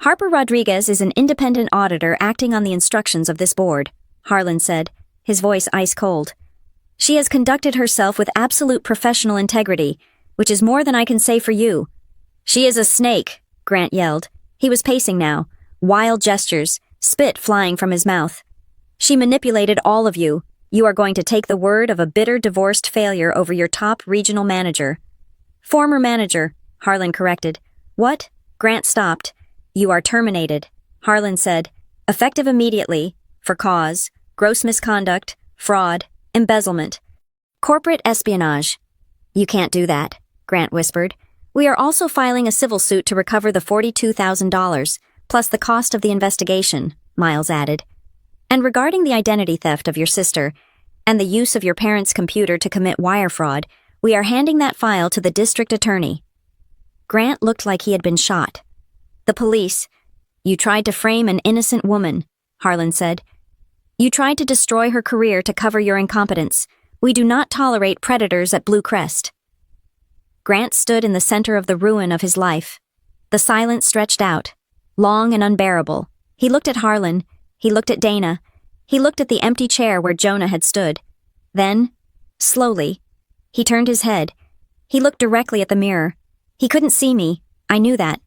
Harper Rodriguez is an independent auditor acting on the instructions of this board," Harlan said, his voice ice cold. "She has conducted herself with absolute professional integrity, which is more than I can say for you." "She is a snake," Grant yelled. He was pacing now, wild gestures, spit flying from his mouth. "She manipulated all of you. You are going to take the word of a bitter divorced failure over your top regional manager." "Former manager," Harlan corrected. "What?" Grant stopped. "You are terminated," Harlan said, "effective immediately, for cause, gross misconduct, fraud, embezzlement, corporate espionage." "You can't do that," Grant whispered. "We are also filing a civil suit to recover the $42,000, plus the cost of the investigation," Miles added. "And regarding the identity theft of your sister and the use of your parents' computer to commit wire fraud, we are handing that file to the district attorney." Grant looked like he had been shot. "The police. You tried to frame an innocent woman," Harlan said. "You tried to destroy her career to cover your incompetence. We do not tolerate predators at Blue Crest." Grant stood in the center of the ruin of his life. The silence stretched out, long and unbearable. He looked at Harlan. He looked at Dana. He looked at the empty chair where Jonah had stood. Then, slowly, he turned his head. He looked directly at the mirror. He couldn't see me. I knew that.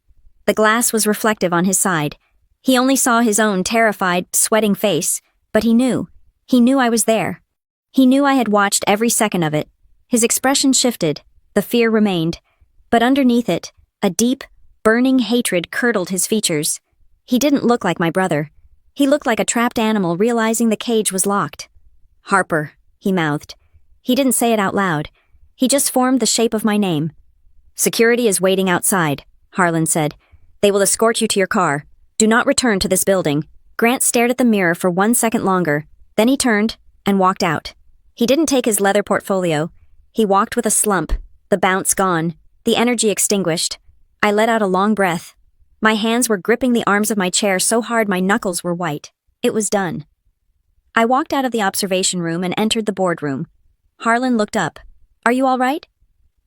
The glass was reflective on his side. He only saw his own terrified, sweating face, but he knew. He knew I was there. He knew I had watched every second of it. His expression shifted. The fear remained. But underneath it, a deep, burning hatred curdled his features. He didn't look like my brother. He looked like a trapped animal realizing the cage was locked. "Harper," he mouthed. He didn't say it out loud. He just formed the shape of my name. "Security is waiting outside," Harlan said. "They will escort you to your car. Do not return to this building." Grant stared at the mirror for 1 second longer. Then he turned and walked out. He didn't take his leather portfolio. He walked with a slump, the bounce gone, the energy extinguished. I let out a long breath. My hands were gripping the arms of my chair so hard my knuckles were white. It was done. I walked out of the observation room and entered the boardroom. Harlan looked up. "Are you all right?"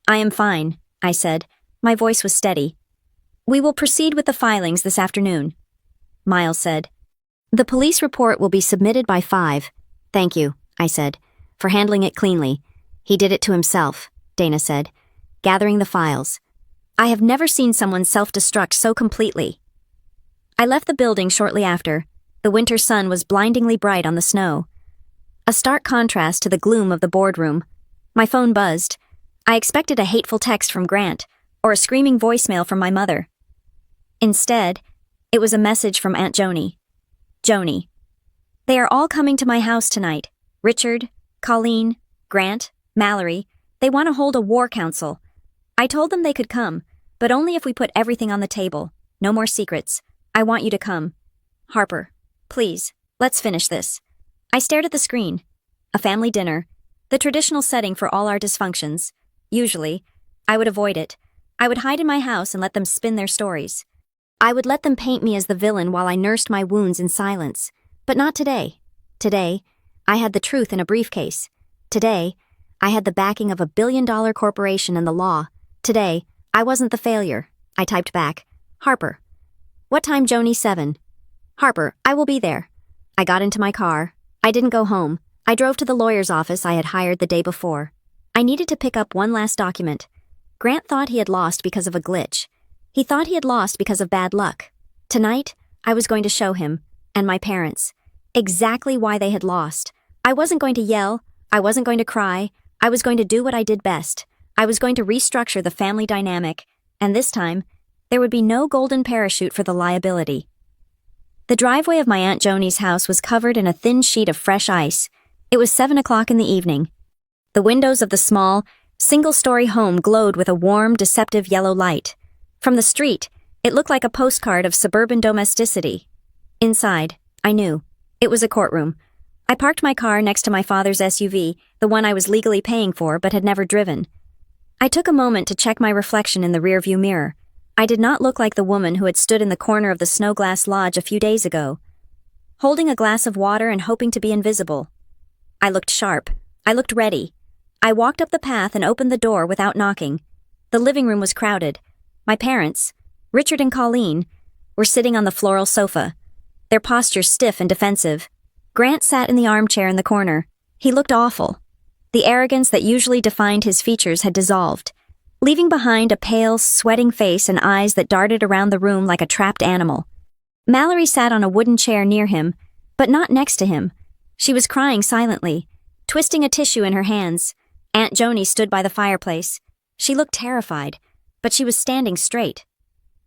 "I am fine," I said. My voice was steady. "We will proceed with the filings this afternoon," Miles said. "The police report will be submitted by 5. "Thank you," I said, "for handling it cleanly." "He did it to himself," Dana said, gathering the files. I have never seen someone self-destruct so completely. I left the building shortly after. The winter sun was blindingly bright on the snow. A stark contrast to the gloom of the boardroom. My phone buzzed. I expected a hateful text from Grant, or a screaming voicemail from my mother. Instead, it was a message from Aunt Joni. "Joni, they are all coming to my house tonight. Richard, Colleen, Grant, Mallory. They want to hold a war council. I told them they could come, but only if we put everything on the table. No more secrets. I want you to come. Harper, please, let's finish this." I stared at the screen. A family dinner. The traditional setting for all our dysfunctions. Usually, I would avoid it. I would hide in my house and let them spin their stories. I would let them paint me as the villain while I nursed my wounds in silence. But not today. Today, I had the truth in a briefcase. Today, I had the backing of a billion-dollar corporation and the law. Today, I wasn't the failure. I typed back, "Harper. What time, Joni? 7. "Harper, I will be there." I got into my car. I didn't go home. I drove to the lawyer's office I had hired the day before. I needed to pick up one last document. Grant thought he had lost because of a glitch. He thought he had lost because of bad luck. Tonight, I was going to show him, and my parents, exactly why they had lost. I wasn't going to yell. I wasn't going to cry. I was going to do what I did best. I was going to restructure the family dynamic, and this time, there would be no golden parachute for the liability. The driveway of my Aunt Joni's house was covered in a thin sheet of fresh ice. It was 7 o'clock in the evening. The windows of the small, single-story home glowed with a warm, deceptive yellow light. From the street, it looked like a postcard of suburban domesticity. Inside, I knew. It was a courtroom. I parked my car next to my father's SUV, the one I was legally paying for but had never driven. I took a moment to check my reflection in the rearview mirror. I did not look like the woman who had stood in the corner of the Snowglass Lodge a few days ago, holding a glass of water and hoping to be invisible. I looked sharp. I looked ready. I walked up the path and opened the door without knocking. The living room was crowded. My parents, Richard and Colleen, were sitting on the floral sofa, their postures stiff and defensive. Grant sat in the armchair in the corner. He looked awful. The arrogance that usually defined his features had dissolved, leaving behind a pale, sweating face and eyes that darted around the room like a trapped animal. Mallory sat on a wooden chair near him, but not next to him. She was crying silently, twisting a tissue in her hands. Aunt Joni stood by the fireplace. She looked terrified, but she was standing straight.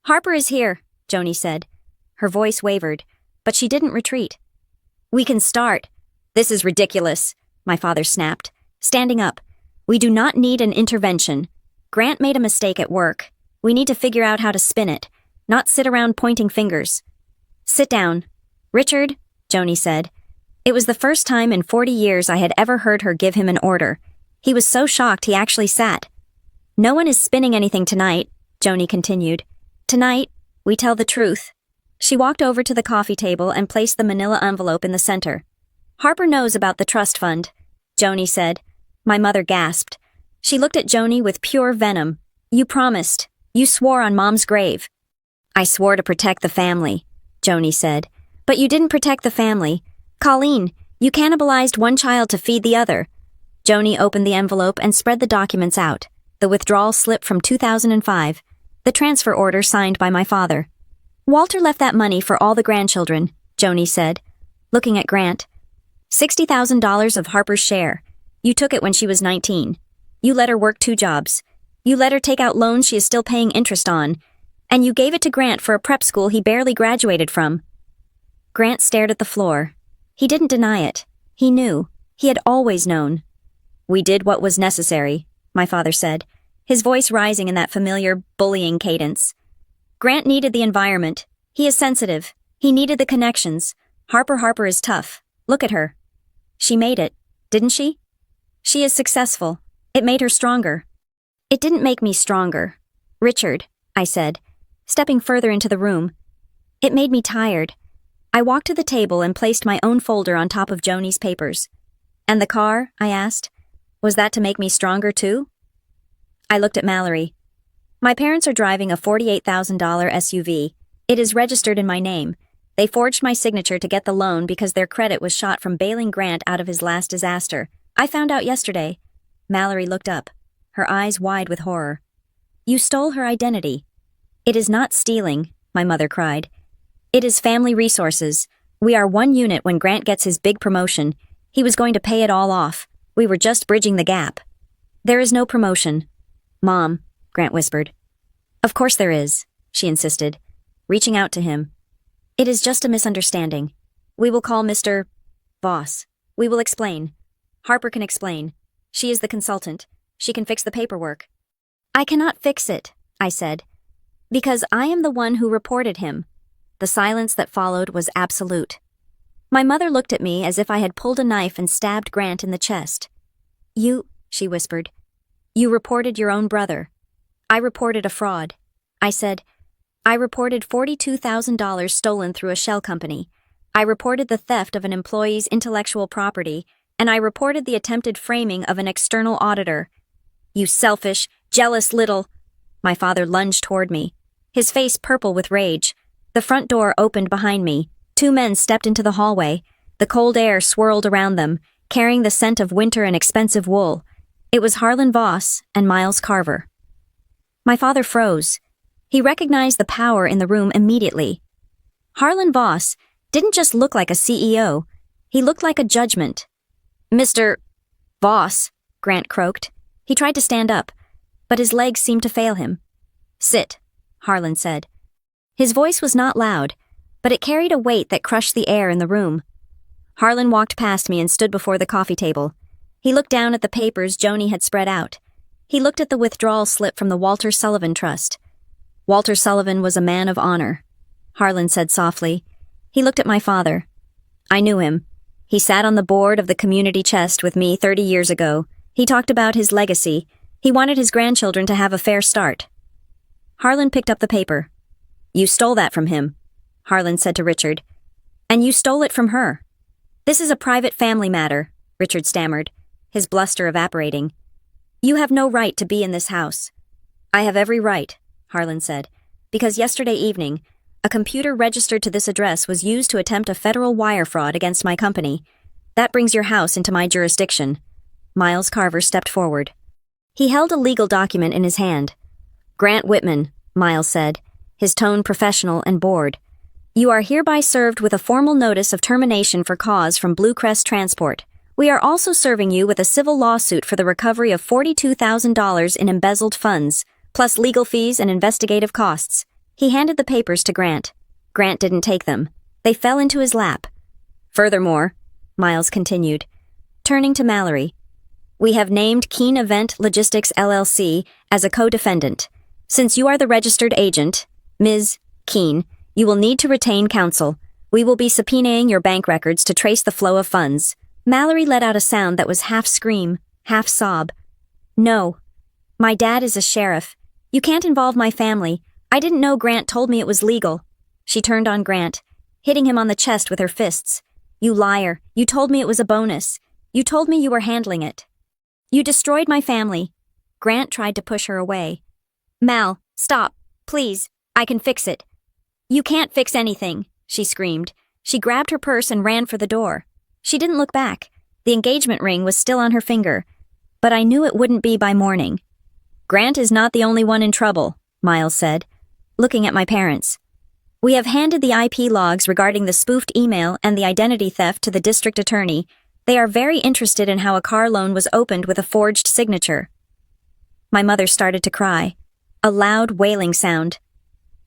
"Harper is here," Joni said. Her voice wavered, but she didn't retreat. "We can start." "This is ridiculous," my father snapped, standing up. "We do not need an intervention. Grant made a mistake at work. We need to figure out how to spin it, not sit around pointing fingers." "Sit down." "Richard," Joni said. It was the first time in 40 years I had ever heard her give him an order. He was so shocked he actually sat. "No one is spinning anything tonight," Joni continued. "Tonight, we tell the truth." She walked over to the coffee table and placed the manila envelope in the center. "Harper knows about the trust fund," Joni said. My mother gasped. She looked at Joni with pure venom. "You promised. You swore on Mom's grave." "I swore to protect the family," Joni said. "But you didn't protect the family. Colleen, you cannibalized one child to feed the other." Joni opened the envelope and spread the documents out. The withdrawal slip from 2005. The transfer order signed by my father. "Walter left that money for all the grandchildren," Joni said, looking at Grant. $60,000 of Harper's share. You took it when she was 19. You let her work 2 jobs. You let her take out loans she is still paying interest on. And you gave it to Grant for a prep school he barely graduated from. Grant stared at the floor. He didn't deny it. He knew. He had always known. "We did what was necessary," my father said, his voice rising in that familiar, bullying cadence. "Grant needed the environment. He is sensitive. He needed the connections. Harper is tough. Look at her. She made it, didn't she? She is successful. It made her stronger." "It didn't make me stronger. Richard," I said, stepping further into the room. It made me tired. I walked to the table and placed my own folder on top of Joni's papers. And the car? I asked. Was that to make me stronger too? I looked at Mallory. My parents are driving a $48,000 SUV. It is registered in my name. They forged my signature to get the loan because their credit was shot from bailing Grant out of his last disaster. I found out yesterday. Mallory looked up, her eyes wide with horror. You stole her identity. It is not stealing, my mother cried. It is family resources. We are one unit when Grant gets his big promotion. He was going to pay it all off. We were just bridging the gap. There is no promotion. Mom, Grant whispered. Of course there is, she insisted, reaching out to him. It is just a misunderstanding. We will call Mr. Voss. We will explain. Harper can explain. She is the consultant. She can fix the paperwork. I cannot fix it, I said, because I am the one who reported him. The silence that followed was absolute. My mother looked at me as if I had pulled a knife and stabbed Grant in the chest. You, she whispered. You reported your own brother. I reported a fraud. I said, I reported $42,000 stolen through a shell company. I reported the theft of an employee's intellectual property, and I reported the attempted framing of an external auditor. You selfish, jealous little... My father lunged toward me, his face purple with rage. The front door opened behind me. 2 men stepped into the hallway. The cold air swirled around them, carrying the scent of winter and expensive wool. It was Harlan Voss and Miles Carver. My father froze. He recognized the power in the room immediately. Harlan Voss didn't just look like a CEO. He looked like a judgment. Mr. Voss, Grant croaked. He tried to stand up, but his legs seemed to fail him. Sit, Harlan said. His voice was not loud, but it carried a weight that crushed the air in the room. Harlan walked past me and stood before the coffee table. He looked down at the papers Joni had spread out. He looked at the withdrawal slip from the Walter Sullivan Trust. Walter Sullivan was a man of honor, Harlan said softly. He looked at my father. I knew him. He sat on the board of the community chest with me 30 years ago. He talked about his legacy. He wanted his grandchildren to have a fair start. Harlan picked up the paper. You stole that from him, Harlan said to Richard. And you stole it from her. This is a private family matter, Richard stammered, his bluster evaporating. You have no right to be in this house. I have every right, Harlan said, because yesterday evening, a computer registered to this address was used to attempt a federal wire fraud against my company. That brings your house into my jurisdiction. Miles Carver stepped forward. He held a legal document in his hand. Grant Whitman, Miles said, his tone professional and bored. You are hereby served with a formal notice of termination for cause from Blue Crest Transport. We are also serving you with a civil lawsuit for the recovery of $42,000 in embezzled funds, plus legal fees and investigative costs. He handed the papers to Grant. Grant didn't take them. They fell into his lap. Furthermore, Miles continued, turning to Mallory, we have named Keen Event Logistics LLC as a co-defendant. Since you are the registered agent, Ms. Keen, you will need to retain counsel. We will be subpoenaing your bank records to trace the flow of funds. Mallory let out a sound that was half scream, half sob. No. My dad is a sheriff. You can't involve my family. I didn't know Grant told me it was legal. She turned on Grant, hitting him on the chest with her fists. You liar. You told me it was a bonus. You told me you were handling it. You destroyed my family. Grant tried to push her away. Mal, stop. Please. I can fix it. You can't fix anything, she screamed. She grabbed her purse and ran for the door. She didn't look back. The engagement ring was still on her finger. But I knew it wouldn't be by morning. Grant is not the only one in trouble, Miles said, looking at my parents. We have handed the IP logs regarding the spoofed email and the identity theft to the district attorney. They are very interested in how a car loan was opened with a forged signature. My mother started to cry. A loud wailing sound.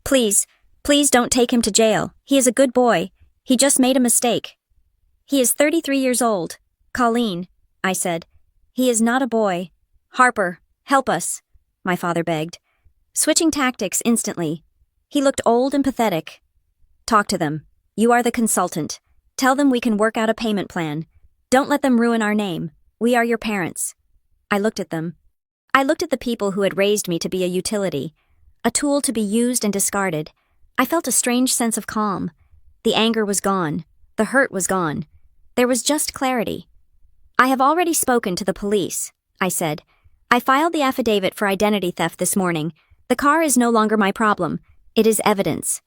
Please, please don't take him to jail. He is a good boy. He just made a mistake. He is 33 years old. Colleen, I said. He is not a boy. Harper, help us, my father begged. Switching tactics instantly. He looked old and pathetic. Talk to them. You are the consultant. Tell them we can work out a payment plan. Don't let them ruin our name. We are your parents. I looked at them. I looked at the people who had raised me to be a utility. a tool to be used and discarded. I felt a strange sense of calm. The anger was gone. The hurt was gone. There was just clarity. I have already spoken to the police, I said. I filed the affidavit for identity theft this morning. The car is no longer my problem. It is evidence.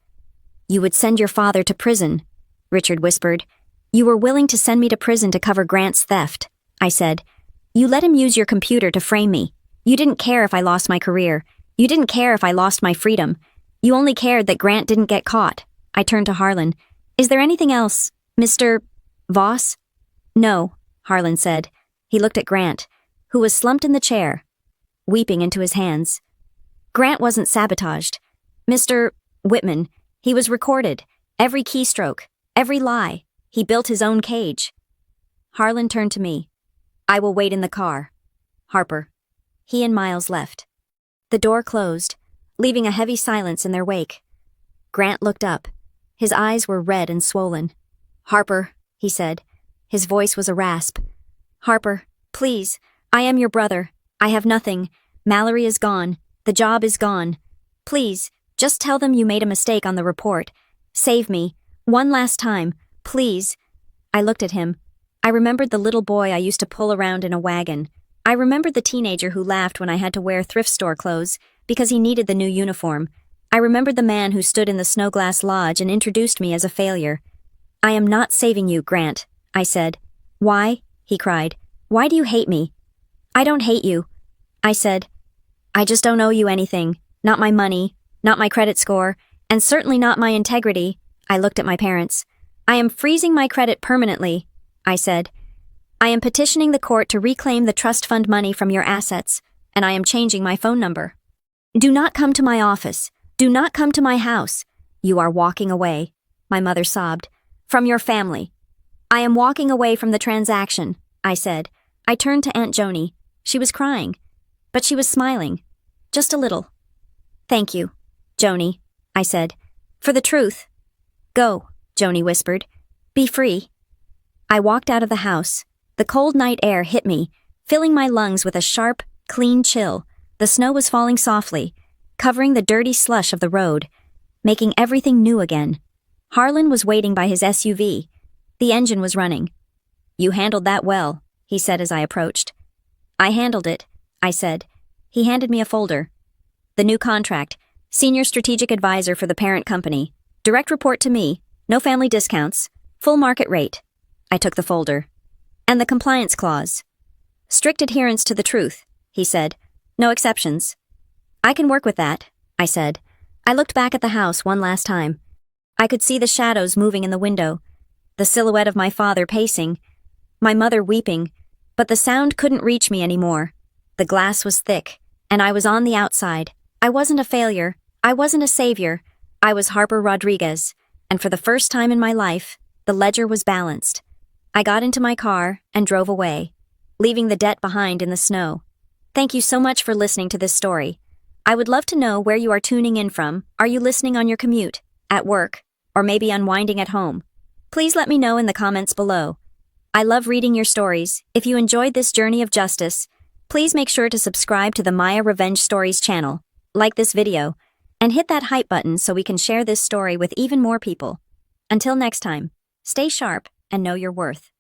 You would send your father to prison, Richard whispered. You were willing to send me to prison to cover Grant's theft, I said. You let him use your computer to frame me. You didn't care if I lost my career. You didn't care if I lost my freedom. You only cared that Grant didn't get caught. I turned to Harlan. Is there anything else, Mr. Voss? No, Harlan said. He looked at Grant, who was slumped in the chair, weeping into his hands. Grant wasn't sabotaged. Mr. Whitman, he was recorded. Every keystroke, every lie. He built his own cage. Harlan turned to me. I will wait in the car. Harper. He and Miles left. The door closed, leaving a heavy silence in their wake. Grant looked up. His eyes were red and swollen. Harper, he said. His voice was a rasp. Harper, please, I am your brother. I have nothing. Mallory is gone. The job is gone. Please, just tell them you made a mistake on the report. Save me. One last time. Please. I looked at him. I remembered the little boy I used to pull around in a wagon. I remembered the teenager who laughed when I had to wear thrift store clothes because he needed the new uniform. I remembered the man who stood in the Snowglass Lodge and introduced me as a failure. I am not saving you, Grant, I said. Why? He cried. Why do you hate me? I don't hate you. I said. I just don't owe you anything. Not my money, not my credit score, and certainly not my integrity. I looked at my parents. I am freezing my credit permanently, I said. I am petitioning the court to reclaim the trust fund money from your assets, and I am changing my phone number. Do not come to my office. Do not come to my house. You are walking away, my mother sobbed, from your family. I am walking away from the transaction, I said. I turned to Aunt Joni. She was crying, but she was smiling. Just a little. Thank you, Joni, I said, for the truth. Go, Joni whispered. Be free. I walked out of the house. The cold night air hit me, filling my lungs with a sharp, clean chill. The snow was falling softly, covering the dirty slush of the road, making everything new again. Harlan was waiting by his SUV. The engine was running. You handled that well, he said as I approached. I handled it, I said. He handed me a folder. The new contract, senior strategic advisor for the parent company. Direct report to me, no family discounts, full market rate. I took the folder. And the compliance clause. Strict adherence to the truth, he said. No exceptions. I can work with that, I said. I looked back at the house one last time. I could see the shadows moving in the window, the silhouette of my father pacing, my mother weeping, but the sound couldn't reach me anymore. The glass was thick, and I was on the outside. I wasn't a failure. I wasn't a savior. I was Harper Rodriguez, and for the first time in my life, the ledger was balanced. I got into my car and drove away, leaving the debt behind in the snow. Thank you so much for listening to this story. I would love to know where you are tuning in from. Are you listening on your commute, at work, or maybe unwinding at home? Please let me know in the comments below. I love reading your stories. If you enjoyed this journey of justice, please make sure to subscribe to the Maya Revenge Stories channel, like this video, and hit that hype button so we can share this story with even more people. Until next time, stay sharp and know your worth.